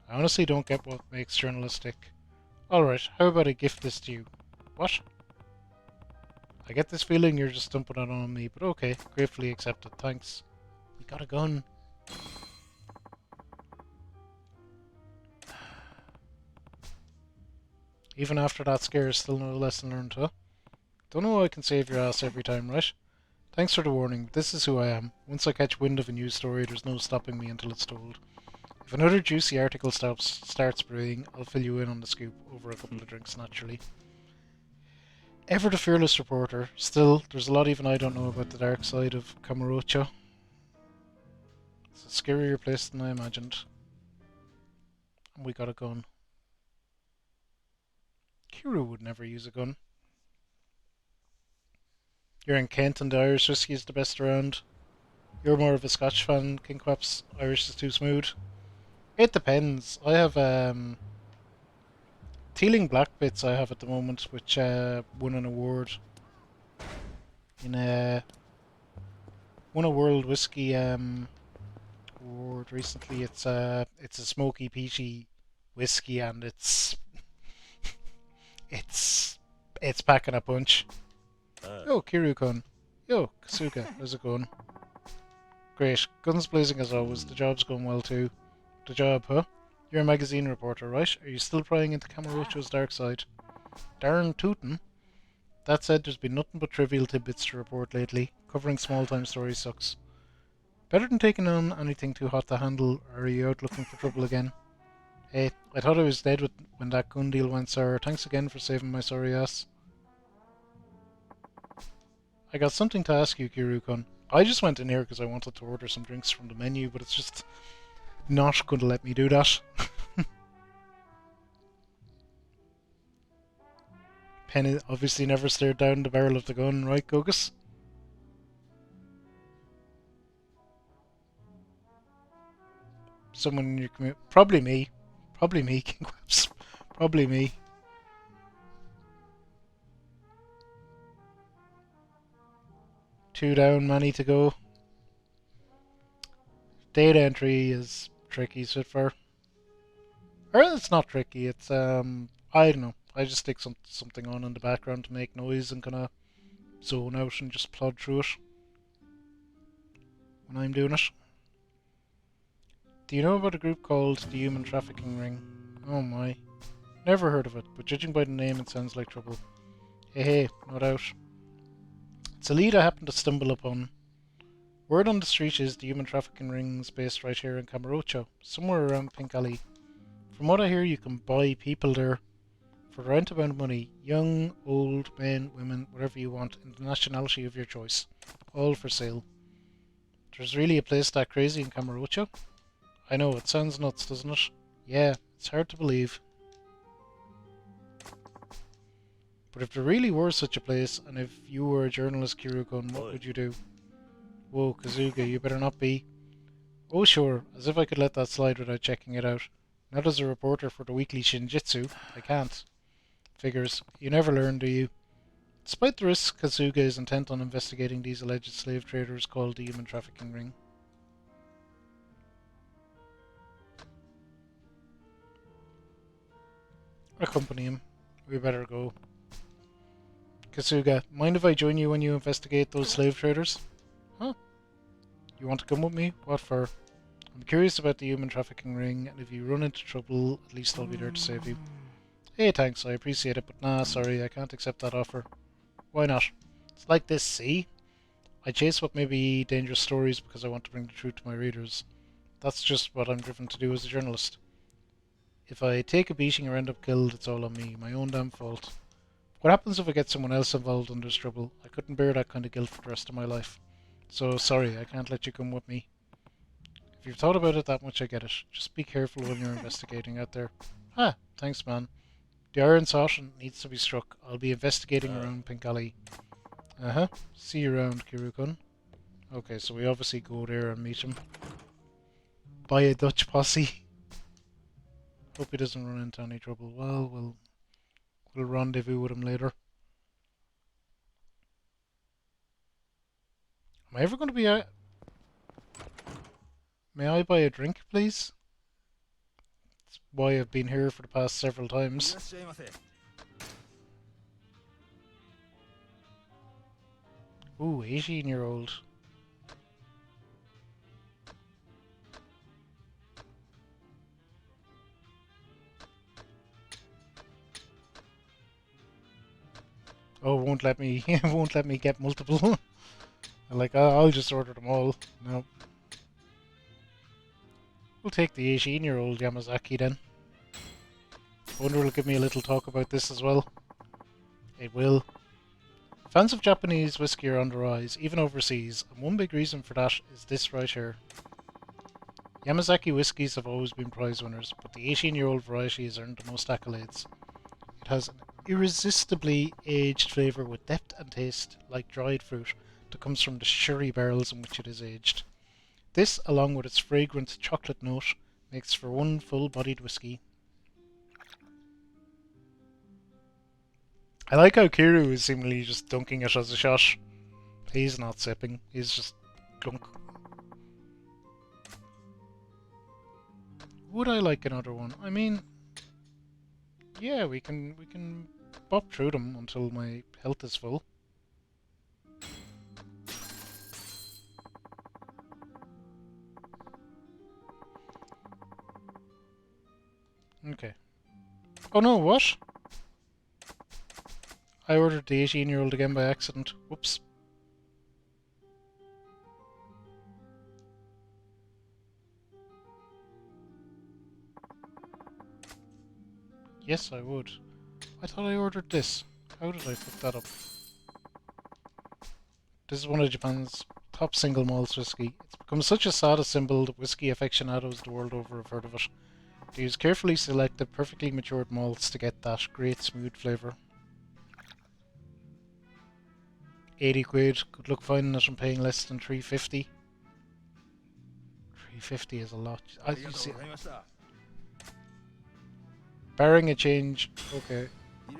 I honestly don't get what makes journalists tick. Alright, how about I gift this to you? What? I get this feeling you're just dumping it on me, but okay, gratefully accepted, thanks. We got a gun. Even after that scare, still no lesson learned, huh? Don't know how I can save your ass every time, right? Thanks for the warning, but this is who I am. Once I catch wind of a news story, there's no stopping me until it's told. If another juicy article starts brewing, I'll fill you in on the scoop over a couple of drinks, naturally. Ever the fearless reporter, still, there's a lot even I don't know about the dark side of Kamurocho. It's a scarier place than I imagined. And we got a gun. Kiro would never use a gun. You're in Kent and the Irish whiskey is the best around. You're more of a Scotch fan, King Quaps. Irish is too smooth. It depends. I have Teeling Black Bits I have at the moment, which won an award in won a World Whiskey award recently. It's a smoky peachy whiskey and it's packing a punch. Yo, Kiryu-kun. Yo, Kasuga, how's it going? Great. Guns blazing as always. The job's going well too. The job, huh? You're a magazine reporter, right? Are you still prying into Kamurocho's dark side? Darn tootin'. That said, there's been nothing but trivial tidbits to report lately. Covering small-time stories sucks. Better than taking on anything too hot to handle, or are you out looking for trouble again? Hey, I thought I was dead when that gun deal went sour. Thanks again for saving my sorry ass. I got something to ask you, Kiryu-kun. I just went in here because I wanted to order some drinks from the menu, but it's just not going to let me do that. Penny obviously never stared down the barrel of the gun, right, Gogus? Someone in your community. Probably me. Probably me, King Quaps. Probably me. Two down, many to go. Data entry is tricky, Spitfire. Or it's not tricky, it's I don't know. I just stick something on in the background to make noise and kinda zone out and just plod through it when I'm doing it. Do you know about a group called the Human Trafficking Ring? Oh my. Never heard of it, but judging by the name it sounds like trouble. Hey, no doubt. It's a lead I happened to stumble upon. Word on the street is the human trafficking ring's based right here in Kamurocho, somewhere around Pink Alley. From what I hear, you can buy people there for the right amount of money. Young, old, men, women, whatever you want, in the nationality of your choice. All for sale. There's really a place that crazy in Kamurocho? I know, it sounds nuts, doesn't it? Yeah, it's hard to believe. But if there really were such a place, and if you were a journalist, Kiryu-kun, what would you do? Whoa, Kazuga, you better not be. Oh sure, as if I could let that slide without checking it out. Not as a reporter for the weekly Shinjitsu, I can't. Figures, you never learn, do you? Despite the risks, Kazuga is intent on investigating these alleged slave traders called the Human Trafficking Ring. Accompany him. We better go. Kasuga, mind if I join you when you investigate those slave traders? Huh? You want to come with me? What for? I'm curious about the human trafficking ring, and if you run into trouble, at least I'll be there to save you. Hey, thanks, I appreciate it, but nah, sorry, I can't accept that offer. Why not? It's like this, see? I chase what may be dangerous stories because I want to bring the truth to my readers. That's just what I'm driven to do as a journalist. If I take a beating or end up killed, it's all on me, my own damn fault. What happens if I get someone else involved and there's trouble? I couldn't bear that kind of guilt for the rest of my life. So, sorry, I can't let you come with me. If you've thought about it that much, I get it. Just be careful when you're investigating out there. Ah, thanks, man. The iron sot needs to be struck. I'll be investigating around Pink Alley. Uh-huh. See you around, Kiryu-kun. Okay, so we obviously go there and meet him. By a Dutch posse. Hope he doesn't run into any trouble. Well, we'll rendezvous with him later. Am I ever going to be a... May I buy a drink, please? That's why I've been here for the past several times. Ooh, 18-year-old. Oh, won't let me. Won't let me get multiple. Like, I'll just order them all. No. We'll take the 18-year-old Yamazaki then. I wonder it'll give me a little talk about this as well. It will. Fans of Japanese whiskey are on the rise, even overseas, and one big reason for that is this right here. Yamazaki whiskies have always been prize winners, but the 18-year-old variety has earned the most accolades. It has an irresistibly aged flavour with depth and taste, like dried fruit, that comes from the sherry barrels in which it is aged. This, along with its fragrant chocolate note, makes for one full-bodied whiskey. I like how Kiru is seemingly just dunking it as a shot. He's not sipping, he's just glunk. Would I like another one? I mean, yeah, we can bop through them until my health is full. Okay. Oh no, what? I ordered the 18-year-old again by accident. Whoops. Yes, I would. I thought I ordered this. How did I fuck that up? This is one of Japan's top single malt whiskey. It's become such a sad symbol that whiskey aficionados the world over have heard of it. They use carefully selected, perfectly matured malts to get that great smooth flavour. 80 quid. Good luck finding it and paying less than 350. 350 is a lot. You see, barring a change. Okay. I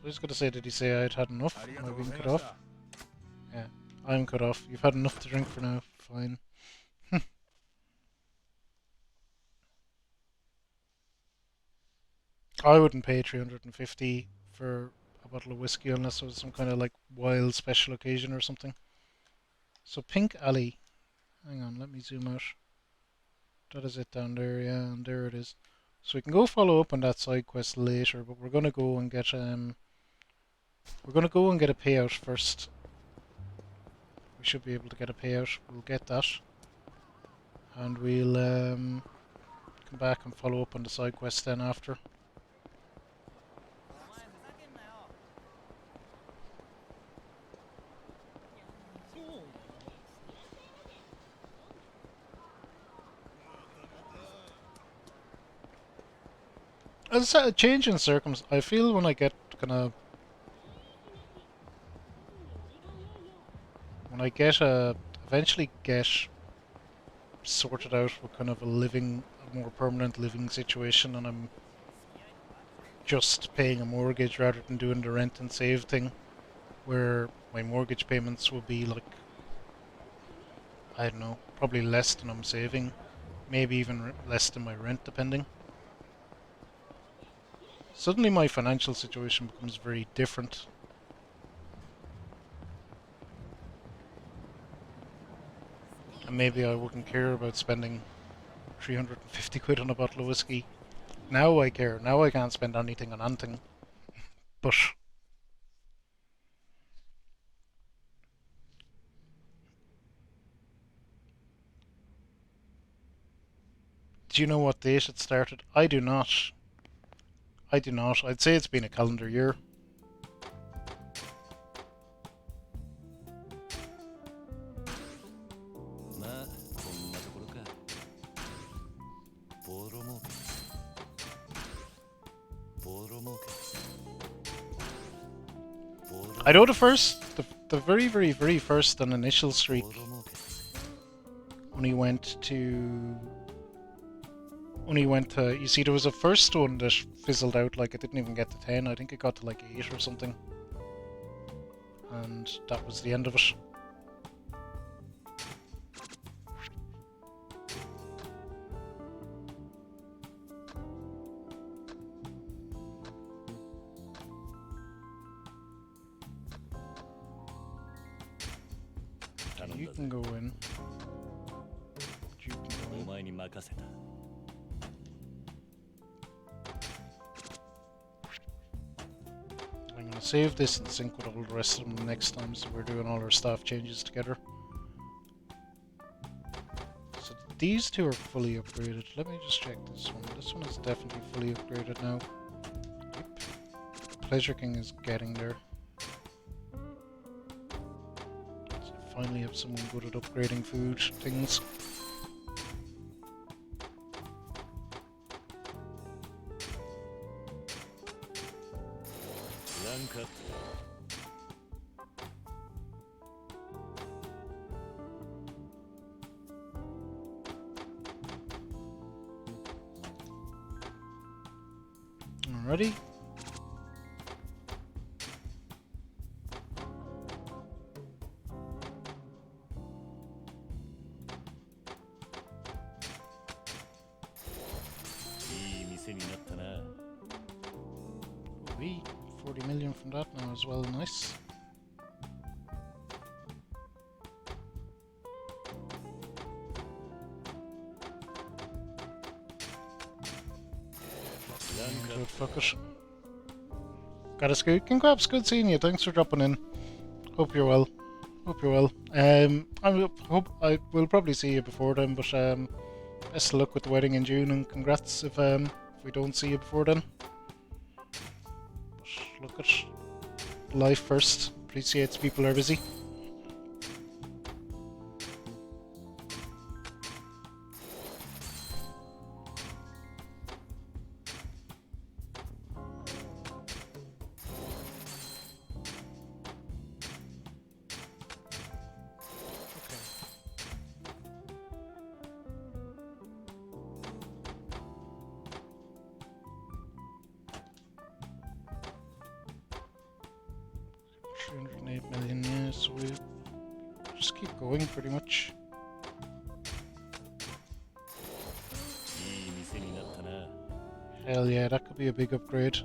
was going to say, did he say I'd had enough? Am I being cut off? Yeah, I'm cut off. You've had enough to drink for now. Fine. I wouldn't pay 350 for a bottle of whiskey unless it was some kind of like wild special occasion or something. So Pink Alley. Hang on, let me zoom out. That is it down there, yeah, and there it is. So we can go follow up on that side quest later, but we're gonna go and get a payout first. We should be able to get a payout. We'll get that, and we'll come back and follow up on the side quest then after. As a change in circumstance, I feel when I get eventually get sorted out with kind of a more permanent living situation, and I'm just paying a mortgage rather than doing the rent and save thing, where my mortgage payments will be like, I don't know, probably less than I'm saving, maybe even less than my rent, depending. Suddenly my financial situation becomes very different. And maybe I wouldn't care about spending 350 quid on a bottle of whiskey. Now I care. Now I can't spend anything on anything. But do you know what date it started? I do not. I do not. I'd say it's been a calendar year. まあこんなところか。ボロ儲け。ボロ儲け。I know the very, very, very first and initial streak ボロ儲け。 only went to, you see, there was a first one that fizzled out, like it didn't even get to 10. I think it got to like 8 or something. And that was the end of it. You can go in. You can go お in. 前に任せた。 I'm gonna save this and sync with all the rest of them next time, so we're doing all our staff changes together. So these two are fully upgraded. Let me just check this one. This one is definitely fully upgraded now. Yep. Pleasure King is getting there. So finally have someone good at upgrading food things. Alrighty. We 40 million from that now as well, nice. Good, fuck it. Got a scoot. Congrats, good seeing you. Thanks for dropping in. Hope you're well. Hope you're well. I will probably see you before then, but best of luck with the wedding in June, and congrats if we don't see you before then. But look at life first. Appreciates people are busy. So we just keep going pretty much. Hell yeah, that could be a big upgrade.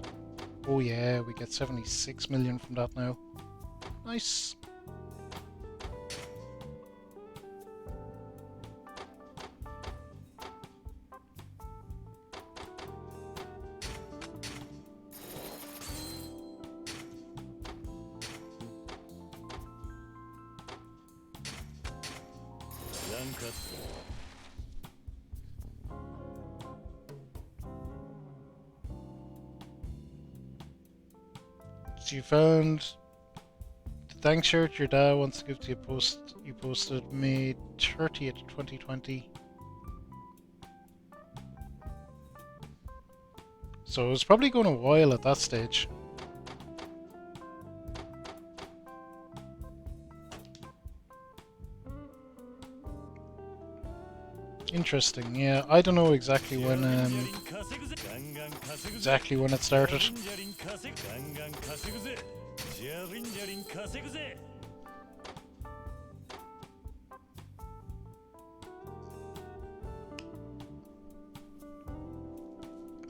Oh yeah, we get 76 million from that now. Nice. So you found the thanks shirt your dad wants to give to you you posted May 30th, 2020. So it was probably going a while at that stage. Interesting, yeah. I don't know exactly when it started.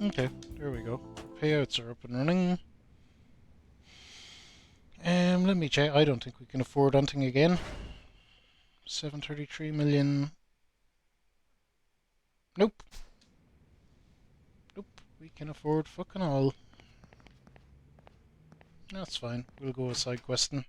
Okay, there we go. Payouts are up and running. Let me check. I don't think we can afford anything again. 733 million. Nope. Nope. We can afford fucking all. That's fine. We'll go with side questing.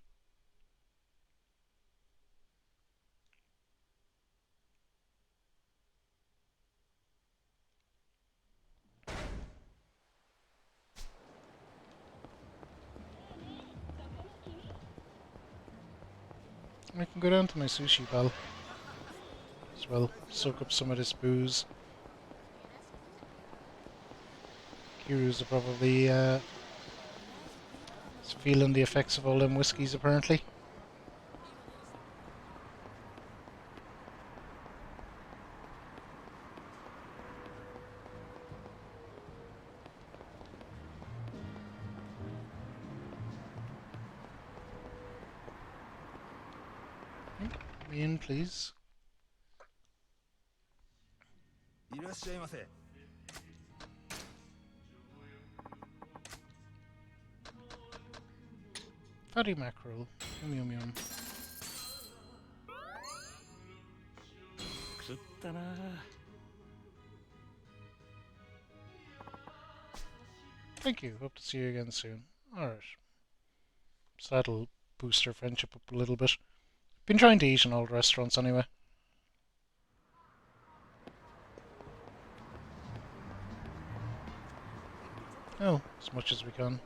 I can go down to my sushi pal as well. Soak up some of this booze. Kiru's probably feeling the effects of all them whiskies apparently. Me in, please. いらっしゃいませ。 Fatty mackerel. Yum yum yum. 食ったな。 Thank you. Hope to see you again soon. Alright. So that'll boost our friendship up a little bit. Been trying to eat in all the restaurants anyway. Oh, as much as we can.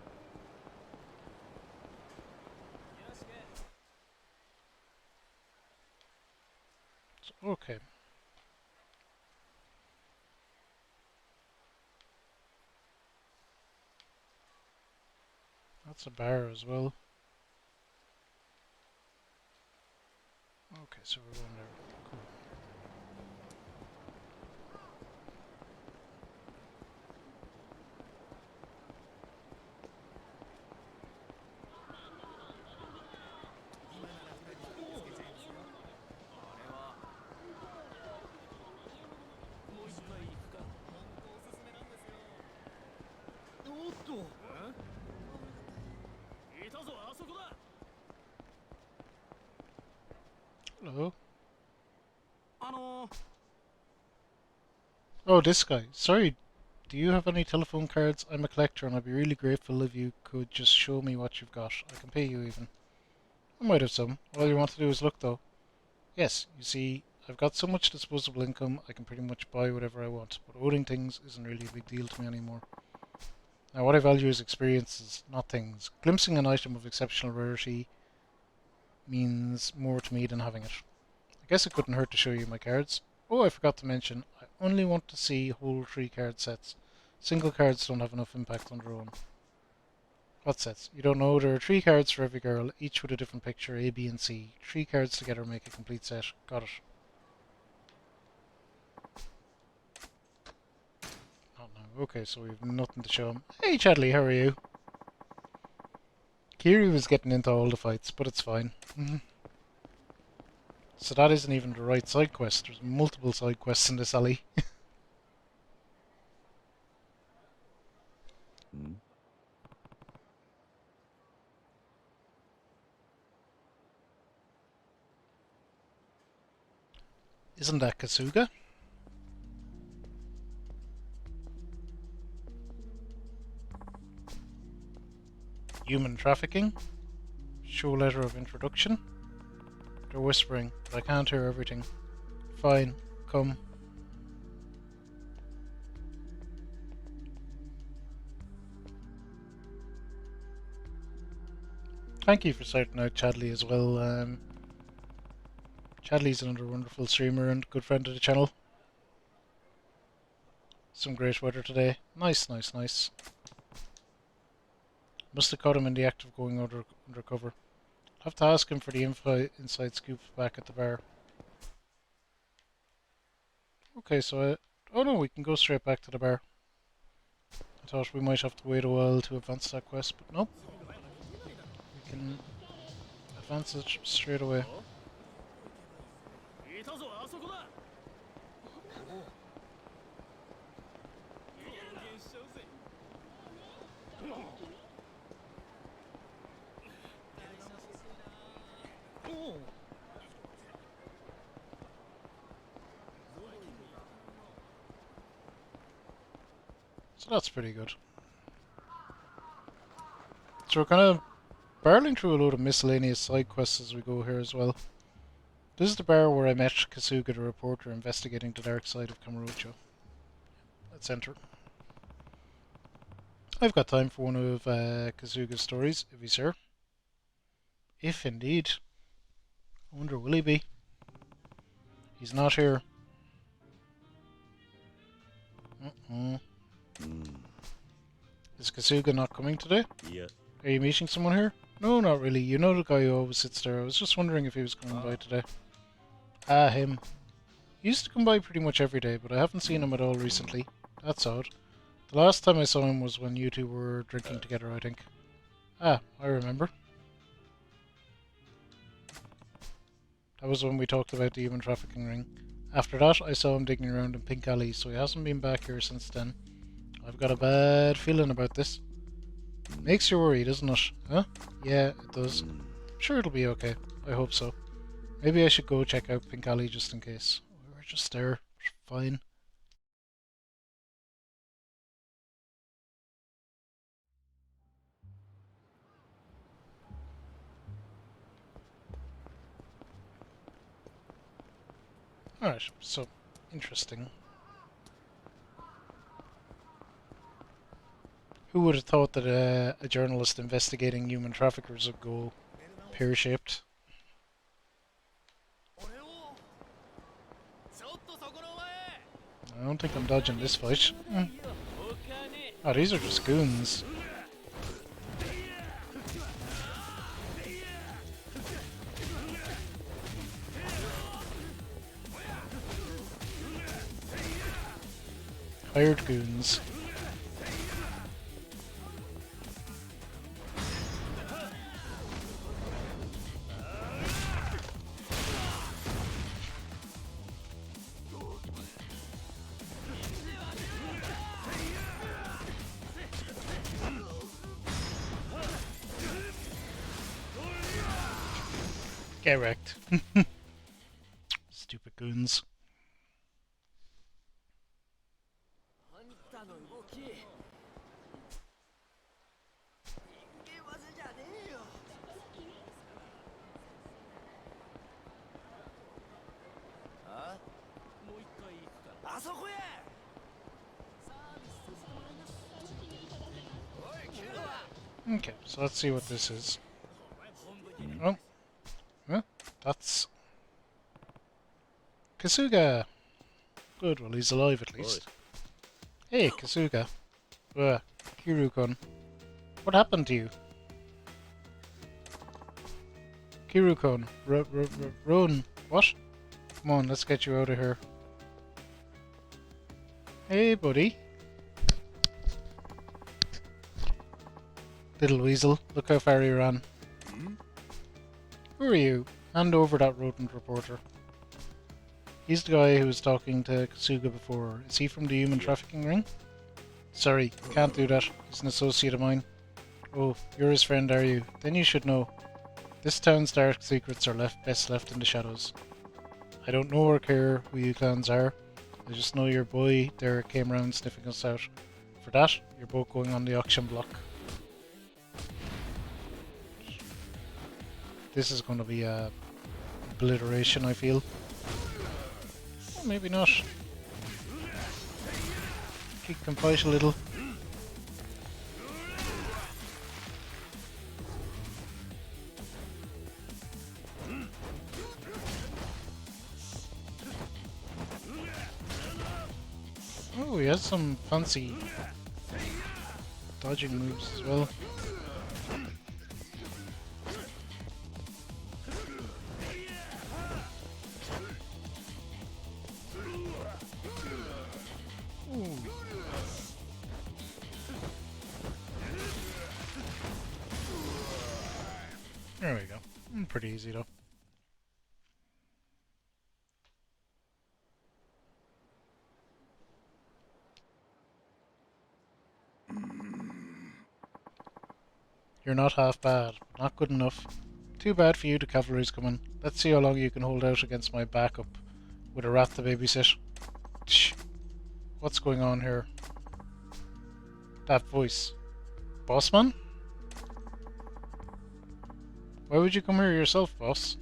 Okay. That's a bar as well. Okay, so we're going there. Cool. Hello. Oh, this guy. Sorry, do you have any telephone cards? I'm a collector and I'd be really grateful if you could just show me what you've got. I can pay you even. I might have some. All you want to do is look though. Yes, you see, I've got so much disposable income I can pretty much buy whatever I want, but owning things isn't really a big deal to me anymore. Now what I value is experiences, not things. Glimpsing an item of exceptional rarity means more to me than having it. I guess it couldn't hurt to show you my cards. Oh, I forgot to mention, I only want to see whole 3 card sets. Single cards don't have enough impact on their own. What sets? You don't know, there are 3 cards for every girl, each with a different picture, A, B and C. 3 cards together make a complete set. Got it. Oh no, okay, so we have nothing to show him. Hey Chadley, how are you? Kiri was getting into all the fights, but it's fine. So that isn't even the right side quest. There's multiple side quests in this alley. Isn't that Kasuga? Human trafficking? Show letter of introduction? They're whispering, but I can't hear everything. Fine, come. Thank you for starting out Chadley as well. Chadley's another wonderful streamer and good friend of the channel. Some great weather today. Nice, nice, nice. Must have caught him in the act of going undercover. Have to ask him for the inside scoop back at the bar. Okay, so oh no, we can go straight back to the bar. I thought we might have to wait a while to advance that quest, but nope. We can advance it straight away. So that's pretty good. So we're kind of barreling through a load of miscellaneous side quests as we go here as well. This is the bar where I met Kasuga, the reporter investigating the dark side of Kamurocho. Let's enter. I've got time for one of Kasuga's stories, if he's here. If indeed. I wonder, will he be? He's not here. Is Kasuga not coming today? Yeah. Are you meeting someone here? No, not really. You know the guy who always sits there. I was just wondering if he was coming by today. Ah, him. He used to come by pretty much every day, but I haven't seen him at all recently. That's odd. The last time I saw him was when you two were drinking together, I think. Ah, I remember. That was when we talked about the human trafficking ring. After that, I saw him digging around in Pink Alley, so he hasn't been back here since then. I've got a bad feeling about this. Makes you worry, doesn't it? Huh? Yeah, it does. Sure, it'll be okay. I hope so. Maybe I should go check out Pink Alley just in case. We're just there. Fine. Alright, so interesting. Who would have thought that a journalist investigating human traffickers would go pear-shaped? I don't think I'm dodging this fight. Oh, these are just goons. Hired goons. Get wrecked. Stupid goons. Okay, so let's see what this is. Oh, huh? That's Kasuga. Good, well he's alive at least. Hey, Kasuga. Kiryu-kun. What happened to you? Kiryu-kun. Ron. What? Come on, let's get you out of here. Hey, buddy. Little weasel, look how far he ran. Who are you? Hand over that rodent reporter. He's the guy who was talking to Kasuga before. Is he from the human trafficking ring? Sorry, can't do that. He's an associate of mine. Oh, you're his friend, are you? Then you should know. This town's dark secrets are best left in the shadows. I don't know or care who you clans are. I just know your boy there came round sniffing us out. For that, you're both going on the auction block. This is going to be a obliteration, I feel. Or maybe not. He can fight a little. Oh, he has some fancy dodging moves as well. Ooh. There we go. Pretty easy though. You're not half bad. Not good enough. Too bad for you, the cavalry's coming. Let's see how long you can hold out against my backup with a rat to babysit. Shh. What's going on here? That voice. Bossman? Why would you come here yourself, boss?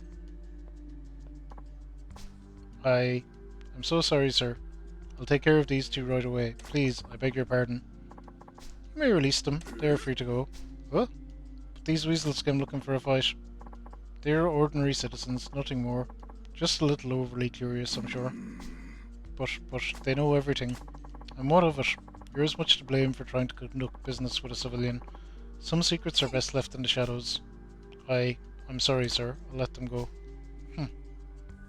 I'm so sorry, sir. I'll take care of these two right away. Please, I beg your pardon. You may release them. They are free to go. What? But these weasels came looking for a fight. They are ordinary citizens, nothing more. Just a little overly curious, I'm sure. But they know everything. And what of it? You're as much to blame for trying to conduct business with a civilian. Some secrets are best left in the shadows. I'm sorry, sir. I'll let them go.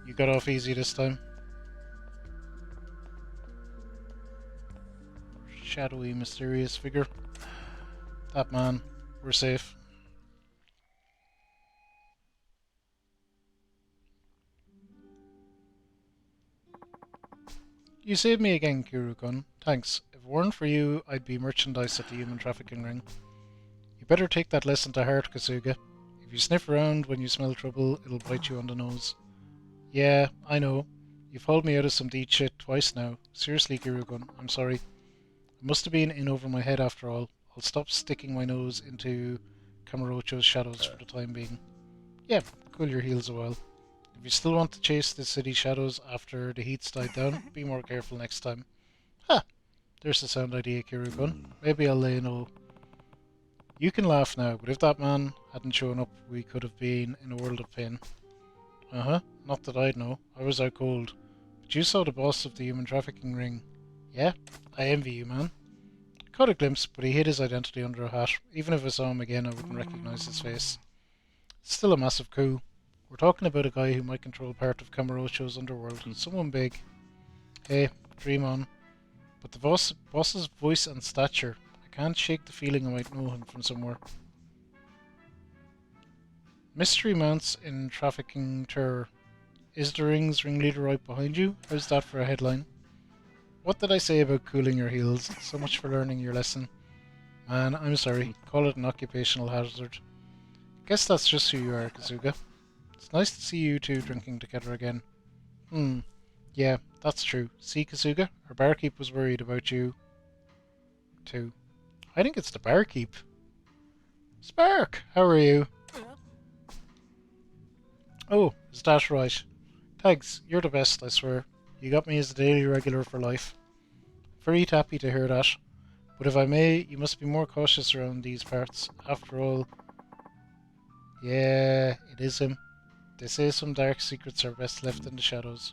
You got off easy this time. Shadowy, mysterious figure. That man. We're safe. You saved me again, Kiryu-kun. Thanks. If it weren't for you, I'd be merchandise at the human trafficking ring. You better take that lesson to heart, Kasuga. If you sniff around when you smell trouble, it'll bite you on the nose. Yeah, I know. You've hauled me out of some deed shit twice now. Seriously, Kiryu-kun, I'm sorry. It must have been in over my head after all. I'll stop sticking my nose into Kamurocho's shadows for the time being. Yeah, cool your heels a while. If you still want to chase the city shadows after the heat's died down, be more careful next time. Ha! There's a sound idea, Kiryu-kun. Maybe I'll lay you know. You can laugh now, but if that man hadn't shown up, we could have been in a world of pain. Uh-huh. Not that I'd know. I was out cold. But you saw the boss of the human trafficking ring. Yeah? I envy you, man. I caught a glimpse, but he hid his identity under a hat. Even if I saw him again, I wouldn't recognize his face. It's still a massive coup. We're talking about a guy who might control part of Kamurocho's underworld. Someone big. Hey, dream on. But the boss's voice and stature, I can't shake the feeling I might know him from somewhere. Mystery mounts in trafficking terror. Is the ring's ringleader right behind you? How's that for a headline? What did I say about cooling your heels? So much for learning your lesson. Man, I'm sorry. Call it an occupational hazard. Guess that's just who you are, Kasuga. It's nice to see you two drinking together again. Yeah, that's true. See, Kasuga? Our barkeep was worried about you, too. I think it's the barkeep. Spark! How are you? Oh, is that right? Thanks, you're the best, I swear. You got me as a daily regular for life. Very happy to hear that. But if I may, you must be more cautious around these parts. After all... Yeah, it is him. They say some dark secrets are best left in the shadows.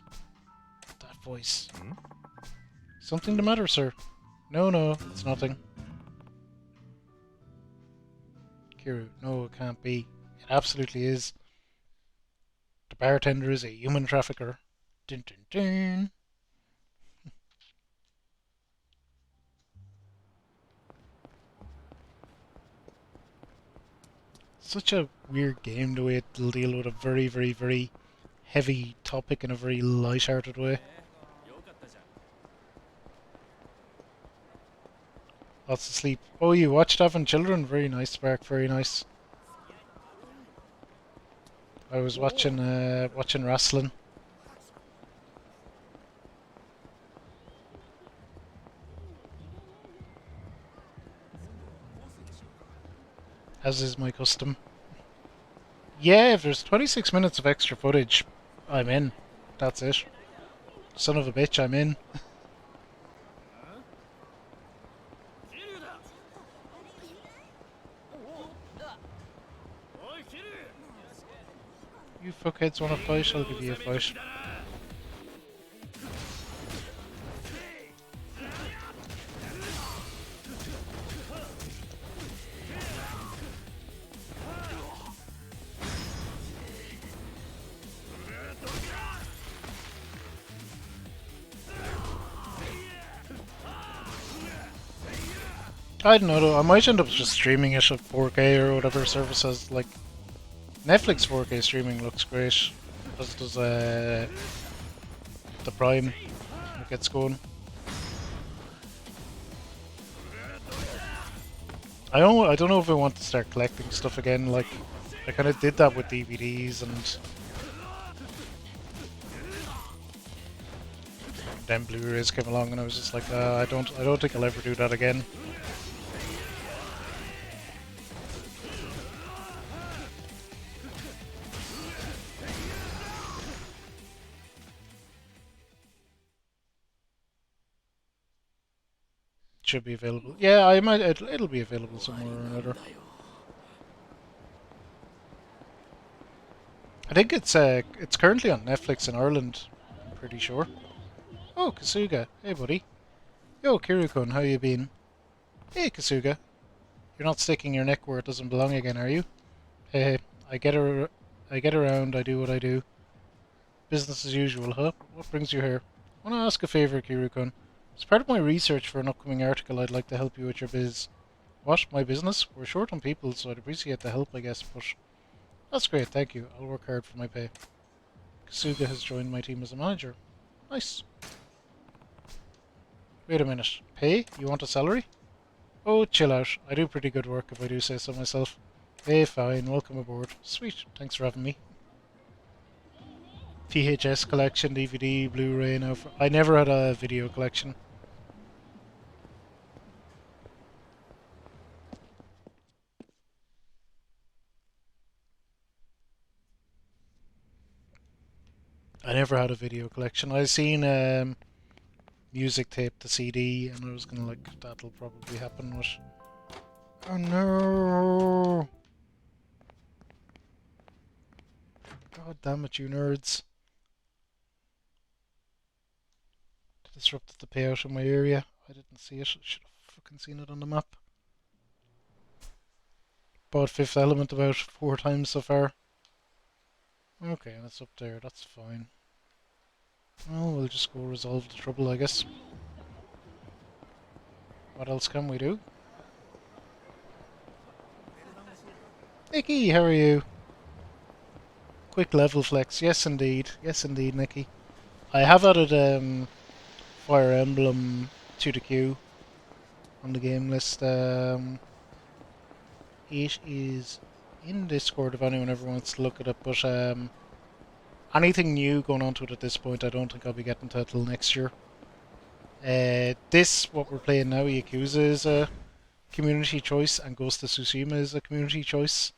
That voice. Something the matter, sir? No, it's nothing. Kiryu, no, it can't be. It absolutely is. The bartender is a human trafficker. Dun dun dun. Such a weird game, the way it'll deal with a very, very, very heavy topic in a very light-hearted way. Lots of sleep. Oh, you watched Having Children? Very nice, Spark, very nice. I was watching wrestling. As is my custom. Yeah, if there's 26 minutes of extra footage, I'm in. That's it. Son of a bitch, I'm in. You fuckheads want to fight? I'll give you a fight. I don't know though, I might end up just streaming it at 4K or whatever services. Like, Netflix 4K streaming looks great, as does the Prime when it gets going. I don't know if I want to start collecting stuff again. Like, I kind of did that with DVDs, and then Blu-rays came along, and I was just like, I don't think I'll ever do that again. Should be available. Yeah, I might. It'll be available somewhere or another. I think it's currently on Netflix in Ireland. I'm pretty sure. Oh, Kasuga. Hey, buddy. Yo, Kirukun, how you been? Hey, Kasuga. You're not sticking your neck where it doesn't belong again, are you? Hey, I get around. I do what I do. Business as usual, huh? What brings you here? I want to ask a favor, Kirukun. As part of my research for an upcoming article, I'd like to help you with your biz. What? My business? We're short on people, so I'd appreciate the help, I guess, but... That's great, thank you. I'll work hard for my pay. Kasuga has joined my team as a manager. Nice. Wait a minute. Pay? You want a salary? Oh, chill out. I do pretty good work if I do say so myself. Hey, fine. Welcome aboard. Sweet. Thanks for having me. VHS collection, DVD, Blu-ray now. I never had a video collection. I never had a video collection. I seen music tape to CD, and I was gonna like, that'll probably happen with... Oh no! God damn it, you nerds. Disrupted the payout in my area. I didn't see it. I should have fucking seen it on the map. Bought Fifth Element about 4 times so far. Okay, and it's up there. That's fine. Well, we'll just go resolve the trouble, I guess. What else can we do? Nikki, how are you? Quick level flex. Yes, indeed. Yes, indeed, Nikki. I have added Fire Emblem to the queue on the game list. It is in Discord if anyone ever wants to look at it, but anything new going on to it at this point, I don't think I'll be getting to it till next year. What we're playing now, Yakuza, is a community choice, and Ghost of Tsushima is a community choice.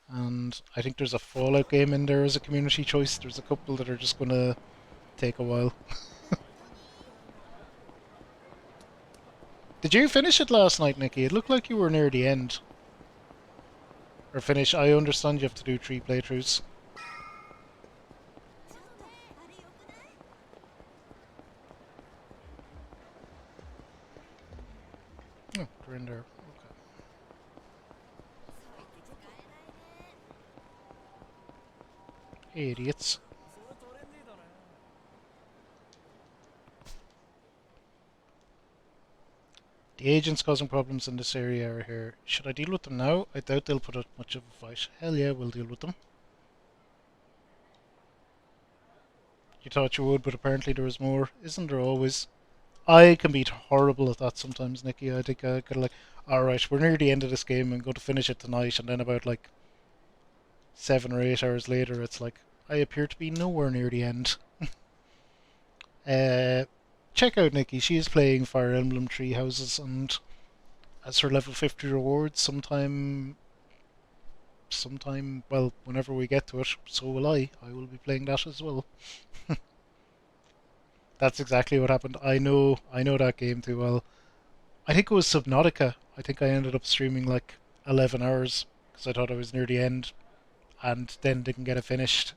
And I think there's a Fallout game in there as a community choice. There's a couple that are just going to take a while. Did you finish it last night, Nikki? It looked like you were near the end. Or finish. I understand you have to do 3 playthroughs. Oh, they're in there. Okay. Idiots. The agents causing problems in this area are here. Should I deal with them now? I doubt they'll put up much of a fight. Hell yeah, we'll deal with them. You thought you would, but apparently there was more. Isn't there always? I can be horrible at that sometimes, Nikki. I think I could like, alright, we're near the end of this game, I'm going to finish it tonight, and then about like 7 or 8 hours later, it's like, I appear to be nowhere near the end. Check out Nikki, she is playing Fire Emblem Three Houses, and as her level 50 rewards, sometime, well, whenever we get to it, so will I. I will be playing that as well. That's exactly what happened. I know that game too well. I think it was Subnautica. I think I ended up streaming like 11 hours because I thought I was near the end, and then didn't get it finished.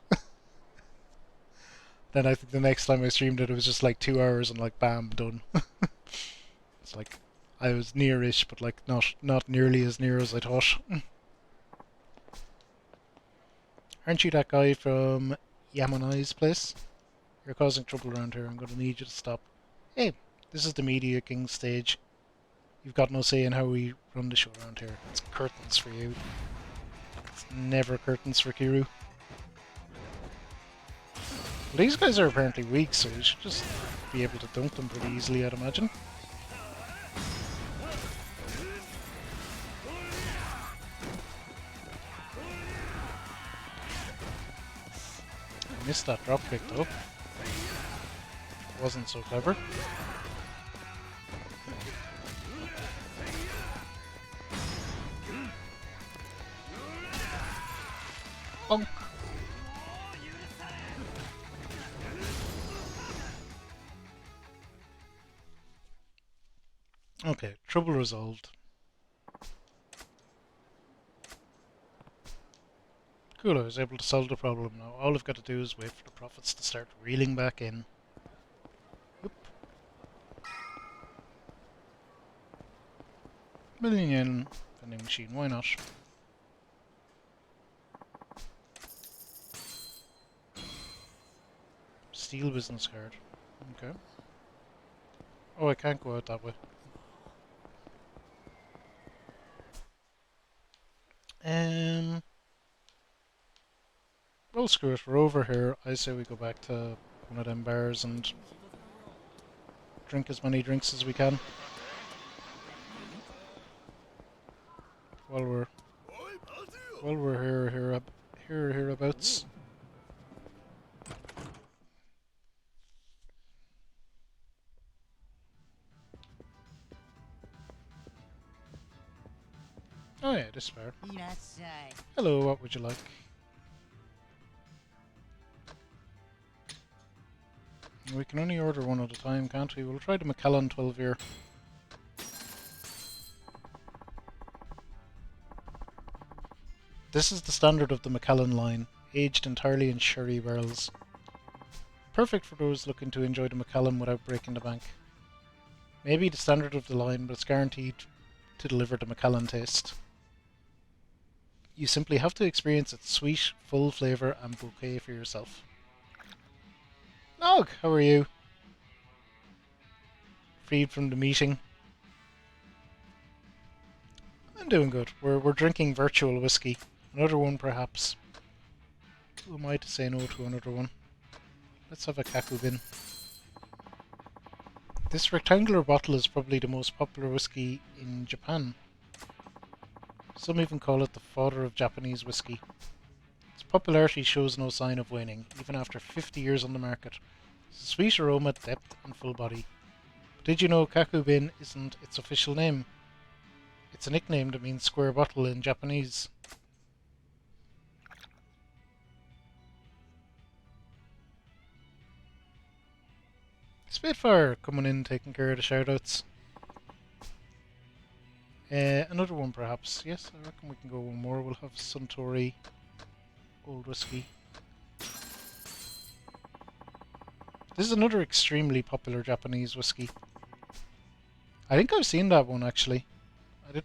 Then I think the next time I streamed it, it was just like 2 hours and like bam, done. It's like I was near-ish, but like not nearly as near as I thought. Aren't you that guy from Yamanai's place? You're causing trouble around here. I'm going to need you to stop. Hey, this is the Media King stage. You've got no say in how we run the show around here. It's curtains for you. It's never curtains for Kiru. Well, these guys are apparently weak, so you should just be able to dunk them pretty easily, I'd imagine. missed that drop kick though. Wasn't so clever. Bonk. Okay, trouble resolved. Cool, I was able to solve the problem now. All I've got to do is wait for the profits to start reeling back in. Oop. Million yen vending machine, why not? Steel business card. Okay. Oh, I can't go out that way. Well, screw it. We're over here. I say we go back to one of them bars and drink as many drinks as we can while we're hereabouts. Oh yeah, this bar. Hello, what would you like? We can only order one at a time, can't we? We'll try the Macallan 12 year. This is the standard of the Macallan line, aged entirely in sherry barrels. Perfect for those looking to enjoy the Macallan without breaking the bank. Maybe the standard of the line, but it's guaranteed to deliver the Macallan taste. You simply have to experience its sweet, full flavour and bouquet for yourself. Nog, how are you? Freed from the meeting. I'm doing good. We're drinking virtual whiskey. Another one perhaps. Who am I to say no to another one? Let's have a Kakubin. This rectangular bottle is probably the most popular whiskey in Japan. Some even call it the father of Japanese whiskey. Its popularity shows no sign of waning, even after 50 years on the market. Sweet aroma, depth and full body. But did you know Kakubin isn't its official name? It's a nickname that means square bottle in Japanese. Spitfire coming in, taking care of the shoutouts. Another one perhaps. Yes, I reckon we can go one more. We'll have Suntory Old Whiskey. This is another extremely popular Japanese whiskey. I think I've seen that one actually. I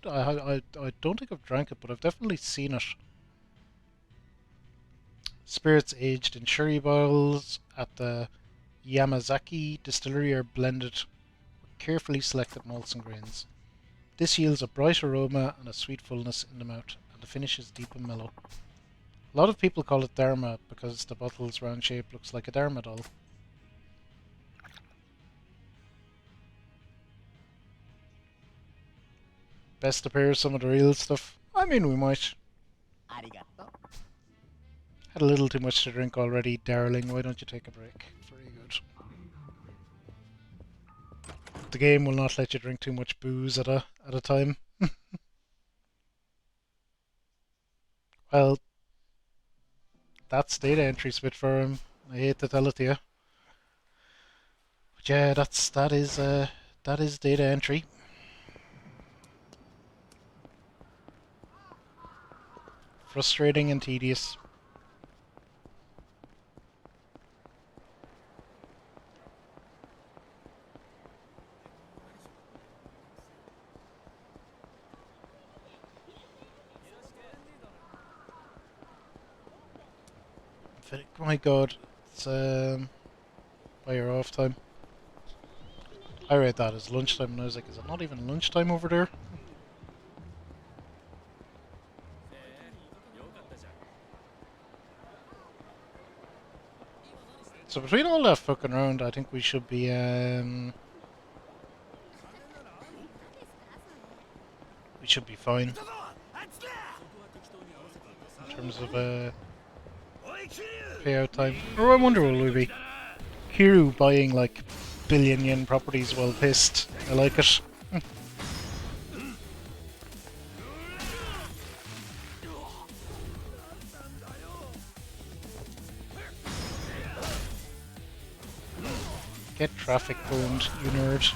don't think I've drank it, but I've definitely seen it. Spirits aged in sherry barrels at the Yamazaki distillery are blended with carefully selected malts and grains. This yields a bright aroma and a sweet fullness in the mouth, and the finish is deep and mellow. A lot of people call it Dharma because the bottle's round shape looks like a Dharma doll. Best to pair some of the real stuff. I mean, we might. Had a little too much to drink already, darling. Why don't you take a break? Very good. The game will not let you drink too much booze at a time. Well, that's data entry, Spitfire. I hate to tell it to you, but yeah, that is data entry. Frustrating and tedious. My god, it's by your off time. I read that as lunchtime and I was like, is it not even lunchtime over there? So between all that fucking around, I think we should be fine in terms of payout time. Or I wonder will we be Kiru buying like billion yen properties while pissed. I like it. Get traffic boned, you nerd.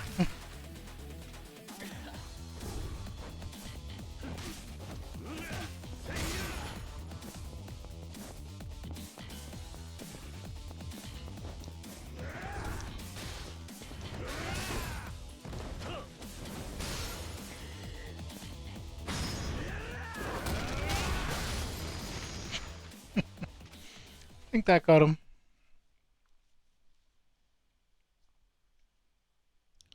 I think that got him.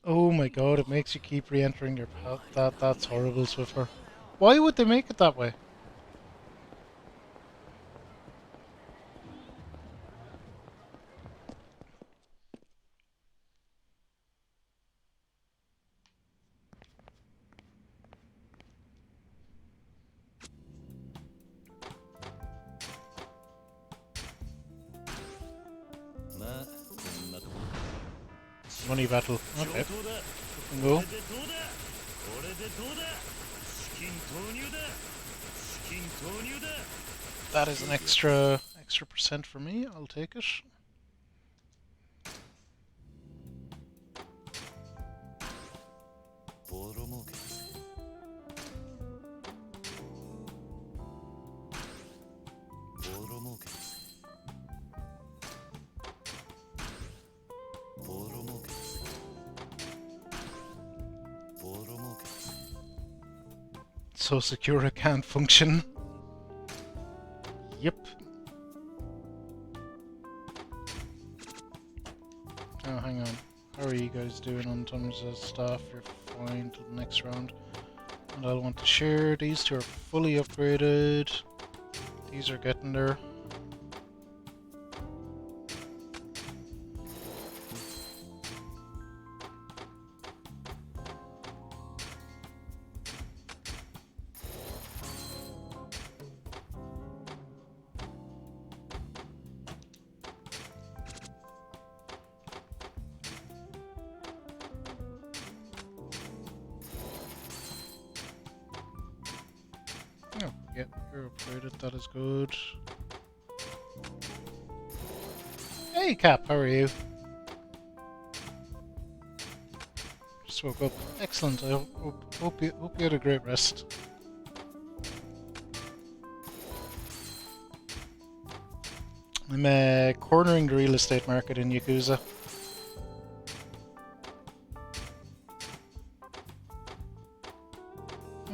Oh my god, it makes you keep re-entering your path. That's horrible, Swiffer. Why would they make it that way? Money battle. Okay. We can go. That is an extra percent for me. I'll take it. So secure it can't function. Yep. Oh, hang on. How are you guys doing on terms of staff? You're fine till the next round. And I'll want to share. These two are fully upgraded. These are getting there. Oh, yep, you're upgraded, that is good. Hey Cap, how are you? Just woke up. Excellent, I hope you had a great rest. I'm cornering the real estate market in Yakuza.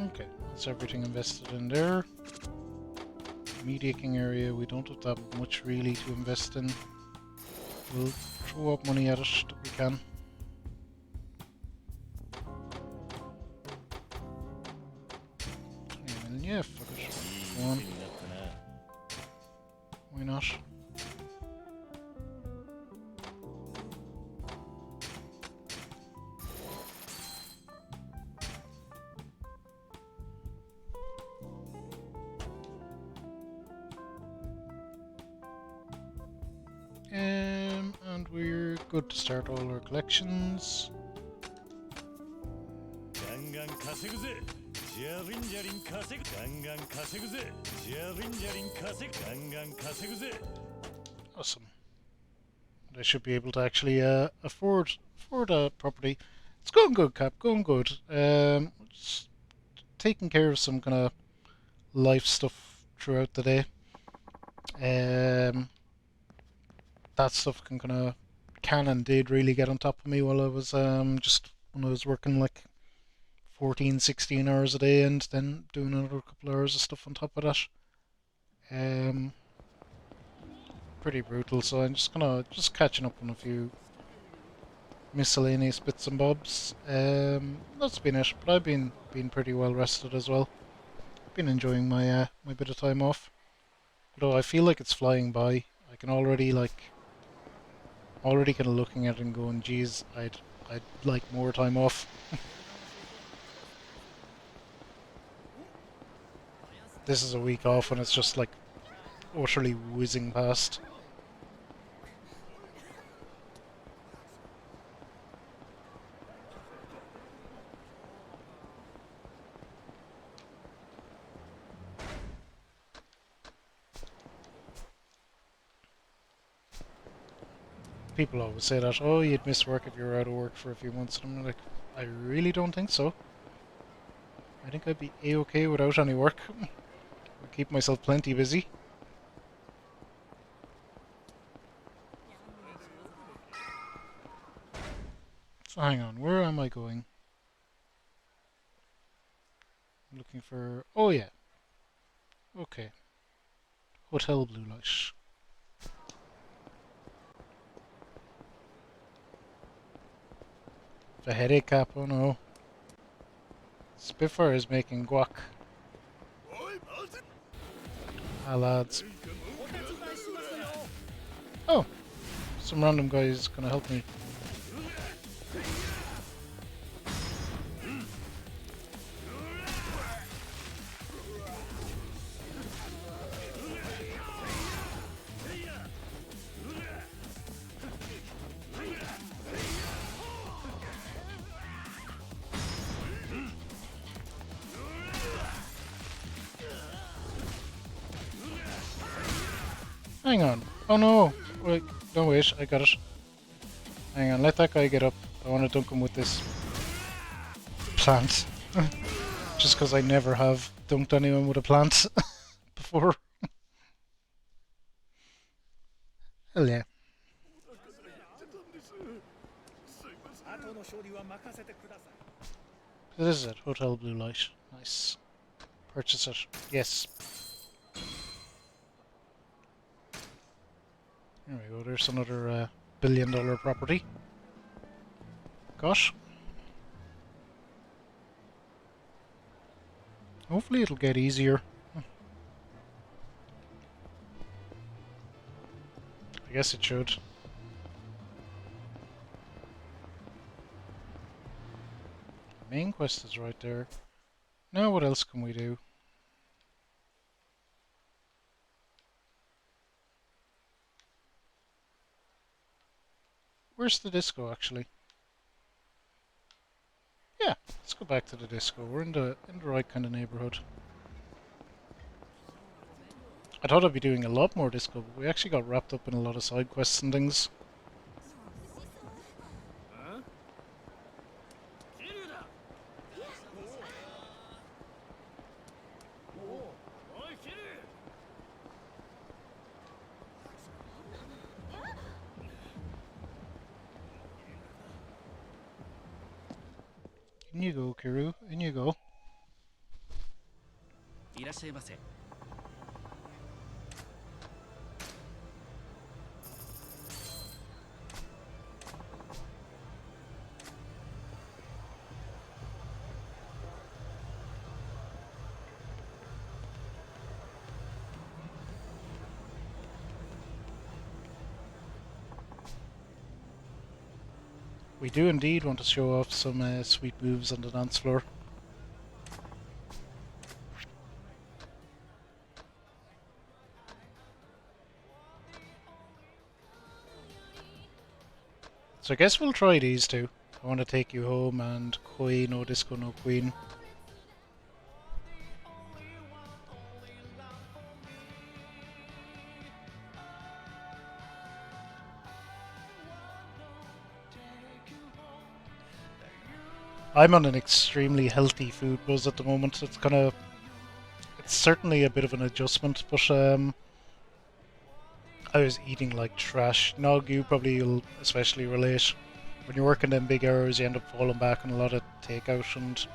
Okay, that's everything invested in there. Media King area, we don't have that much really to invest in. We'll throw up money at it that we can. Yeah, fuck it. Go on. Why not? And we're good to start all our collections. Awesome. I should be able to actually afford a property. It's going good, Cap. Going good. Just taking care of some kind of life stuff throughout the day. That stuff can and did really get on top of me while I was just when I was working like 14, 16 hours a day and then doing another couple of hours of stuff on top of that. Pretty brutal, so I'm just catching up on a few miscellaneous bits and bobs. That's been it, but I've been pretty well rested as well. Been enjoying my my bit of time off. Although I feel like it's flying by. I can already kind of looking at it and going, geez, I'd like more time off. This is a week off and it's just like utterly whizzing past. People always say that, oh, you'd miss work if you were out of work for a few months. And I'm like, I really don't think so. I think I'd be a-okay without any work. I'd keep myself plenty busy. So hang on, where am I going? I'm looking for... oh yeah. Okay. Hotel Blue Light. The headache cap, oh no. Spitfire is making guac. Ah, lads. Oh! Some random guy is gonna help me. Hang on. Oh no! Wait, no wait, I got it. Hang on, let that guy get up. I want to dunk him with this plant. Just because I never have dunked anyone with a plant before. Hell yeah. This is it, Hotel Blue Light. Nice. Purchase it. Yes. There we go, there's another billion-dollar property. Gosh. Hopefully it'll get easier. I guess it should. Main quest is right there. Now what else can we do? Where's the disco actually? Yeah, let's go back to the disco. We're in the right kind of neighborhood. I thought I'd be doing a lot more disco, but we actually got wrapped up in a lot of side quests and things. In you go, Kiru. In you go. We do indeed want to show off some sweet moves on the dance floor. So I guess we'll try these two. I want to take you home and Koi, no disco, no queen. I'm on an extremely healthy food buzz at the moment. It's certainly a bit of an adjustment, but I was eating like trash. Nog, you probably will especially relate. When you're working them big hours, you end up falling back on a lot of takeout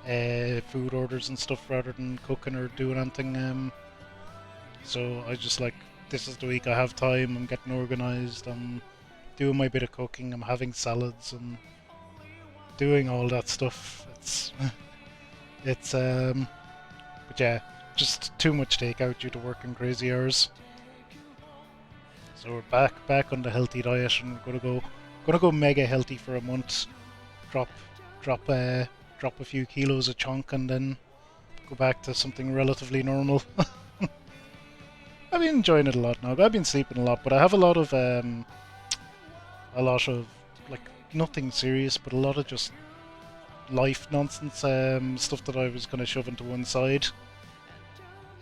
and food orders and stuff rather than cooking or doing anything. So I just like, this is the week I have time, I'm getting organised, I'm doing my bit of cooking, I'm having salads and doing all that stuff. But yeah, just too much takeout due to working crazy hours. So we're back on the healthy diet, and we're gonna go mega healthy for a month. Drop a few kilos a chunk, and then go back to something relatively normal. I've been enjoying it a lot now. I've been sleeping a lot, but I have a lot of like nothing serious, but a lot of just life nonsense stuff that I was going to shove into one side.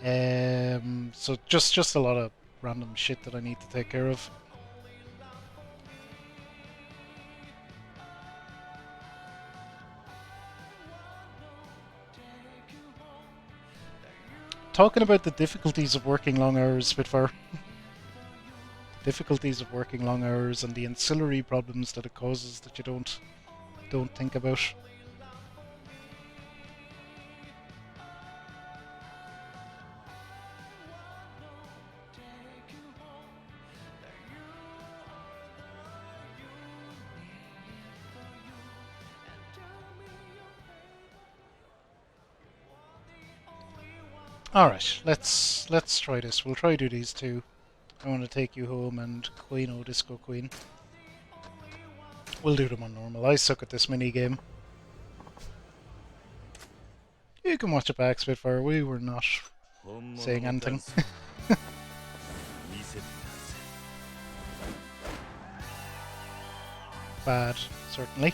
So just a lot of random shit that I need to take care of. Talking about the difficulties of working long hours, Spitfire. Difficulties of working long hours and the ancillary problems that it causes that you don't think about. Alright, let's try this. We'll try do these two. I want to take you home and Queen O Disco Queen. We'll do them on normal. I suck at this mini game. You can watch it back, Spitfire. We were not saying anything. Bad, certainly.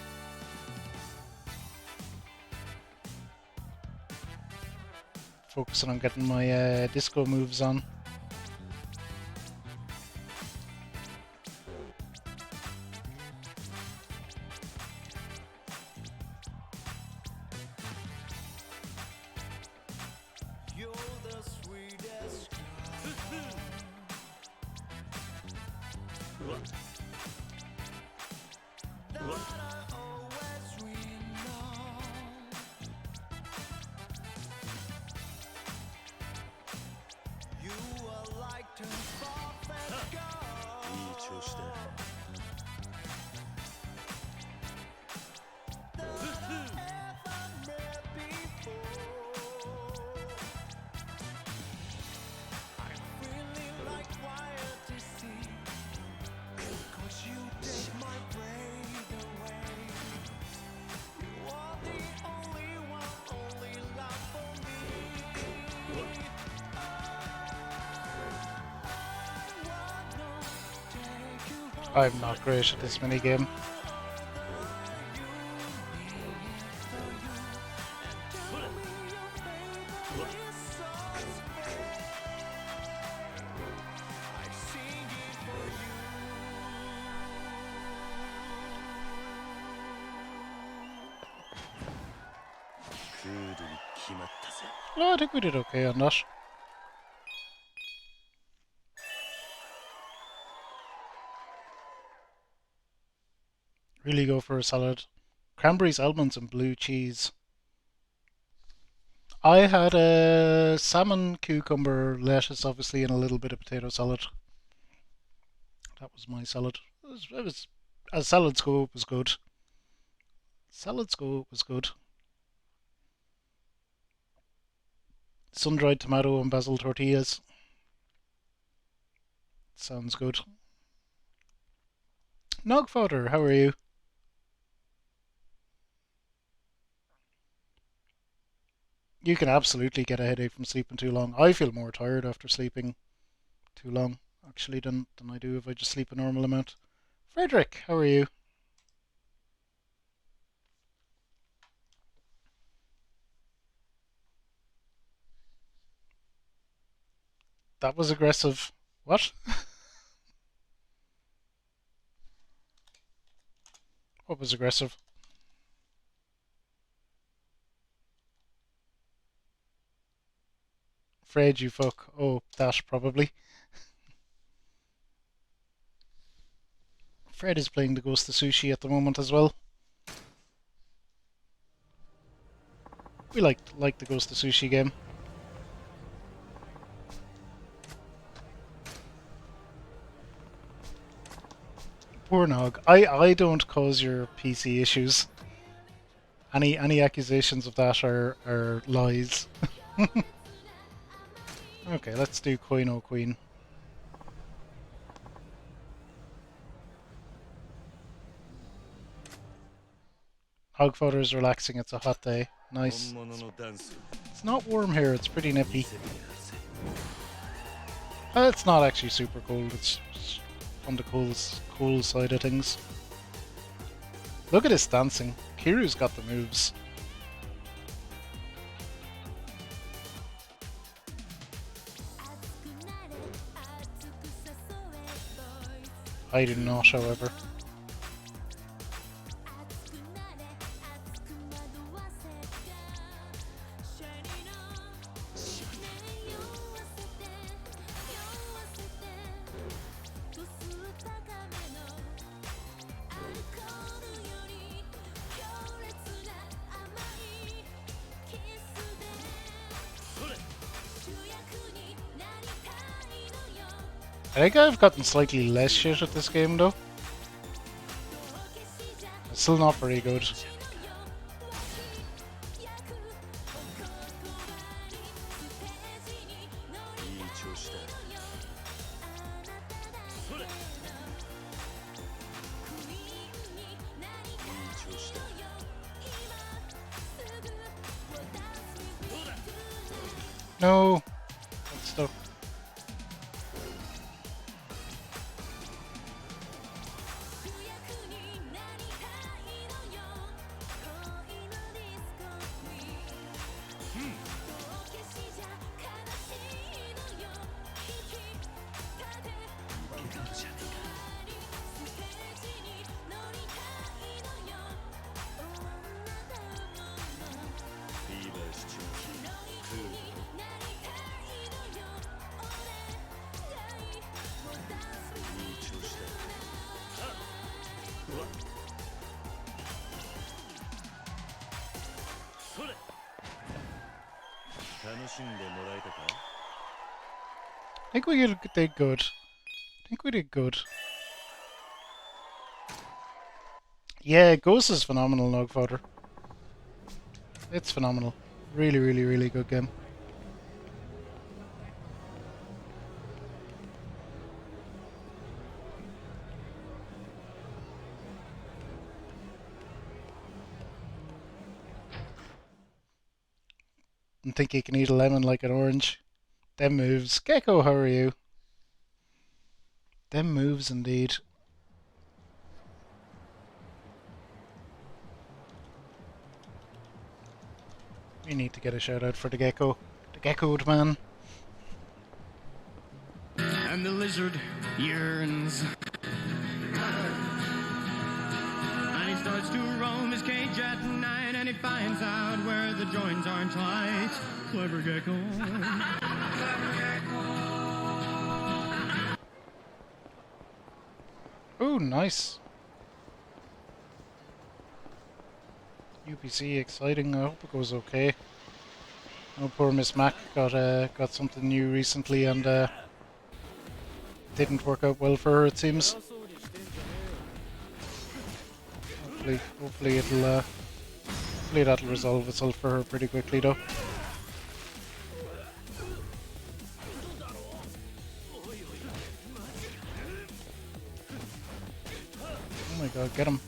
Focusing on getting my disco moves on. I'm not great at this minigame. No, I think we did okay on that. Really go for a salad. Cranberries, almonds, and blue cheese. I had a salmon, cucumber, lettuce, obviously, and a little bit of potato salad. That was my salad. It was as salads go, it was good. Salads go, it was good. Sun-dried tomato and basil tortillas. Sounds good. Nogfodder, how are you? You can absolutely get a headache from sleeping too long. I feel more tired after sleeping too long, actually, than I do if I just sleep a normal amount. Frederick, how are you? That was aggressive. What? What was aggressive? Fred, you fuck. Oh, that probably. Fred is playing the Ghost of Sushi at the moment as well. We like the Ghost of Sushi game. Poor Nog. I don't cause your PC issues. Any accusations of that are lies. Okay, let's do Queen O Queen. Hog fodder is relaxing, it's a hot day. Nice. It's not warm here, it's pretty nippy. It's not actually super cold. It's on the cool side of things. Look at his dancing. Kiryu's got the moves. I do not, however. I think I've gotten slightly less shit at this game though. It's still not very good. いい調子だ。それ。いい調子だ。どうだ。 No! That's stuck. I think we did good. I think we did good. Yeah, Ghost is phenomenal, Nogfather. It's phenomenal. Really, really, really good game. I think you can eat a lemon like an orange. Them moves. Gecko, how are you? Them moves indeed. We need to get a shout out for the Gecko. The Geckoed man. And the lizard yearns. And he starts to roam his cage at night, and he finds out where the joints aren't tight. Clever gecko. Ooh, nice. UPC exciting. I hope it goes okay. Oh, poor Miss Mac got something new recently and didn't work out well for her, it seems. Hopefully that'll resolve itself for her pretty quickly though. Oh my god, get him.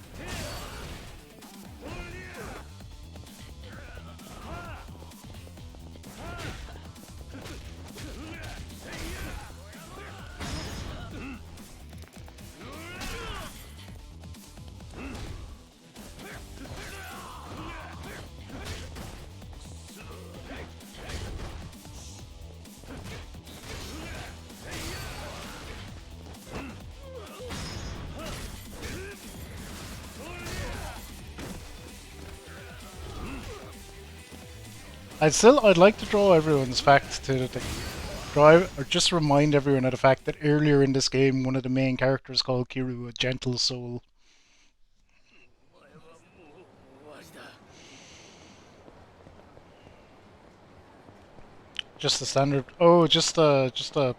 I'd like to draw everyone's fact to the or just remind everyone of the fact that earlier in this game one of the main characters called Kiryu a gentle soul. Just the standard. Oh, just a.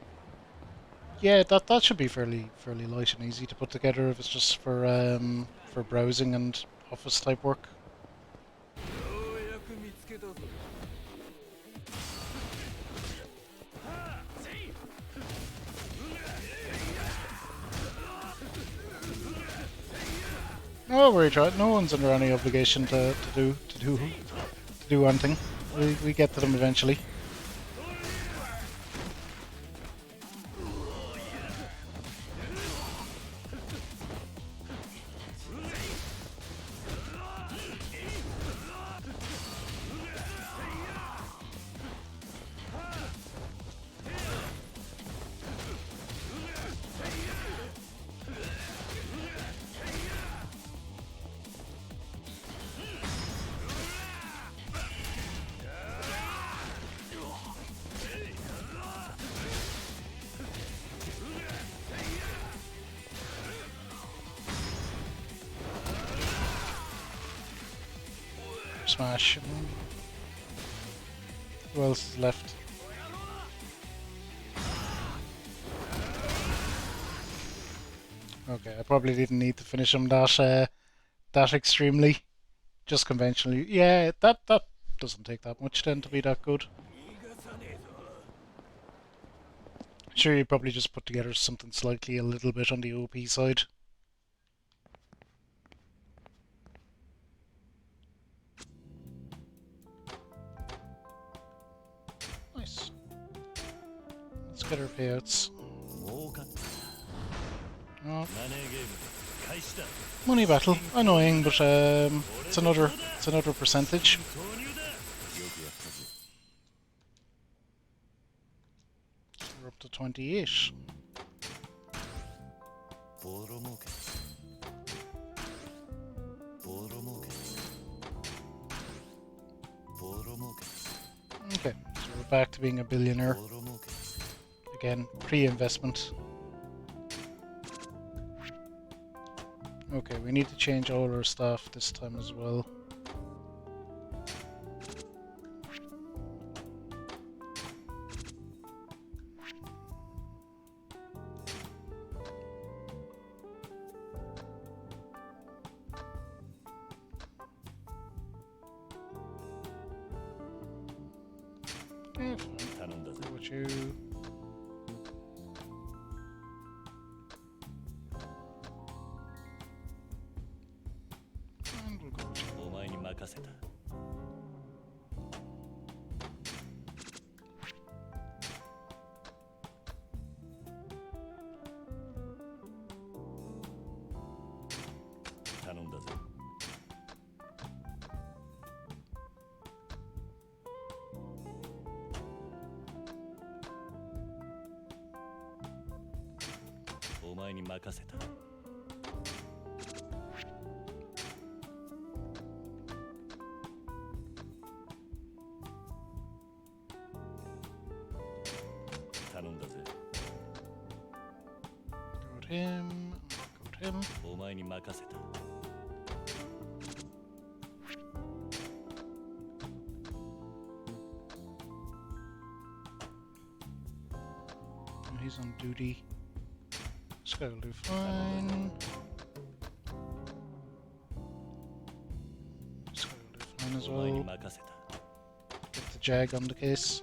Yeah, that should be fairly light and easy to put together if it's just for browsing and office type work. No worry, try it. No one's under any obligation to do anything. We get to them eventually. Smash. Who else is left? Okay, I probably didn't need to finish him that extremely. Just conventionally. Yeah, that doesn't take that much then to be that good. Sure, you probably just put together something slightly a little bit on the OP side. Nice. Let's get our payouts. Oh. Money battle, annoying, but it's another percentage. We're up to 28. Okay, so we're back to being a billionaire. Again, pre-investment. Okay, we need to change all our stuff this time as well. Yeah, fine. Go with you. And we'll go with you. Go with him. Go with him. And he's on duty. This guy will do fine. This guy will do fine as well. Get the Jag on the case.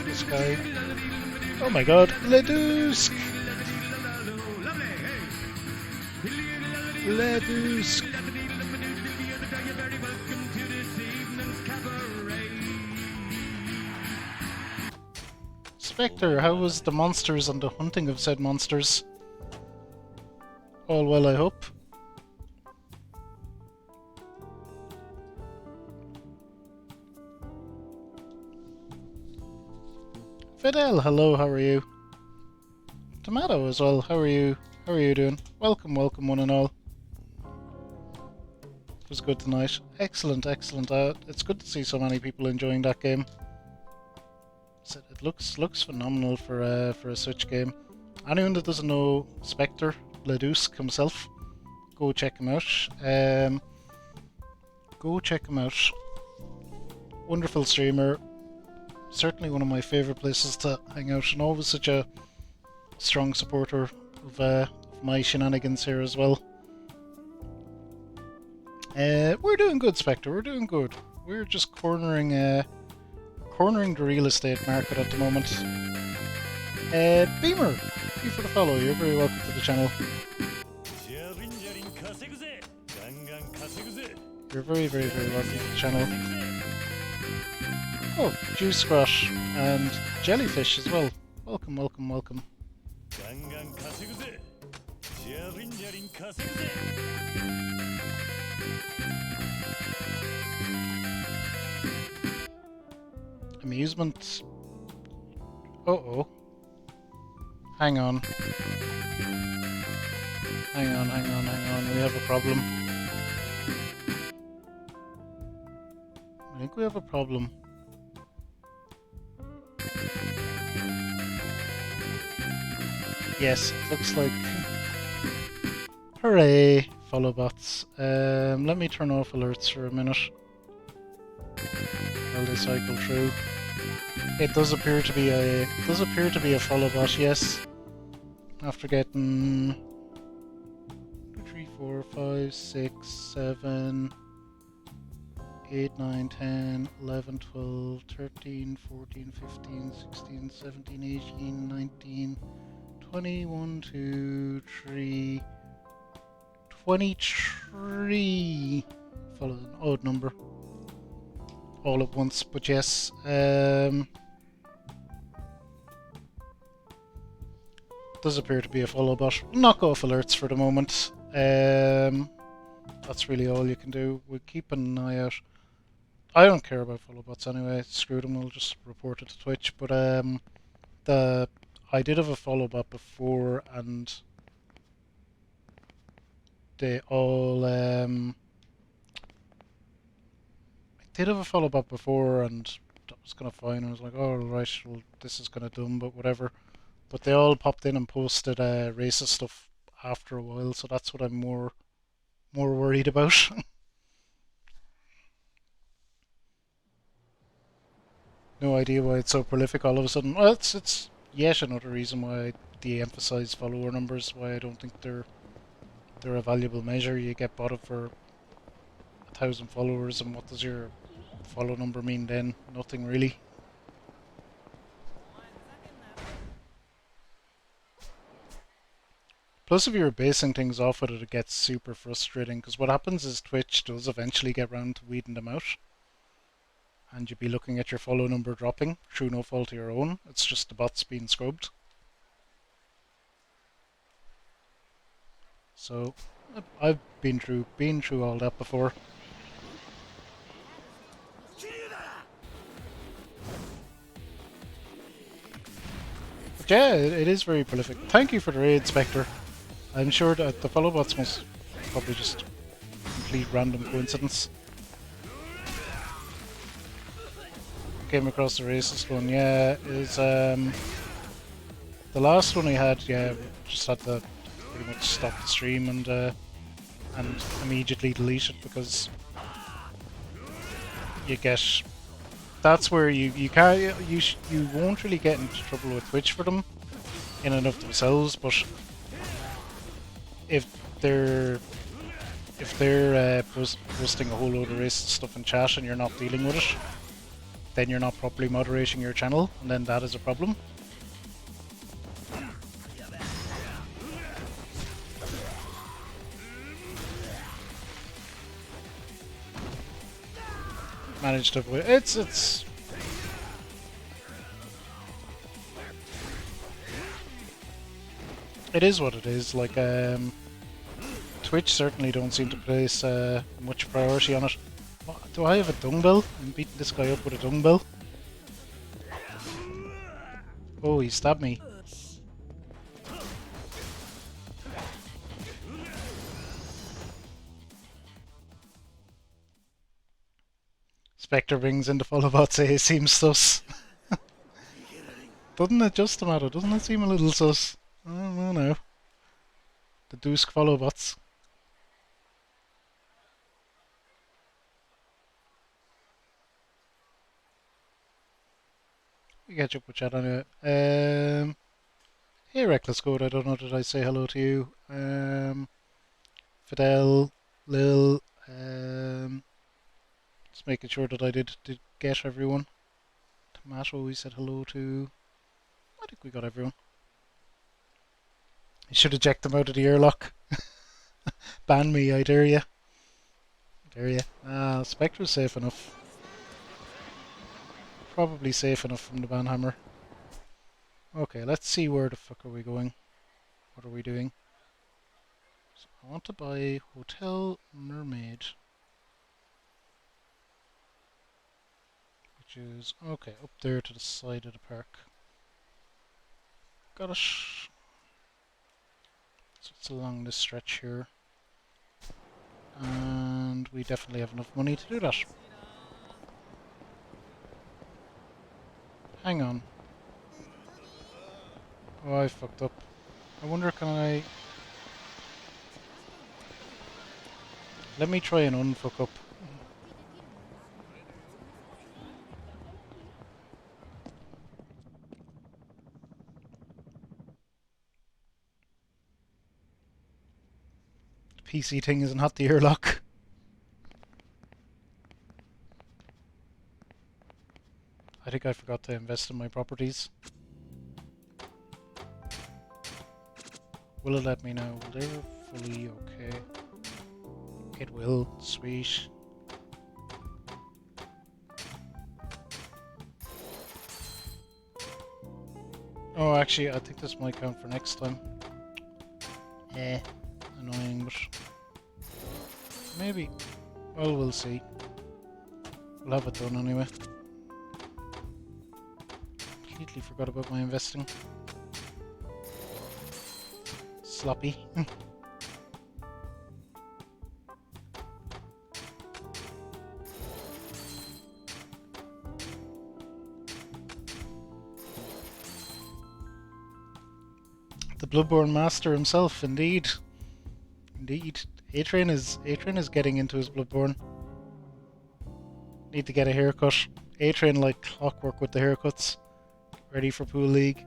This guy. Oh my god, Ledusk! Ledusk! Spectre, how was the monsters and the hunting of said monsters? All well, I hope. Fidel, hello, how are you? Tomato as well, how are you? How are you doing? Welcome, welcome one and all. It was good tonight. Excellent, excellent. It's good to see so many people enjoying that game. It looks phenomenal for a Switch game. Anyone that doesn't know Spectre, Ledusk himself, go check him out. Go check him out. Wonderful streamer. Certainly one of my favourite places to hang out, and always such a strong supporter of my shenanigans here as well. We're doing good, Spectre. We're doing good. We're just cornering the real estate market at the moment. Beamer, thank you for the follow. You're very welcome to the channel. You're very, very, very welcome to the channel. Oh, Juice Squash and Jellyfish as well. Welcome, welcome, welcome. Amusement. Uh-oh. Hang on. Hang on, hang on, hang on. We have a problem. I think we have a problem. Yes, it looks like... Hooray! Follow bots. Let me turn off alerts for a minute while they cycle through. It does appear to be a follow bot, yes. After getting 2, 3, 4, 5, 6, 7, 8, 9, 10, 11, 12, 13, 14, 15, 16, 17, 18, 19, 20, 1, 2, 3, 23. Follow an odd number all at once, but yes. Does appear to be a follow bot. Knock off alerts for the moment. That's really all you can do. We'll keep an eye out. I don't care about follow bots anyway. Screw them. We'll just report it to Twitch. But I did have a follow bot before, and they all I did have a follow bot before, and that was kind of fine. I was like, oh right, well this is kind of dumb, but whatever. But they all popped in and posted racist stuff after a while, so that's what I'm more worried about. No idea why it's so prolific all of a sudden. Well, it's yet another reason why I de-emphasize follower numbers. Why I don't think they're a valuable measure. You get botted for 1,000 followers, and what does your follow number mean then? Nothing really. Plus, if you're basing things off of it, it gets super frustrating, because what happens is Twitch does eventually get round to weeding them out, and you'd be looking at your follow number dropping through no fault of your own. It's just the bots being scrubbed. So, I've been through all that before. But yeah, it is very prolific. Thank you for the raid, Spectre. I'm sure that the follow bots must probably just complete random coincidence. Came across the racist one, yeah. Is the last one I had, yeah, just had to pretty much stop the stream and immediately delete it, because you get, that's where you can't, you won't really get into trouble with Twitch for them in and of themselves, but if they're posting a whole load of racist stuff in chat and you're not dealing with it, then you're not properly moderating your channel, and then that is a problem. Managed to avoid it's it is what it is. Like Twitch certainly don't seem to place much priority on it. What, do I have a dumbbell? I'm beating this guy up with a dumbbell. Oh, he stabbed me. Spectre brings in the follow bot, say it seems sus. Doesn't it just, Tomato? Doesn't it seem a little sus? I don't know. The Dusk follow bots. We catch up with chat anyway. Hey Reckless Code, I don't know, did I say hello to you? Fidel, Lil, just making sure that I did get everyone. Tomato we said hello to. I think we got everyone. I should eject them out of the airlock. Ban me, I dare ya. Dare ya. Ah, Spectre's safe enough. Probably safe enough from the banhammer. Okay, let's see where the fuck are we going. What are we doing? So I want to buy Hotel Mermaid. Which is, okay, up there to the side of the park. Got it. So it's along this stretch here. And we definitely have enough money to do that. Hang on. Oh, I fucked up. I wonder, can I... Let me try and unfuck up. The PC thing isn't hot the airlock. I think I forgot to invest in my properties. Will it let me know? They're fully okay. It will. Sweet. Oh, actually, I think this might count for next time. Annoying, but maybe. Well, we'll see. We'll have it done anyway. Completely forgot about my investing. Sloppy. The Bloodborne Master himself, indeed. Indeed. A-Train is getting into his Bloodborne. Need to get a haircut. A-Train like clockwork with the haircuts. Ready for Pool League.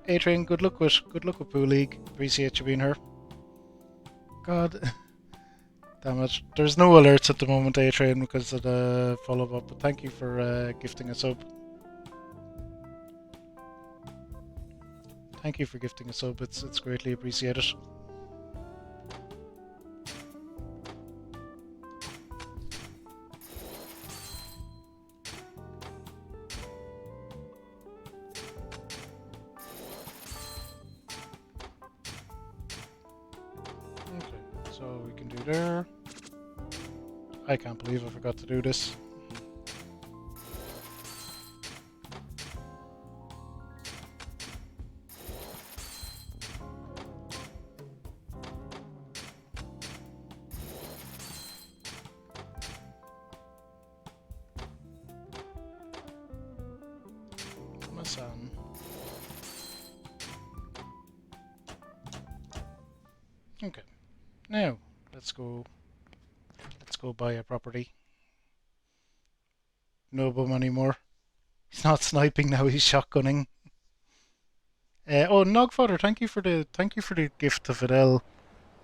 A-Train, good luck with Pool League. Appreciate you being here. God. Damn it. There's no alerts at the moment, A-Train, because of the follow-up, but thank you for gifting a sub. Thank you for gifting a sub, it's greatly appreciated. Okay, so we can do there. I can't believe I forgot to do this. Okay, now let's go buy a property. No bum anymore. He's not sniping now. He's shotgunning. Oh, Nogfather, thank you for the gift to Fidel.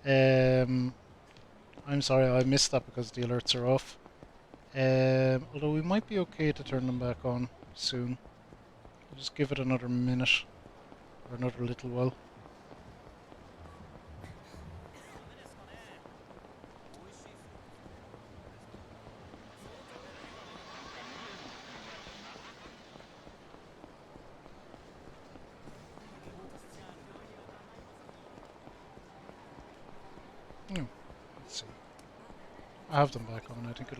I'm sorry I missed that because the alerts are off. Although we might be okay to turn them back on soon. I'll just give it another minute or another little while. Let's see. I have them back on. I think it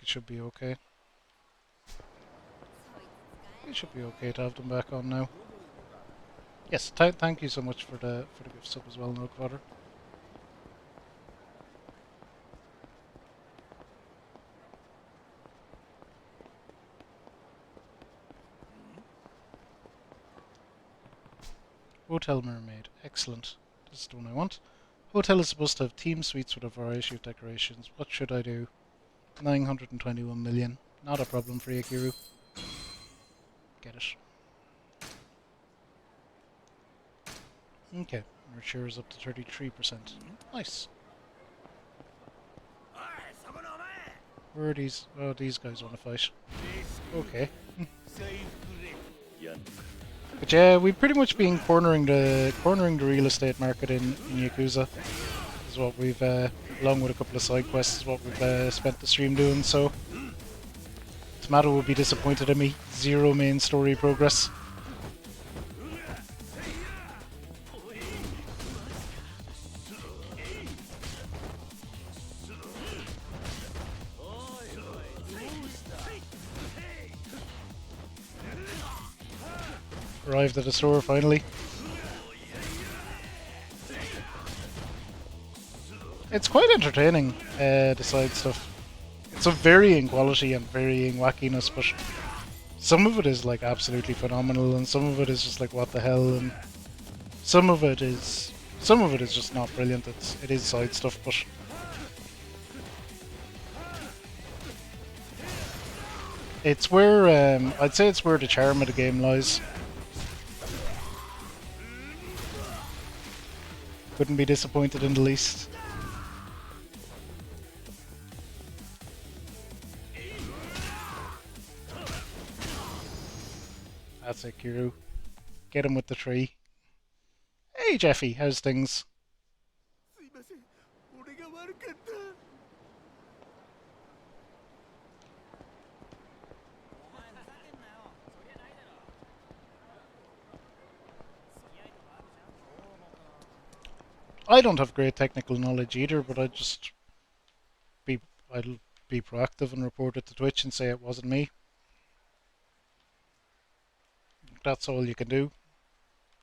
should be okay. It should be okay to have them back on now. Yes, thank you so much for the gift sub as well, Nogfather. Hotel Mermaid, excellent. This is the one I want. Hotel is supposed to have team suites with a variety of decorations. What should I do? 921 million. Not a problem for Yakiru. Get it. Okay, our share is up to 33%. Nice. Where are these? Oh, these guys want to fight. Okay. But yeah, we've pretty much been cornering the real estate market in Yakuza. Is what we've, along with a couple of side quests, is what we've spent the stream doing. So Tomato will be disappointed in me. Zero main story progress. Arrived at the store finally. It's quite entertaining, the side stuff. It's of varying quality and varying wackiness, but some of it is like absolutely phenomenal and some of it is just like what the hell, and some of it is just not brilliant. It is side stuff, but it's where I'd say it's where the charm of the game lies. Couldn't be disappointed in the least. That's it, Kiru. Get him with the tree. Hey Jeffy, how's things? すいません俺が悪かった I don't have great technical knowledge either, but be I'll be proactive and report it to Twitch and say it wasn't me. That's all you can do.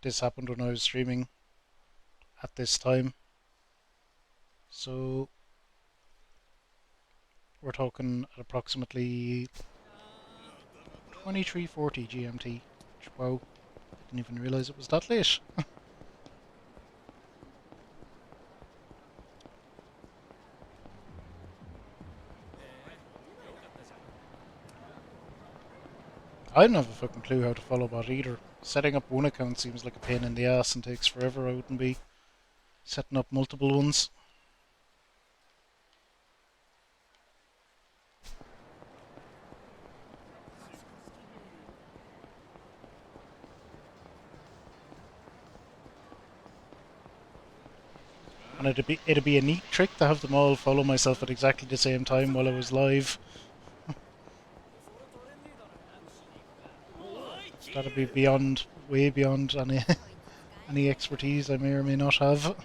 This happened when I was streaming at this time. So we're talking at approximately 23:40 GMT. Wow, didn't even realise it was that late. I don't have a fucking clue how to follow bot either. Setting up one account seems like a pain in the ass and takes forever. I wouldn't be setting up multiple ones. And it'd be a neat trick to have them all follow myself at exactly the same time while I was live. That'd be way beyond any expertise I may or may not have.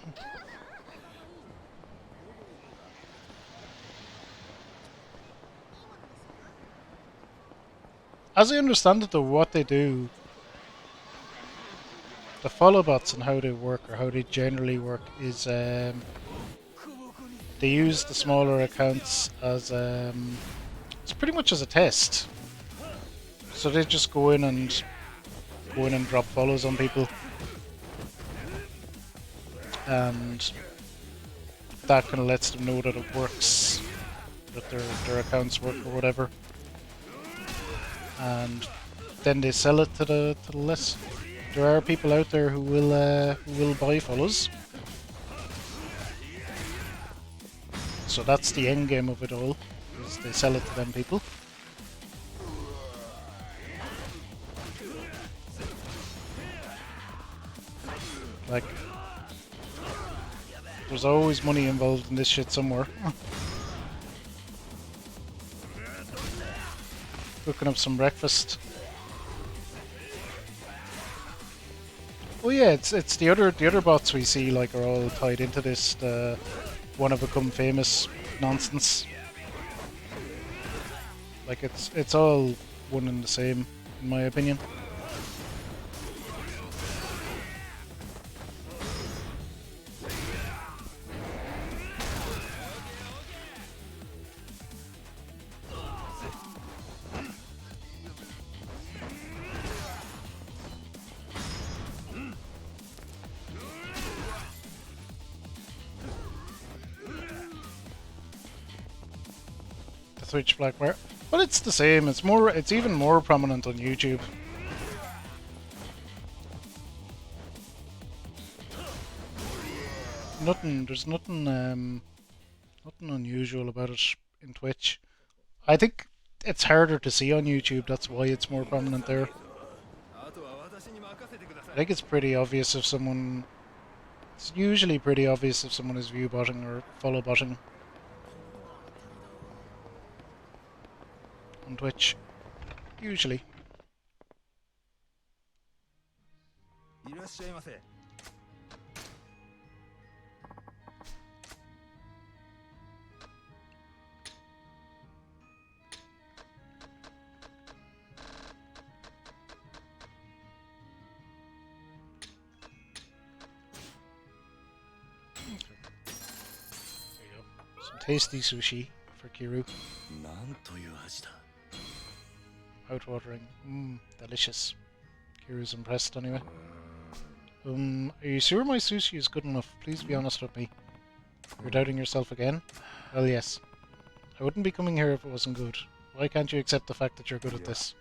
As I understand it though, what they do, the follow bots and how they work, or how they generally work, is they use the smaller accounts as it's pretty much as a test. So they just go in and drop follows on people, and that kind of lets them know that it works, that their accounts work or whatever, and then they sell it to the list. There are people out there who will buy follows, so that's the end game of it all. Is they sell it to them people. Like, there's always money involved in this shit somewhere. Cooking up some breakfast. Oh yeah, it's the other bots we see like are all tied into this wanna become famous nonsense. Like it's all one and the same, in my opinion. Twitch Blackmare. But it's the same. It's even more prominent on YouTube. There's nothing unusual about it in Twitch. I think it's harder to see on YouTube, that's why it's more prominent there. I think it's pretty obvious if someone... It's usually pretty obvious if someone is view botting or follow botting on Twitch. Usually. いらっしゃいませ Some tasty sushi for Kiru. なんという味だ Outwatering. Delicious. Kiru's impressed anyway. Are you sure my sushi is good enough? Please be honest with me. You're doubting yourself again? Well, yes. I wouldn't be coming here if it wasn't good. Why can't you accept the fact that you're good at this?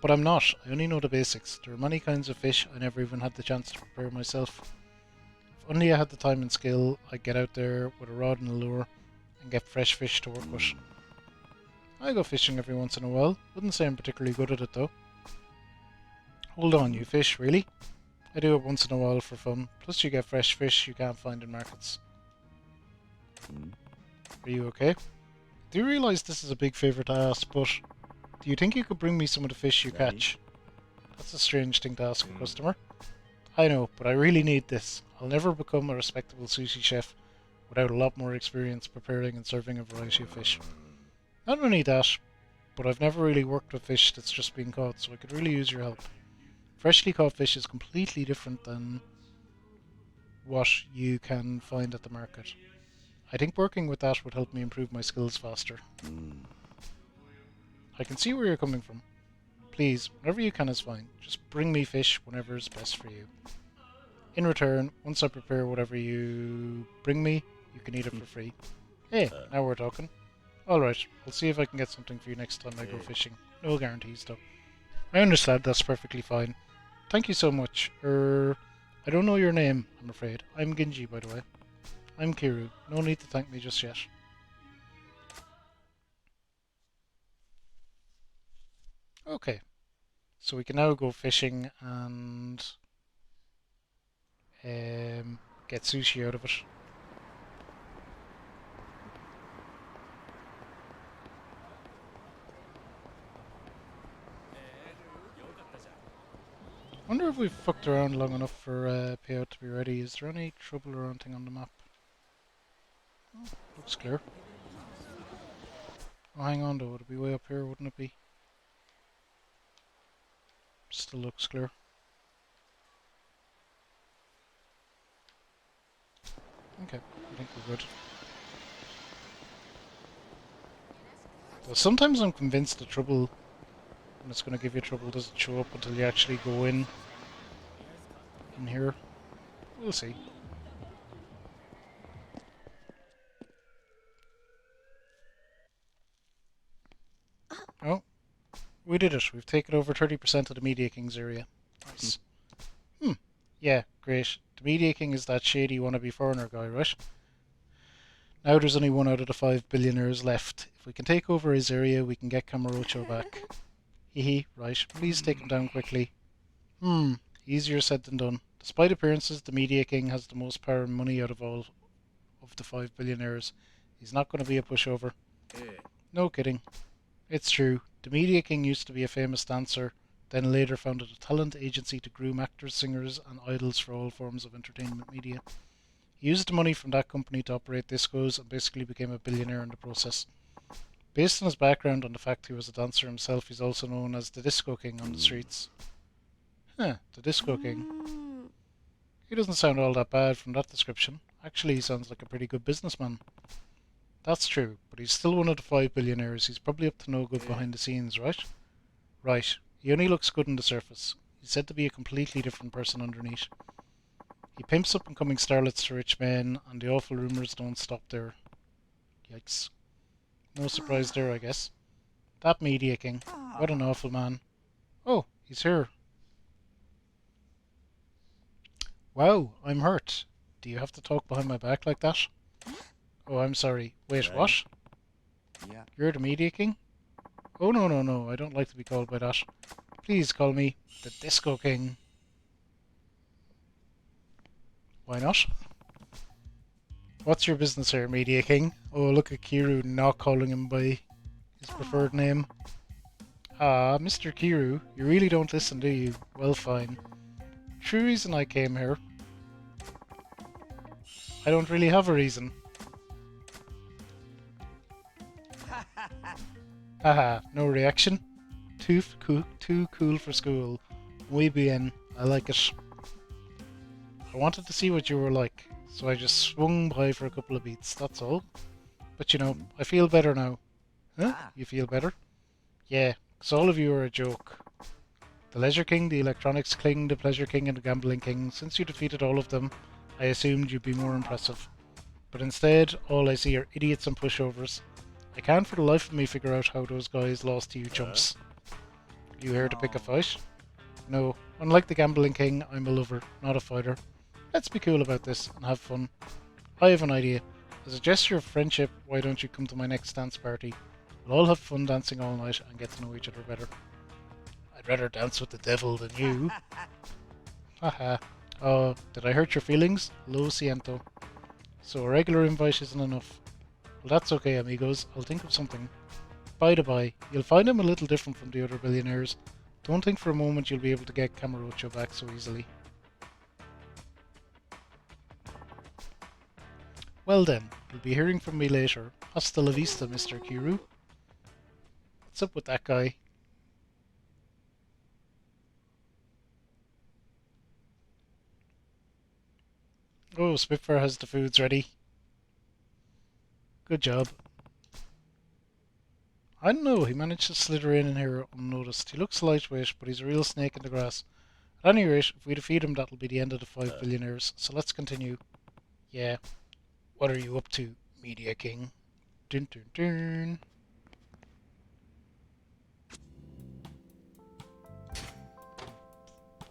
But I'm not. I only know the basics. There are many kinds of fish I never even had the chance to prepare myself. If only I had the time and skill, I'd get out there with a rod and a lure and get fresh fish to work with. I go fishing every once in a while. Wouldn't say I'm particularly good at it though. Hold on, you fish, really? I do it once in a while for fun. Plus you get fresh fish you can't find in markets. Are you okay? Do you realise this is a big favour to ask, but do you think you could bring me some of the fish you catch? That's a strange thing to ask a customer. I know, but I really need this. I'll never become a respectable sushi chef without a lot more experience preparing and serving a variety of fish. Not only that, but I've never really worked with fish that's just been caught, so I could really use your help. Freshly caught fish is completely different than what you can find at the market. I think working with that would help me improve my skills faster. I can see where you're coming from. Please, whenever you can is fine. Just bring me fish whenever is best for you. In return, once I prepare whatever you bring me, you can eat it for free. Hey, now we're talking. Alright, I'll see if I can get something for you next time I go fishing. No guarantees though. I understand, that's perfectly fine. Thank you so much. I don't know your name, I'm afraid. I'm Ginji, by the way. I'm Kiru. No need to thank me just yet. Okay. So we can now go fishing and get sushi out of it. I wonder if we've fucked around long enough for payout to be ready. Is there any trouble or anything on the map? Oh, looks clear. Oh, hang on though. It'd be way up here, wouldn't it be? Still looks clear. Okay, I think we're good. Well, sometimes I'm convinced the trouble, when it's going to give you trouble, doesn't show up until you actually go in here. We'll see. Oh, we did it. We've taken over 30% of the Media King's area. Nice. Yeah, great. The Media King is that shady wannabe foreigner guy, right? Now there's only 1 out of the 5 billionaires left. If we can take over his area, we can get Kamurocho back. Hehe, right. Please take him down quickly. Easier said than done. Despite appearances, the Media King has the most power and money out of all of the 5 billionaires. He's not going to be a pushover. No kidding. It's true. The Media King used to be a famous dancer, then later founded a talent agency to groom actors, singers, and idols for all forms of entertainment media. He used the money from that company to operate discos and basically became a billionaire in the process. Based on his background and the fact he was a dancer himself, he's also known as the Disco King on the streets. The Disco King. He doesn't sound all that bad from that description. Actually, he sounds like a pretty good businessman. That's true, but he's still one of the 5 billionaires. He's probably up to no good behind the scenes, right? Right. He only looks good on the surface. He's said to be a completely different person underneath. He pimps up and coming starlets to rich men, and the awful rumours don't stop there. Yikes. No surprise there, I guess. That Media King. What an awful man. Oh, he's here. Wow, I'm hurt. Do you have to talk behind my back like that? Oh, I'm sorry. Wait, what? Yeah. You're the Media King? Oh, no, I don't like to be called by that. Please call me the Disco King. Why not? What's your business here, Media King? Oh, look at Kiru not calling him by his preferred name. Ah, Mr. Kiru, you really don't listen, do you? Well, fine. True reason I came here. I don't really have a reason. Haha, no reaction. Too cool for school. Muy bien, I like it. I wanted to see what you were like, so I just swung by for a couple of beats, that's all. But you know, I feel better now. Huh? You feel better? Yeah, 'cause all of you are a joke. The Leisure King, the Electronics King, the Pleasure King, and the Gambling King. Since you defeated all of them, I assumed you'd be more impressive. But instead, all I see are idiots and pushovers. I can't for the life of me figure out how those guys lost to you chumps. You here to pick a fight? No. Unlike the Gambling King, I'm a lover, not a fighter. Let's be cool about this and have fun. I have an idea. As a gesture of friendship, why don't you come to my next dance party? We'll all have fun dancing all night and get to know each other better. I'd rather dance with the devil than you. Haha. Oh, did I hurt your feelings? Lo siento. So a regular invite isn't enough. Well, that's okay, amigos. I'll think of something. By the by, you'll find him a little different from the other billionaires. Don't think for a moment you'll be able to get Camarocho back so easily. Well then, you'll be hearing from me later. Hasta la vista, Mr. Kiru. What's up with that guy? Oh, Spitfire has the foods ready. Good job. I don't know, he managed to slither in here unnoticed. He looks lightweight, but he's a real snake in the grass. At any rate, if we defeat him, that'll be the end of the 5 billionaires. So let's continue. Yeah. What are you up to, Media King? Dun dun dun.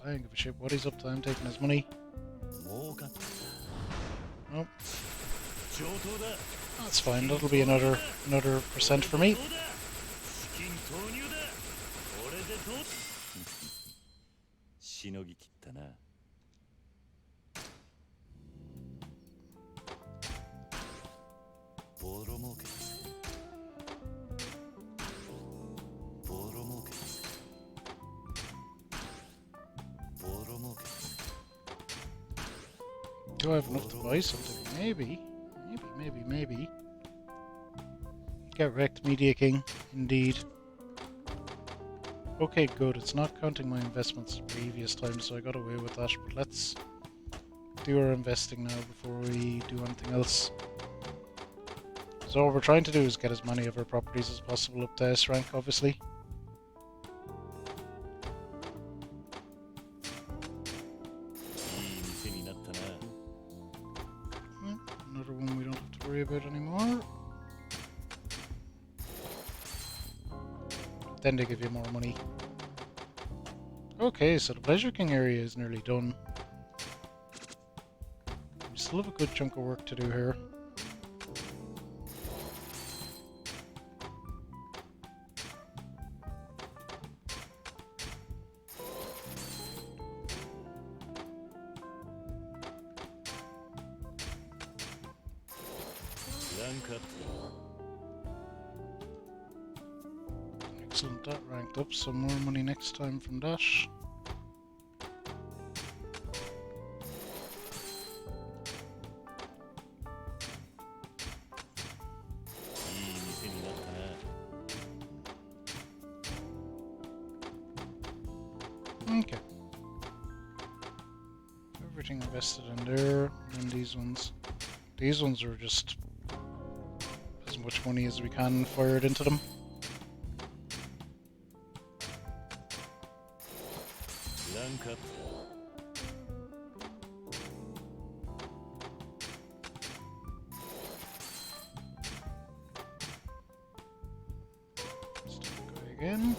I don't give a shit what he's up to. I'm taking his money. Nope. That's fine. That'll be another percent for me. しのぎきったな。ボロ儲けだぜ。ボロ儲けだぜ。ボロ儲けだぜ。 Do I have enough to buy something? Maybe. Get wrecked, Media King. Indeed. Okay, good. It's not counting my investments previous time, so I got away with that. But let's do our investing now before we do anything else. So what we're trying to do is get as many of our properties as possible up to S rank, obviously. Another one we don't have to worry about anymore. Then they give you more money. Okay, so the Pleasure King area is nearly done. We still have a good chunk of work to do here. Excellent, that ranked up. Some more money next time from that. Okay. Everything invested in there, and these ones. These ones are just as much money as we can fired into them. Let's go again.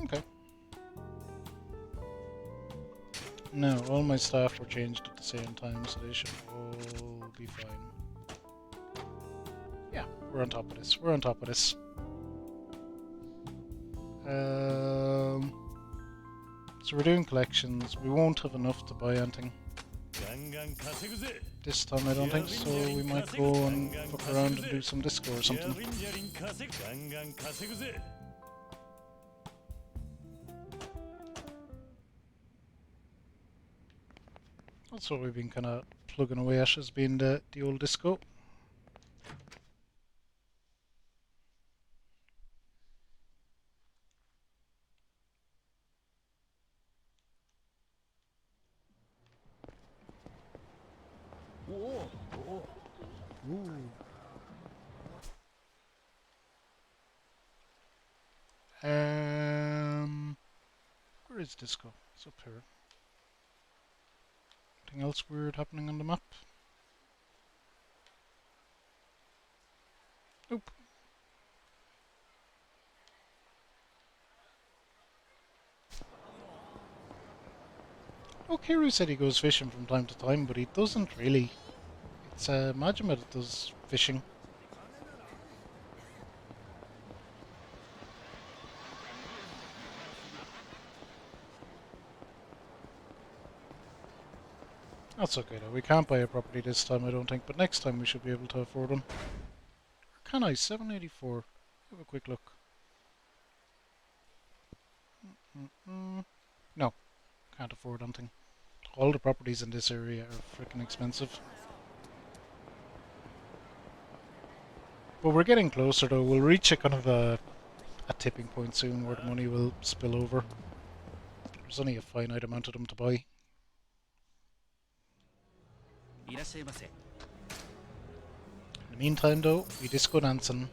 Okay. No, all my staff were changed at the same time, so they should all be fine. Yeah, we're on top of this. We're on top of this. So we're doing collections. We won't have enough to buy anything this time, I don't think, so we might go and fuck around and do some disco or something. That's what we've been kind of plugging away at, as being the old disco. Ooh. Where is disco? It's up here. Anything else weird happening on the map? Nope. Oh, Kiru said he goes fishing from time to time, but he doesn't really. It's Majima that does fishing. That's okay though. We can't buy a property this time, I don't think, but next time we should be able to afford one. Or can I? 784. Have a quick look. No, can't afford anything. All the properties in this area are freaking expensive. But we're getting closer though. We'll reach a kind of a tipping point soon where the money will spill over. There's only a finite amount of them to buy. In the meantime though, we disco dancing.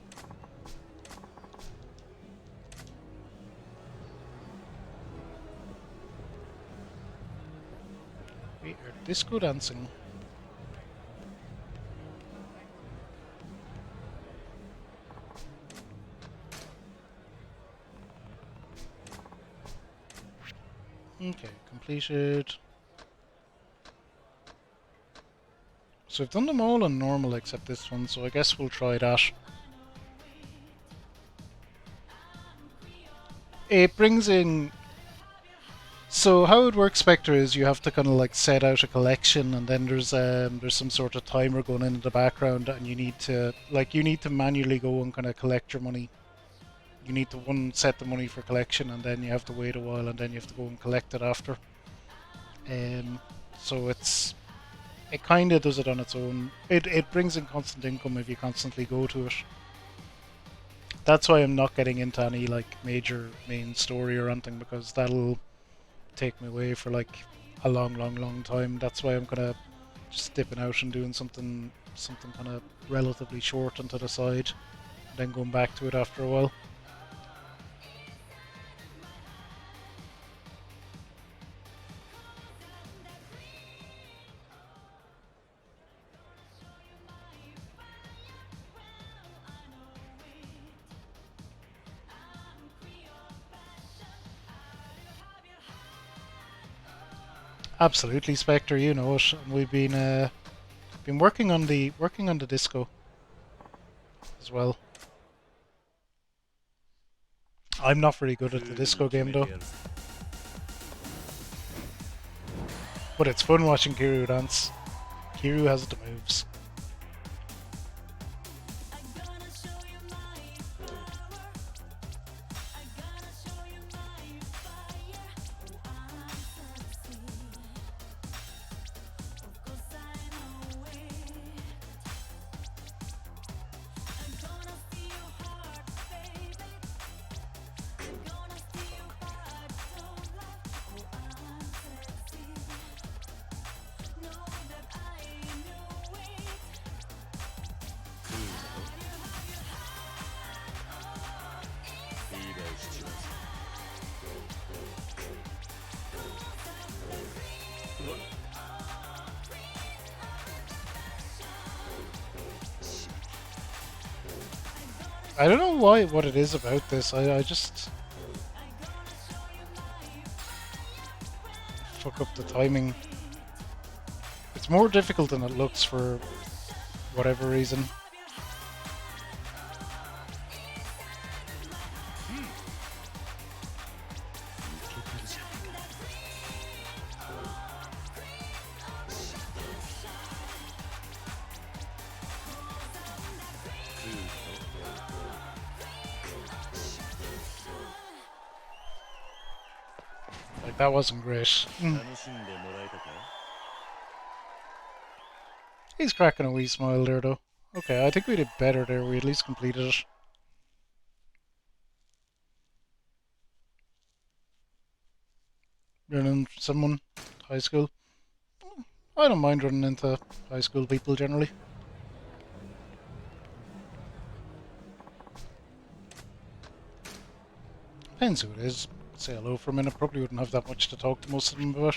We are disco dancing. Okay, completed. So I've done them all on normal except this one, so I guess we'll try that. It brings in... So how it works, Spectre, is you have to kind of like set out a collection, and then there's some sort of timer going in the background, and you need to manually go and kind of collect your money. You need to set the money for collection, and then you have to wait a while, and then you have to go and collect it after. So it kind of does it on its own. It brings in constant income if you constantly go to it. That's why I'm not getting into any like major main story or anything, because that'll take me away for like a long time. That's why I'm gonna just dipping out and doing something kind of relatively short onto the side, and then going back to it after a while. Absolutely, Spectre. You know it. And we've been working on the disco as well. I'm not very good at the disco game though, but it's fun watching Kiru dance. Kiru has the moves. I don't know what it is about this. I just fuck up the timing. It's more difficult than it looks for whatever reason. Like, that wasn't great. He's cracking a wee smile there, though. Okay, I think we did better there. We at least completed it. Learning someone, high school. I don't mind running into high school people generally. Depends who it is. Say hello for a minute. Probably wouldn't have that much to talk to most of them about.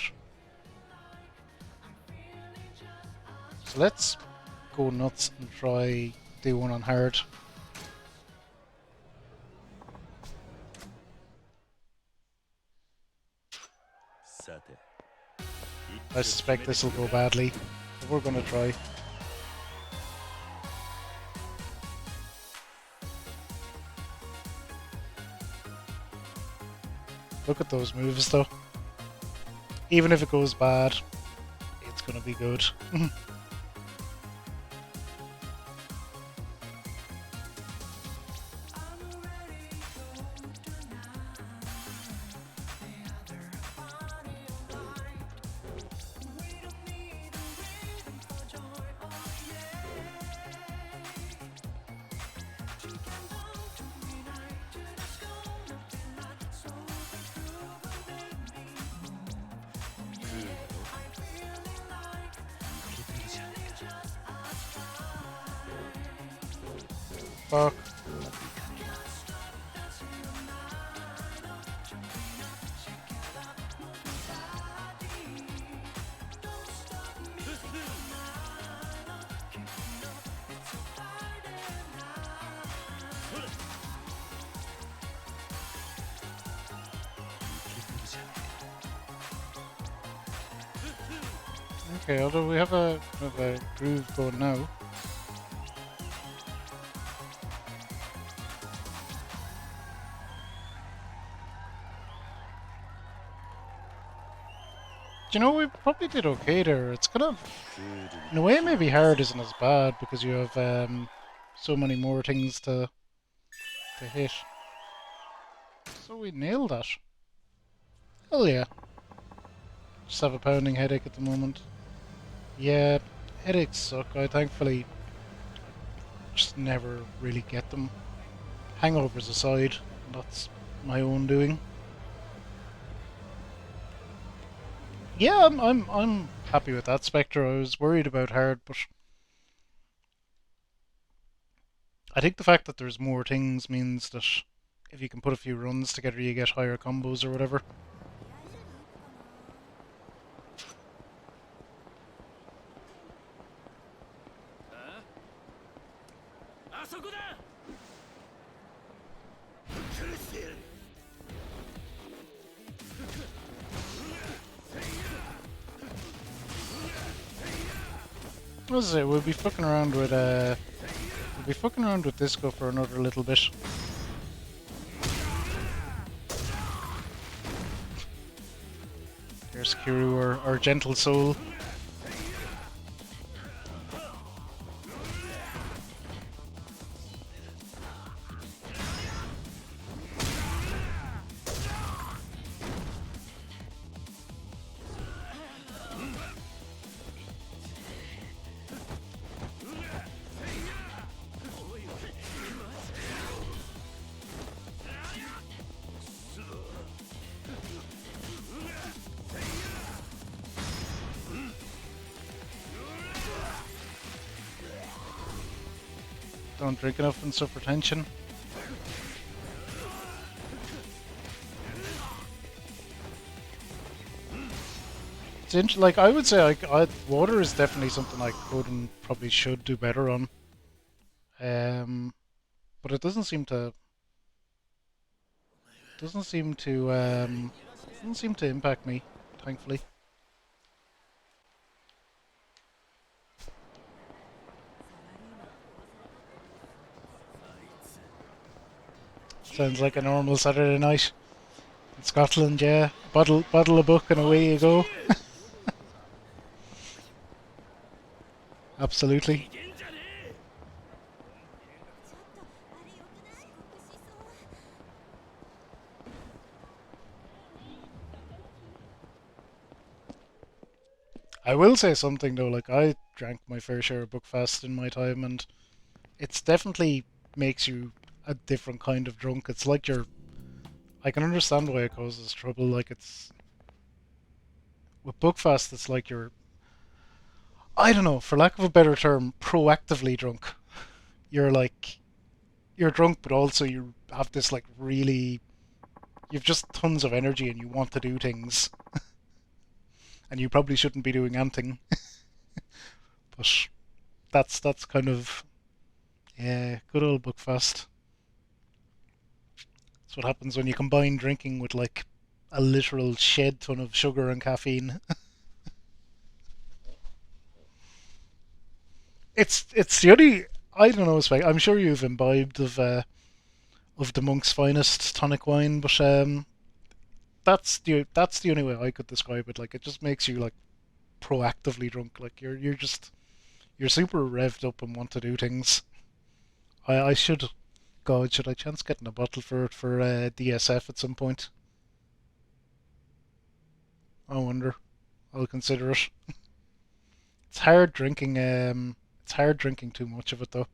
So let's go nuts and try do one on hard. I suspect this will go badly, but we're gonna try. Look at those moves though. Even if it goes bad, it's gonna be good. Fuck. Okay, although we have a groove going now. Do you know, we probably did okay there. It's kind of, in a way, maybe hard isn't as bad because you have so many more things to hit. So we nailed that. Hell yeah. Just have a pounding headache at the moment. Yeah, headaches suck. I thankfully just never really get them. Hangovers aside, that's my own doing. Yeah, I'm happy with that Spectre. I was worried about hard, but I think the fact that there's more things means that if you can put a few runs together, you get higher combos or whatever. What was it? We'll be fucking around with Disco for another little bit. There's Kiru, our gentle soul. Don't drink enough and suffer tension. It's like I would say, water is definitely something I could and probably should do better on. But it doesn't seem to doesn't seem to impact me, thankfully. Sounds like a normal Saturday night in Scotland, yeah. Bottle a book and away you go. Absolutely. I will say something though, like I drank my fair share of Bookfast in my time, and it's definitely makes you a different kind of drunk. It's like I can understand why it causes trouble. Like it's with Bookfast, it's like I don't know, for lack of a better term, proactively drunk. You're like, you're drunk, but also you have this like really, you've just tons of energy and you want to do things, and you probably shouldn't be doing anything. But that's kind of, yeah, good old Buckfast. That's what happens when you combine drinking with like a literal shed ton of sugar and caffeine. It's the only, I don't know, I'm sure you've imbibed of the monk's finest tonic wine, but that's the only way I could describe it. Like it just makes you like proactively drunk. Like you're just you're super revved up and want to do things. I should, God, should I chance getting a bottle for DSF at some point? I wonder. I'll consider it. It's hard drinking. It's hard drinking too much of it though.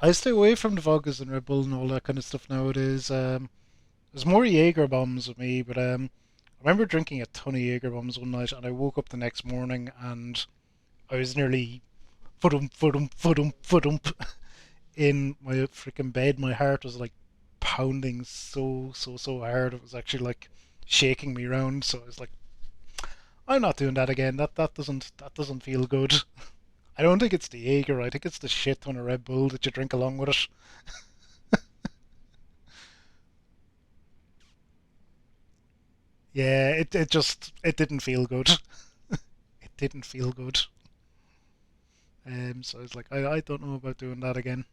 I stay away from the vodkas and Red Bull and all that kind of stuff nowadays. There's more Jaeger bombs with me, but I remember drinking a ton of Jaeger bombs one night, and I woke up the next morning and I was nearly fudump in my freaking bed. My heart was like pounding so hard. It was actually like shaking me around. So I was like, I'm not doing that again. That doesn't feel good. I don't think it's the Jaeger. I think it's the shit ton of Red Bull that you drink along with it. Yeah, it just it didn't feel good. It didn't feel good. So I was like, I don't know about doing that again.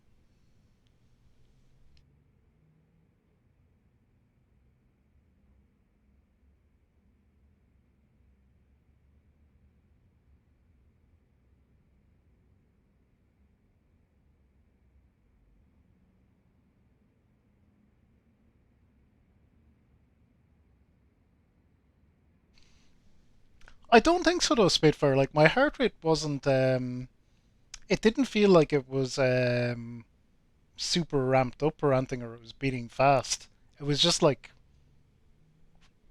I don't think so though, Spitfire. Like my heart rate wasn't it didn't feel like it was super ramped up or anything, or it was beating fast. It was just like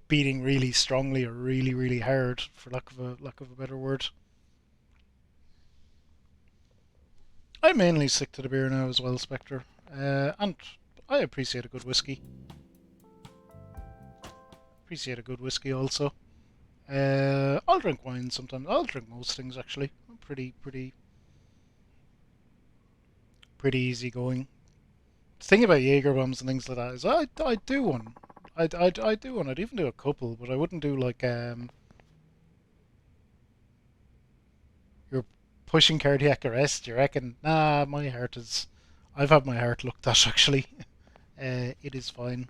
beating really strongly or really hard, for lack of a better word. I mainly stick to the beer now as well, Spectre, and I appreciate a good whiskey. Appreciate a good whiskey also. I'll drink wine sometimes. I'll drink most things actually. I'm pretty easy going. The thing about Jaeger bombs and things like that is I do one. I do one. I'd even do a couple, but I wouldn't do like you're pushing cardiac arrest. You reckon? Nah, my heart is. I've had my heart looked at actually. It is fine.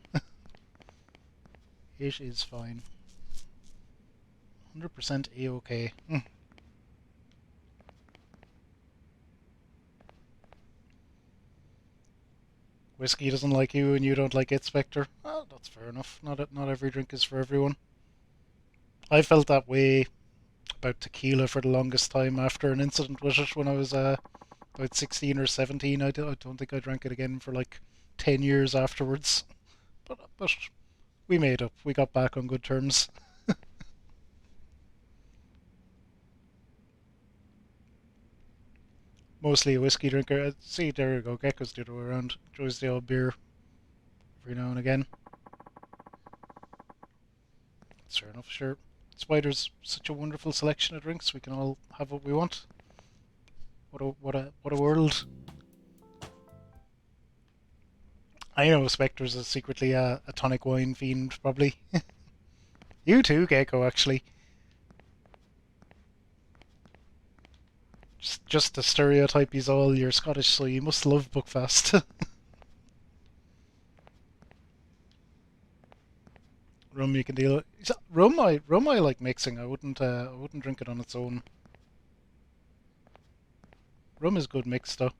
It is fine. 100% a-okay. Whiskey doesn't like you and you don't like it, Spectre. Well, that's fair enough. Not every drink is for everyone. I felt that way about tequila for the longest time after an incident with it when I was about 16 or 17. I don't think I drank it again for like 10 years afterwards. But we made up. We got back on good terms. Mostly a whiskey drinker. See, there you go. Gecko's the other way around. Enjoys the old beer every now and again. That's fair enough, sure. Spider's such a wonderful selection of drinks. We can all have what we want. What a world. I know Spectre's is secretly a tonic wine fiend, probably. You too, Gecko, actually. Just to stereotype he's all, you're Scottish, so you must love Buckfast. Rum you can deal with. Rum I like mixing. I wouldn't drink it on its own. Rum is good mixed though.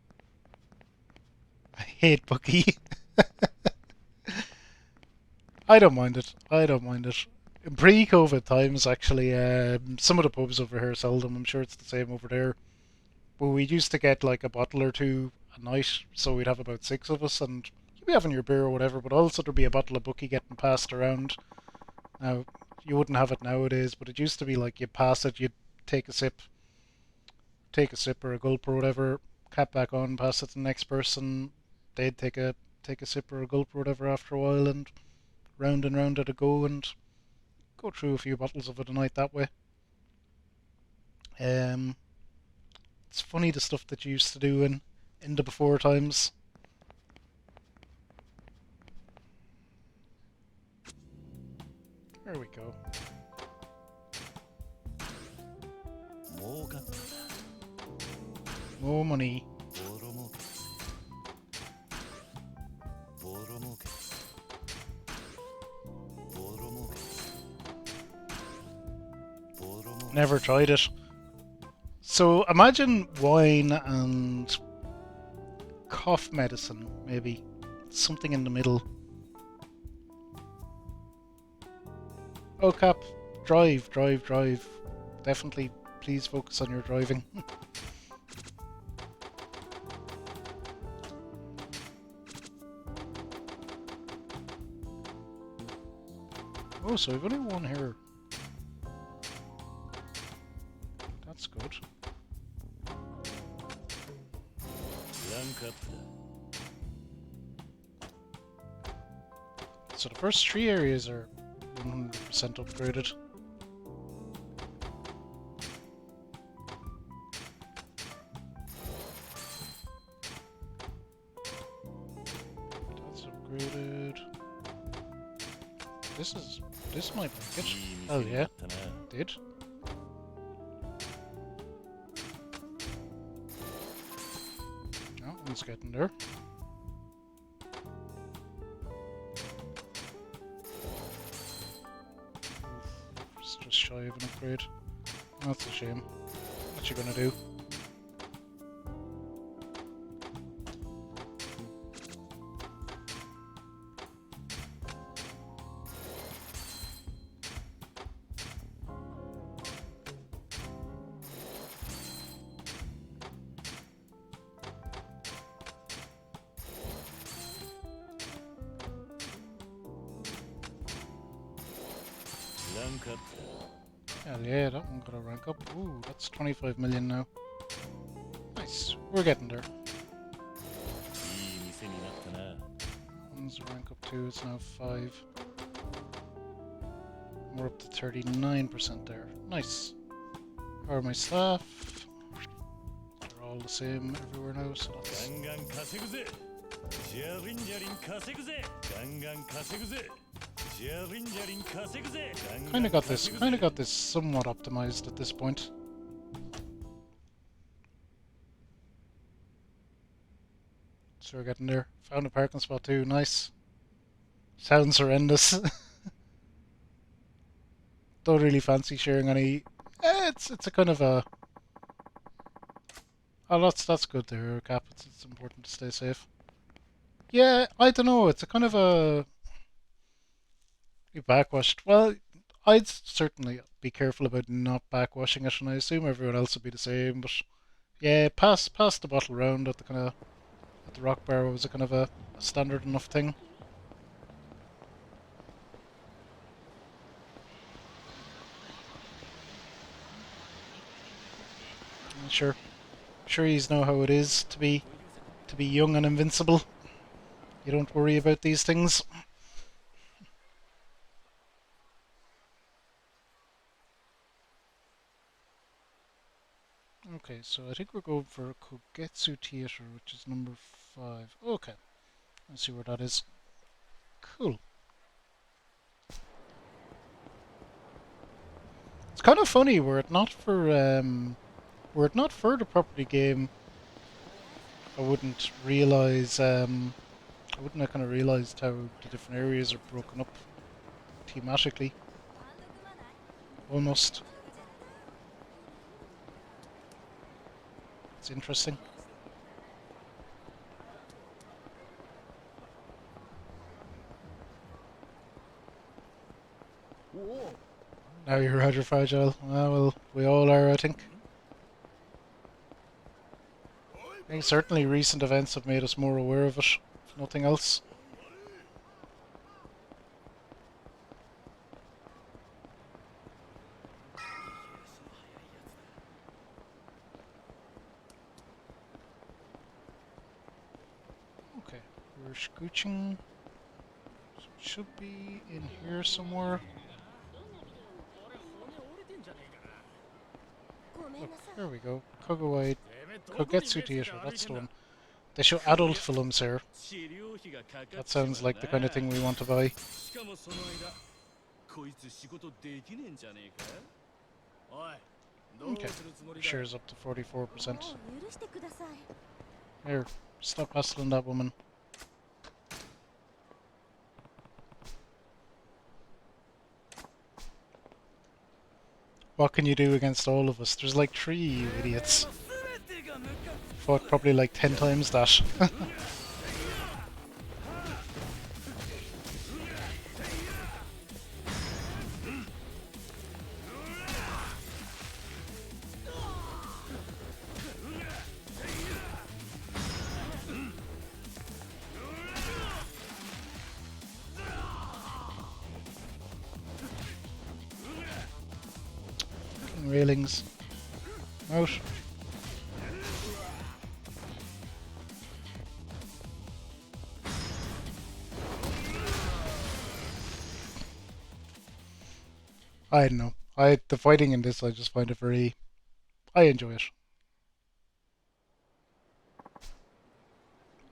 I hate Bucky. I don't mind it. I don't mind it. In pre-COVID times, actually, some of the pubs over here sell them. I'm sure it's the same over there. But we used to get like a bottle or two a night, so we'd have about 6 of us, and you'd be having your beer or whatever, but also there'd be a bottle of Bucky getting passed around. Now, you wouldn't have it nowadays, but it used to be like you'd pass it, you'd take a sip, or a gulp or whatever, cap back on, pass it to the next person. They'd take a sip or a gulp or whatever after a while, and round it'd go, and go through a few bottles of it a night that way. Um, it's funny the stuff that you used to do in the before times. There we go. 儲かった More money. ボロ儲けボロ儲けボロ儲けボロ儲け Never tried it. So imagine wine and cough medicine, maybe. Something in the middle. Oh, Cap. Drive. Definitely, please focus on your driving. Oh, so we've only one here. That's good. ランクアップだ So the first 3 areas are 100% upgraded. That's upgraded. This might make it. いい Oh 店にな yeah, ったな did. Oh, one's getting there. It's just shy of an upgrade. That's a shame. What you gonna do? Rank up. Hell yeah, that one got a rank up. Ooh, that's 25 million now. Nice, we're getting there. いい店になったな One's a rank up 2, it's now 5. We're up to 39% there. Nice. How are my staff? They're all the same everywhere now, so ガ that's... ンガン稼ぐぜジャリンジャリン稼ぐぜガンガン稼ぐぜジャリンジャリン稼ぐぜガンガン Kinda got this somewhat optimized at this point. So we're getting there. Found a parking spot too, nice. Sounds horrendous. Don't really fancy sharing any... it's a kind of a... Oh, that's good there, Cap. It's important to stay safe. Yeah, I don't know. It's a kind of a... You backwashed. Well, I'd certainly be careful about not backwashing it, and I assume everyone else would be the same. But yeah, pass the bottle round at the kind of at the rock bar was a kind of a standard enough thing. Sure, you know how it is to be young and invincible. You don't worry about these things. Okay, so I think we're going for Kogetsu Theater, which is number 5. Okay, let's see where that is. Cool. It's kind of funny, were it not for the property game, I wouldn't realize. I wouldn't have kind of realized how the different areas are broken up thematically. Almost. It's interesting. Now you're rather fragile. Ah, well, we all are, I think. I think certainly recent events have made us more aware of it, if nothing else. Okay, we're scooching. So it should be in here somewhere. Look, here we go. Kogawai Kogetsu Theatre, that's the one. They show adult films here. That sounds like the kind of thing we want to buy. しかもその間こいつ仕事できねえんじゃねえかおいどう Okay, するつもりだ shares up to 44%. もう許してください。 Here, stop hassling that woman. What can you do against all of us? There's like 3 you idiots. Fought probably like 10 times that. Railings. Out. I don't know. The fighting in this, I just find it very... I enjoy it.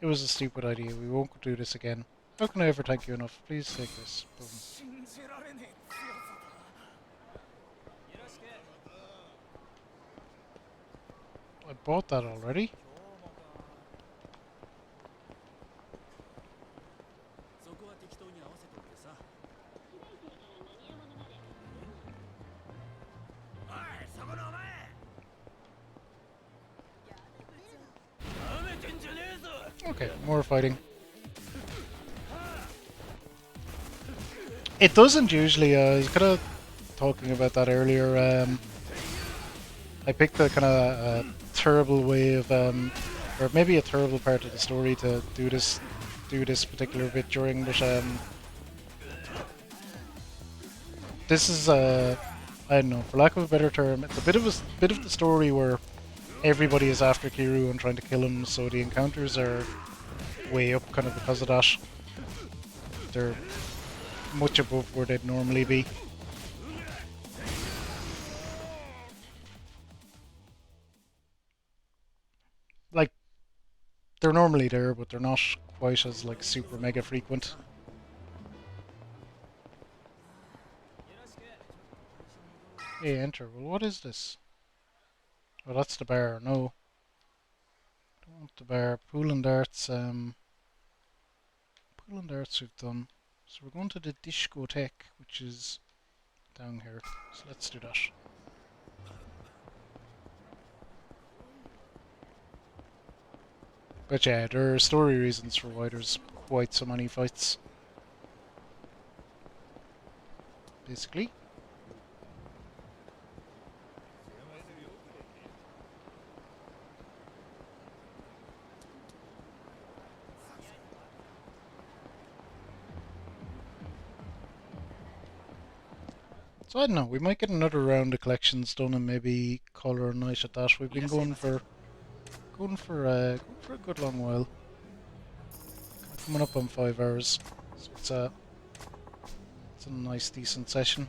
It was a stupid idea. We won't do this again. How can I ever thank you enough? Please take this. Boom. 信じられねえ強さだ。 I bought that already. そこは適当に合わせといてさおいそこのお前なめてんじゃねえぞ Okay, more fighting. It doesn't usually, I was kind of talking about that earlier. I picked a kind of terrible way of, or maybe a terrible part of the story to do this particular bit during, but this is I don't know, for lack of a better term, it's a bit of the story where everybody is after Kiryu and trying to kill him, so the encounters are way up kind of because of that. They're much above where they'd normally be. Like, they're normally there, but they're not quite as like super mega frequent. Hey, enter. Well, what is this? Oh, that's the bar. No. Don't want the bar. Pool and darts, we've done. So we're going to the discotheque, which is down here. So let's do that. But yeah, there are story reasons for why there's quite so many fights. Basically. So I don't know, we might get another round of collections done and maybe call her a night at that. We've been going for a good long while. Coming up on 5 hours. So it's a nice decent session.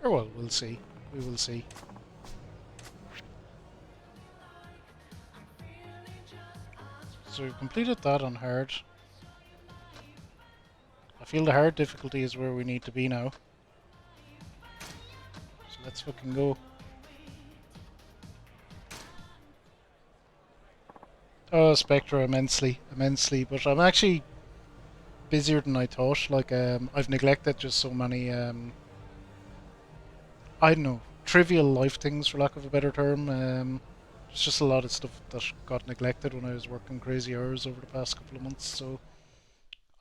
Or well, we'll see. We will see. So we've completed that on hard. I feel the hard difficulty is where we need to be now. So let's fucking go. Oh, Spectra, immensely, but I'm actually busier than I thought. Like, I've neglected just so many, I don't know, trivial life things, for lack of a better term. There's just a lot of stuff that got neglected when I was working crazy hours over the past couple of months, so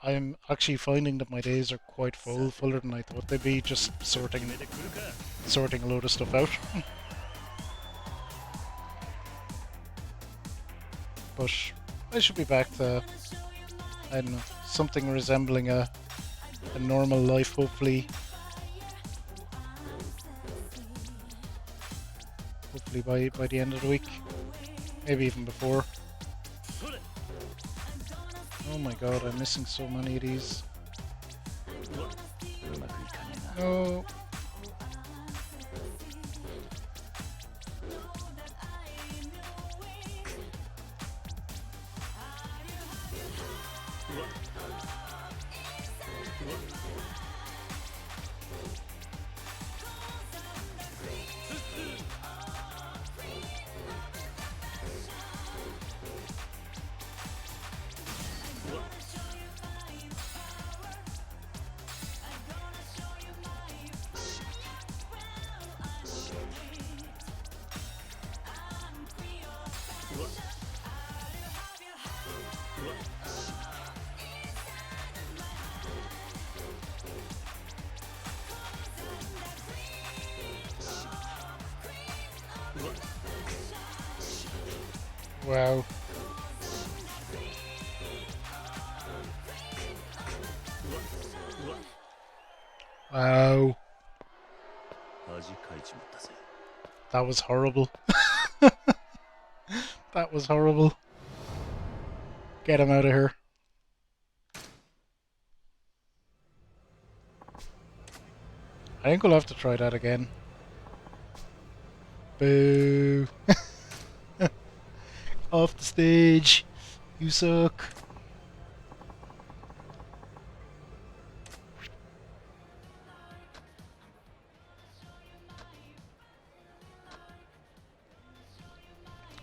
I'm actually finding that my days are quite full, fuller than I thought they'd be, just sorting a load of stuff out. But I should be back to, I don't know, something resembling a normal life, hopefully. Hopefully by the end of the week. Maybe even before. Oh my god, I'm missing so many of these. No. Wow. Wow. That was horrible. That was horrible. Get him out of here. I think we'll have to try that again. Boo. Off the stage. You suck.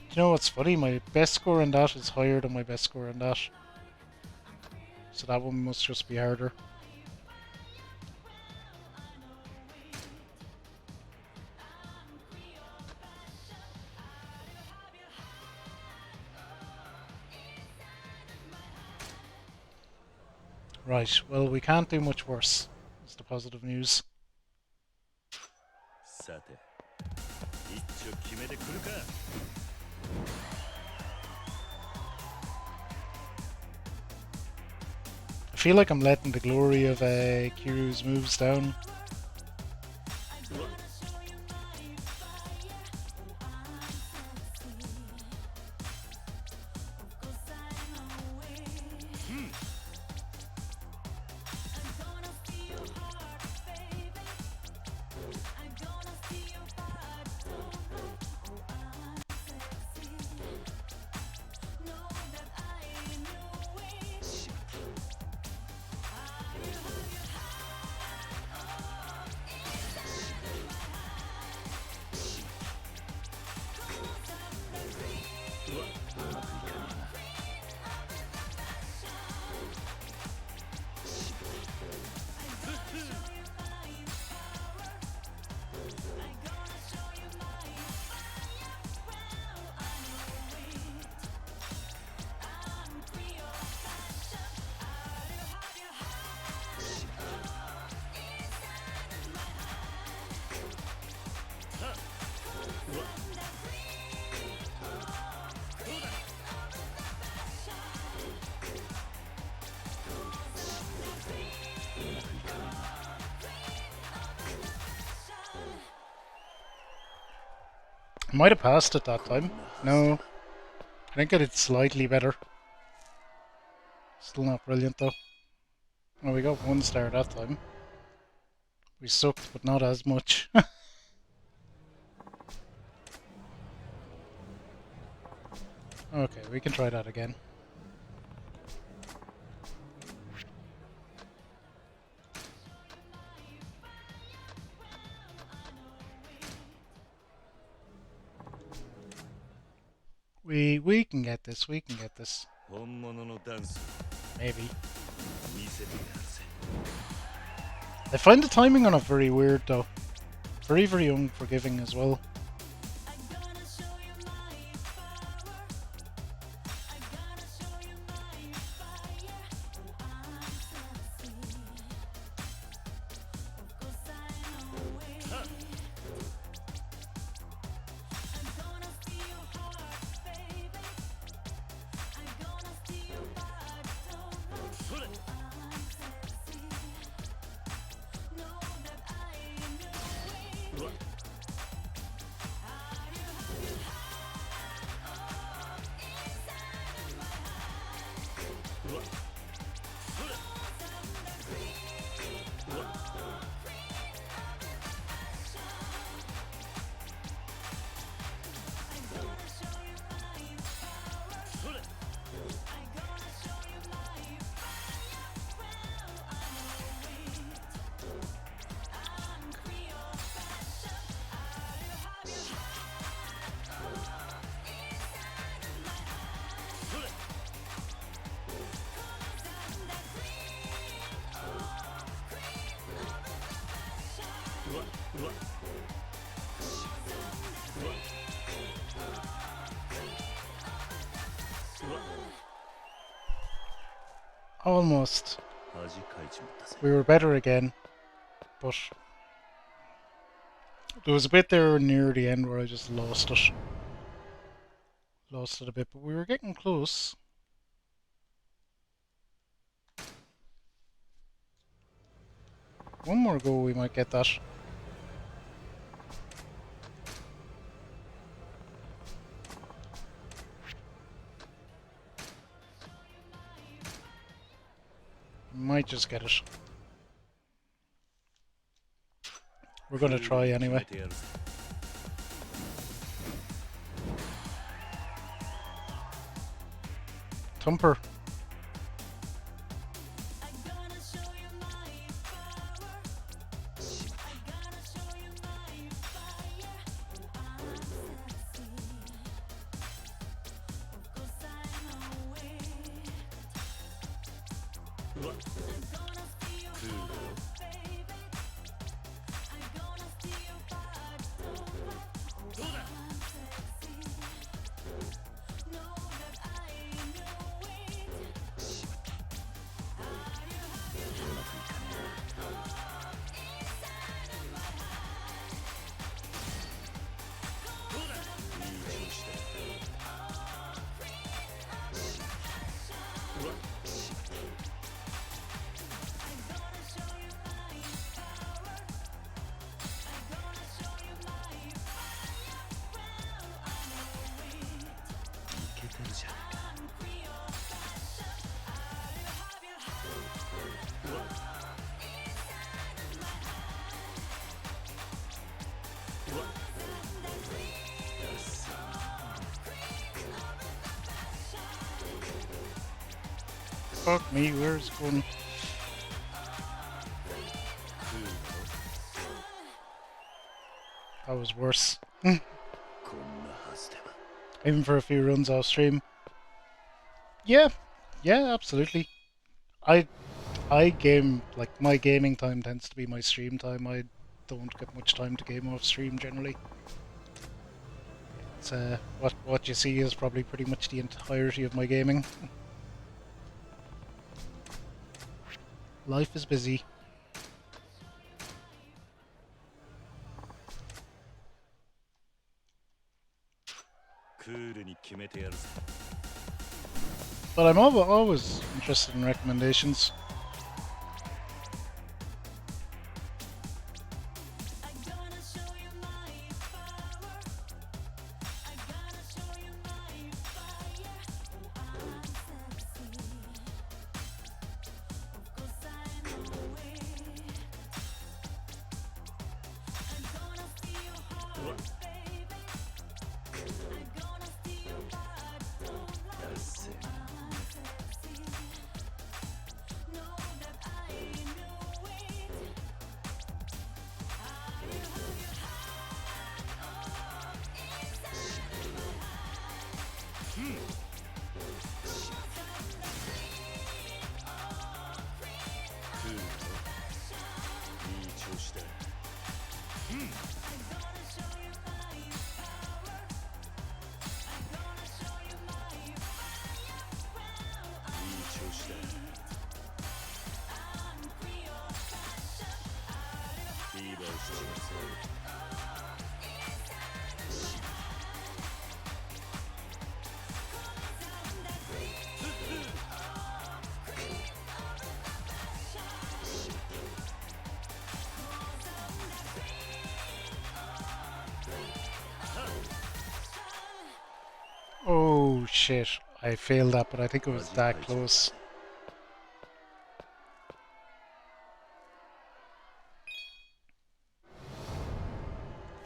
You know what's funny? My best score in that is higher than my best score in that. So that one must just be harder. Right, well, we can't do much worse. That's the positive news. I feel like I'm letting the glory of Kiryu's moves down. I might have passed it that time. No. I think I did slightly better. Still not brilliant though. Oh, we got 1 star that time. We sucked, but not as much. Okay, we can try that again. We can get this, we can get this. Maybe. I find the timing on it very weird though. Very, very unforgiving as well. Almost. 恥かいちまったぜ。 We were better again, but there was a bit there near the end where I just lost it. Lost it a bit, but we were getting close. One more go, we might get that. Might just get it. We're gonna try anyway. Thumper. Fuck me, where's it going? That was worse. Even for a few runs off stream. Yeah, absolutely. I game, like, my gaming time tends to be my stream time. I don't get much time to game off stream generally. It's what you see is probably pretty much the entirety of my gaming. Life is busy. But I'm always interested in recommendations. Oh shit, I failed that, but I think it was that close.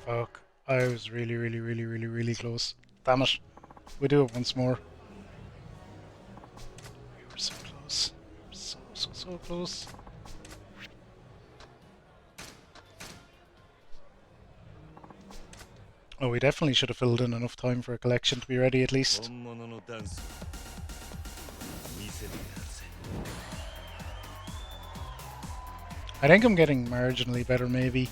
Fuck, I was really close. Damn it. We do it once more. We were so close. So close. Oh, we definitely should have filled in enough time for a collection to be ready at least. I think I'm getting marginally better maybe.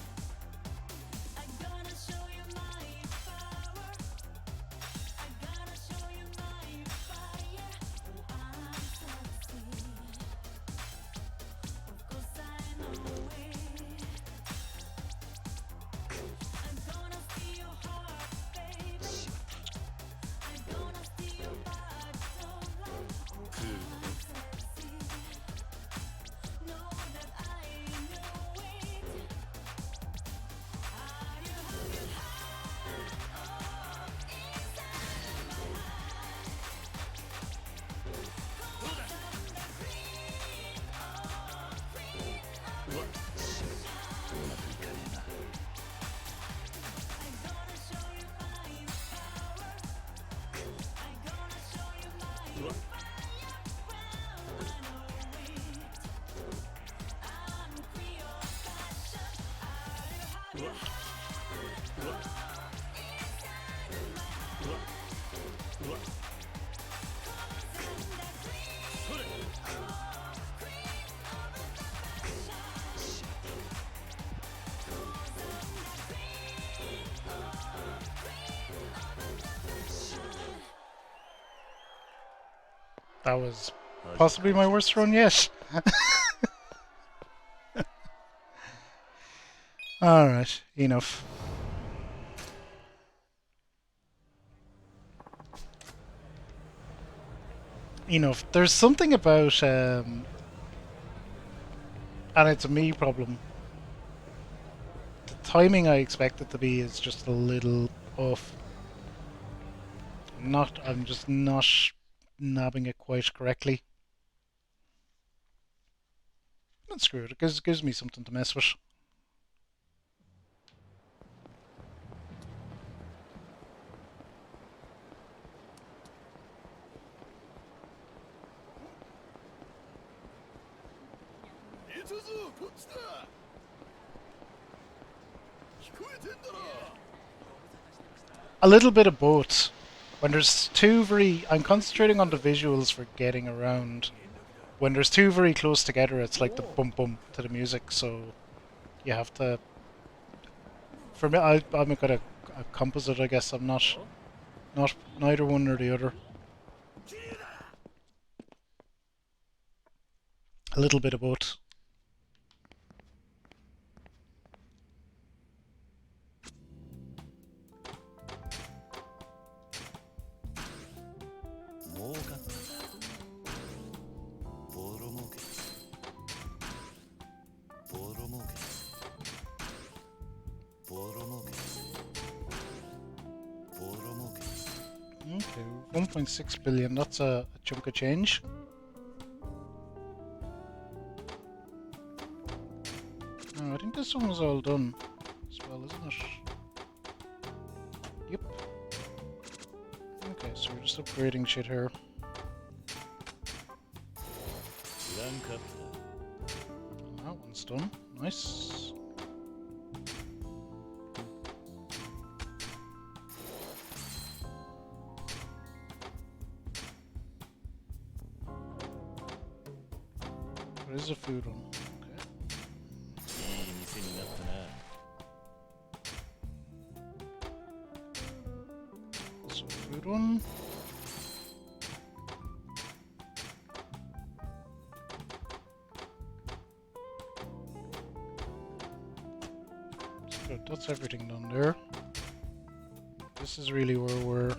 That was possibly my worst run yet. Alright, enough. Enough. There's something about, and it's a me problem. The timing I expect it to be is just a little off. I'm just not nabbing it quite correctly. But screw it, gives me something to mess with. A little bit of both. When there's two I'm concentrating on the visuals for getting around. When there's two very close together, it's like the bump bump to the music, so you have to... For me, I'm a kind of a composite, I guess. I'm not neither one nor the other. A little bit of both. Okay, 1.6 billion, that's a chunk of change. Oh, I think this one was all done as well, isn't it? Yep. Okay, so we're just upgrading shit here. That one's done. Nice. What is a food one? Okay. So food one. Good, that's everything done there. This is really where we're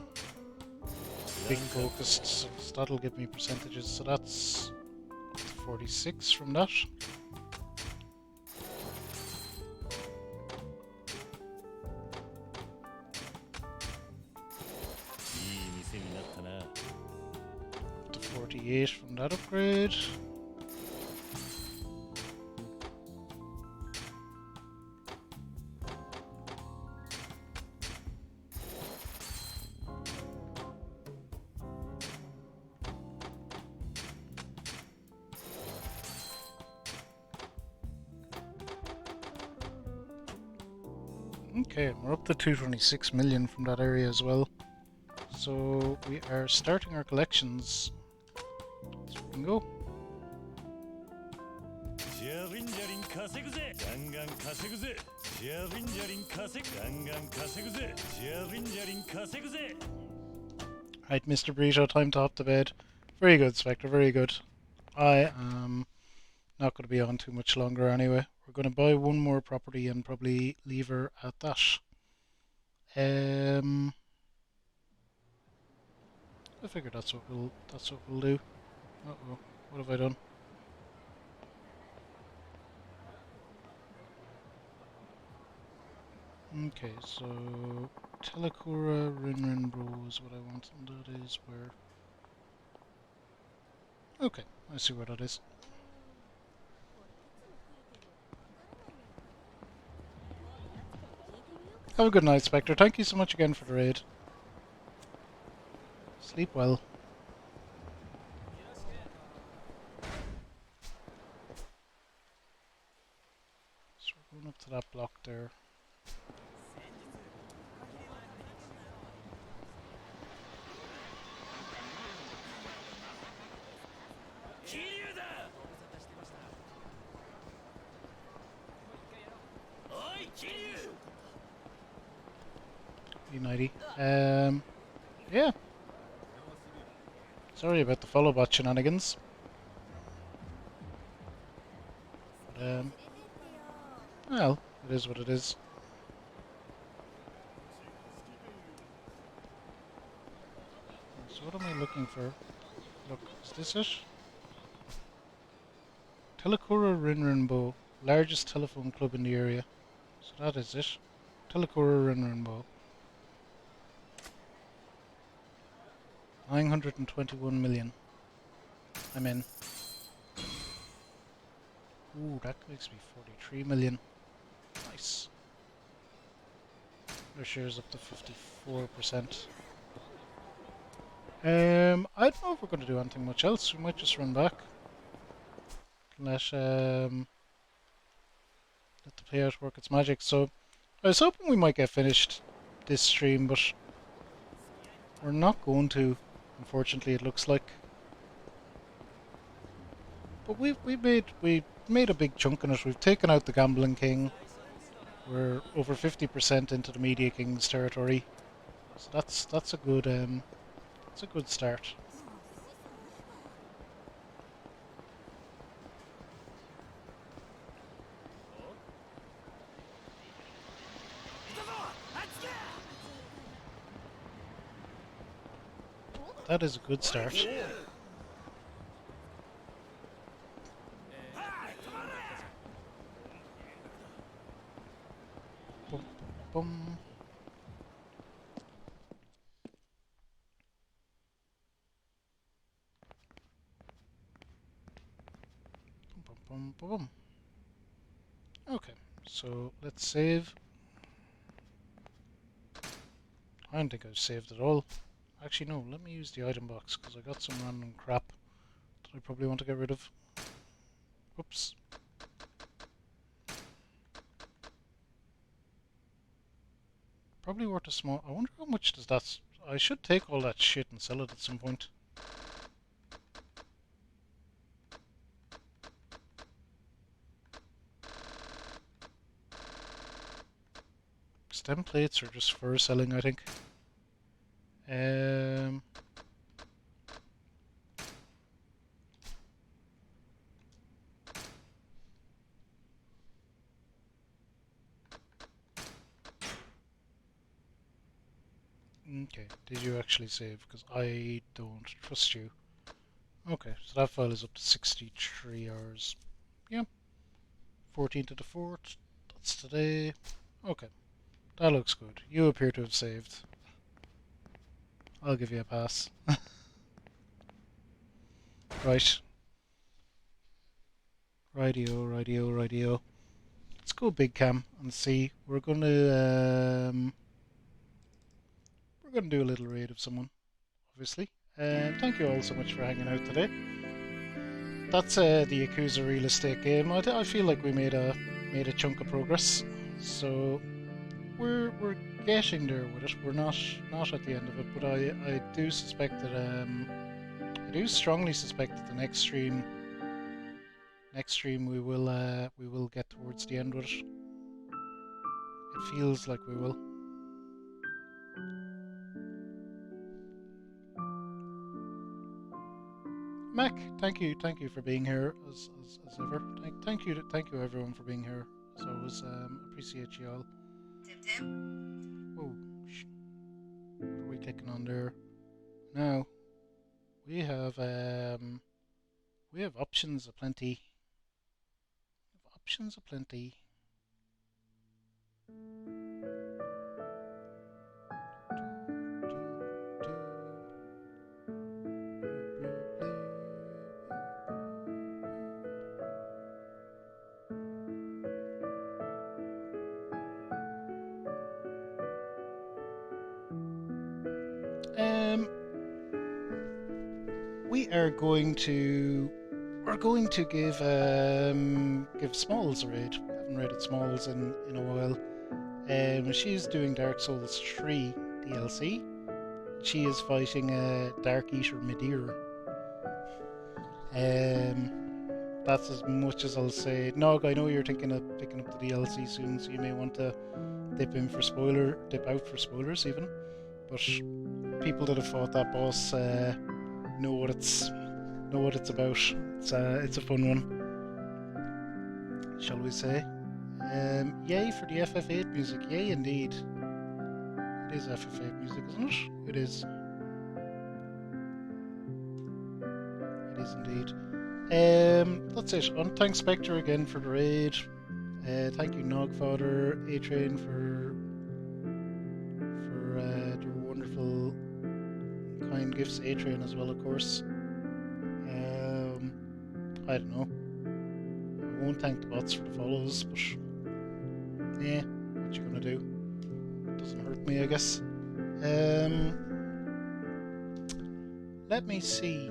being focused, so that'll give me percentages. So that's 46 from that. To 48 from that upgrade. Okay, we're up to 226 million from that area as well. So we are starting our collections. Let's fucking go. Right, Mr. Burrito, time to hop to bed. Very good, Spectre, very good. I am not going to be on too much longer anyway. We're going to buy one more property and probably leave her at that. I figure that's what we'll do. Uh-oh, what have I done? Okay, so Telekura Rinrinbro is what I want, and that is where... Okay, I see where that is. Have a good night, Spectre. Thank you so much again for the raid. Sleep well. So we're going up to that block there. United. Yeah. Sorry about the follow bot shenanigans. But, well, it is what it is. So what am I looking for? Look, is this it? Telekura Rinrinbo, largest telephone club in the area. So that is it. Telekura Rinrinbo. 921 million. I'm in. Ooh, that makes me 43 million. Nice. Their shares up to 54%. I don't know if we're going to do anything much else. We might just run back. Let the payout work its magic. So I was hoping we might get finished this stream, but we're not going to. Unfortunately, it looks like. But we made a big chunk in it. We've taken out the Gambling King. We're over 50% into the Media King's territory. So that's a good start. That is a good start. Bum, bum. Bum, bum, bum, bum. Okay, so let's save. I don't think I've saved at all. Actually, no, let me use the item box because I got some random crap that I probably want to get rid of. Oops. Probably worth a small. I wonder how much does that. I should take all that shit and sell it at some point. Stem plates are just for selling, I think. Okay, did you actually save? Because I don't trust you. Okay, so that file is up to 63 hours. Yeah. 14th to the 4th. That's today. Okay, that looks good. You appear to have saved. I'll give you a pass. Right. Rightio, rightio, rightio. Let's go big cam and see. We're gonna do a little raid of someone, obviously. Thank you all so much for hanging out today. That's the Yakuza real estate game. I feel like we made a chunk of progress. So we're getting there with it. We're not at the end of it, but I do suspect that I do strongly suspect that the next stream we will get towards the end with it. It feels like we will. Mac, thank you for being here as ever. Thank you everyone for being here as always. Appreciate you all. Oh, what are we clicking on there? Now we have options aplenty. Options aplenty. We're going to give Smalls a raid. We haven't raided Smalls in a while. She's doing Dark Souls 3 DLC. She is fighting a Dark Eater Midir. That's as much as I'll say. Nog, I know you're thinking of picking up the DLC soon, so you may want to dip out for spoilers even. But people that have fought that boss know what it's about. It's a fun one, shall we say? Yay for the FF8 music. Yay indeed. It is FF8 music, isn't it? It is. It is indeed. That's it. And thanks Spectre again for the raid. Thank you Nogfather, A-Train for their wonderful kind gifts. A-Train as well, of course. I don't know. I won't thank the bots for the follows, but yeah, what you gonna do? It doesn't hurt me, I guess. Let me see.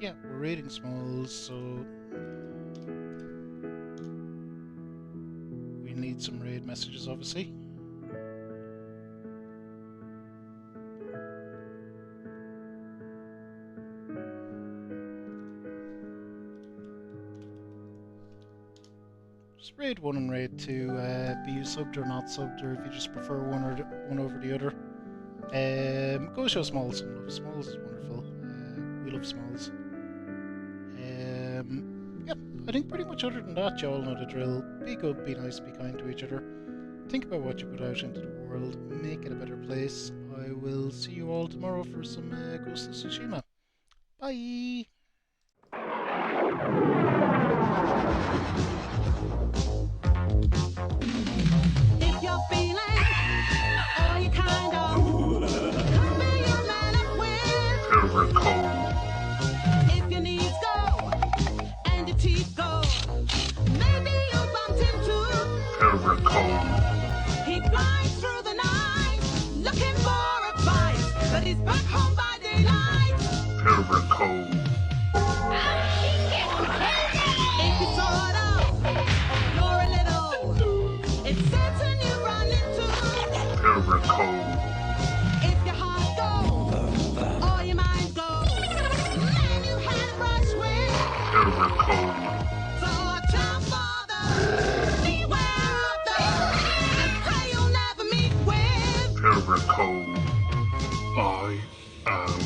Yeah, we're raiding smalls, so we need some raid messages, obviously. Just raid 1 and raid 2, be you subbed or not subbed, or if you just prefer one over the other. Go show Smalls some love. Smalls is wonderful. We love Smalls. Yeah, I think pretty much other than that, you all know the drill. Be good, be nice, be kind to each other. Think about what you put out into the world. Make it a better place. I will see you all tomorrow for some Ghost of Tsushima. Bye! If you're feeling all you kind of come be your man up with. If your knees go and your teeth go, maybe you bumped into. He flies through the night looking for advice, but he's back home by daylight. If you sort of, you're a little, it's certain you run into. If your heart goes, or your mind goes, man, you had a brush with. So watch out for the, beware of the prey you'll never meet with. I am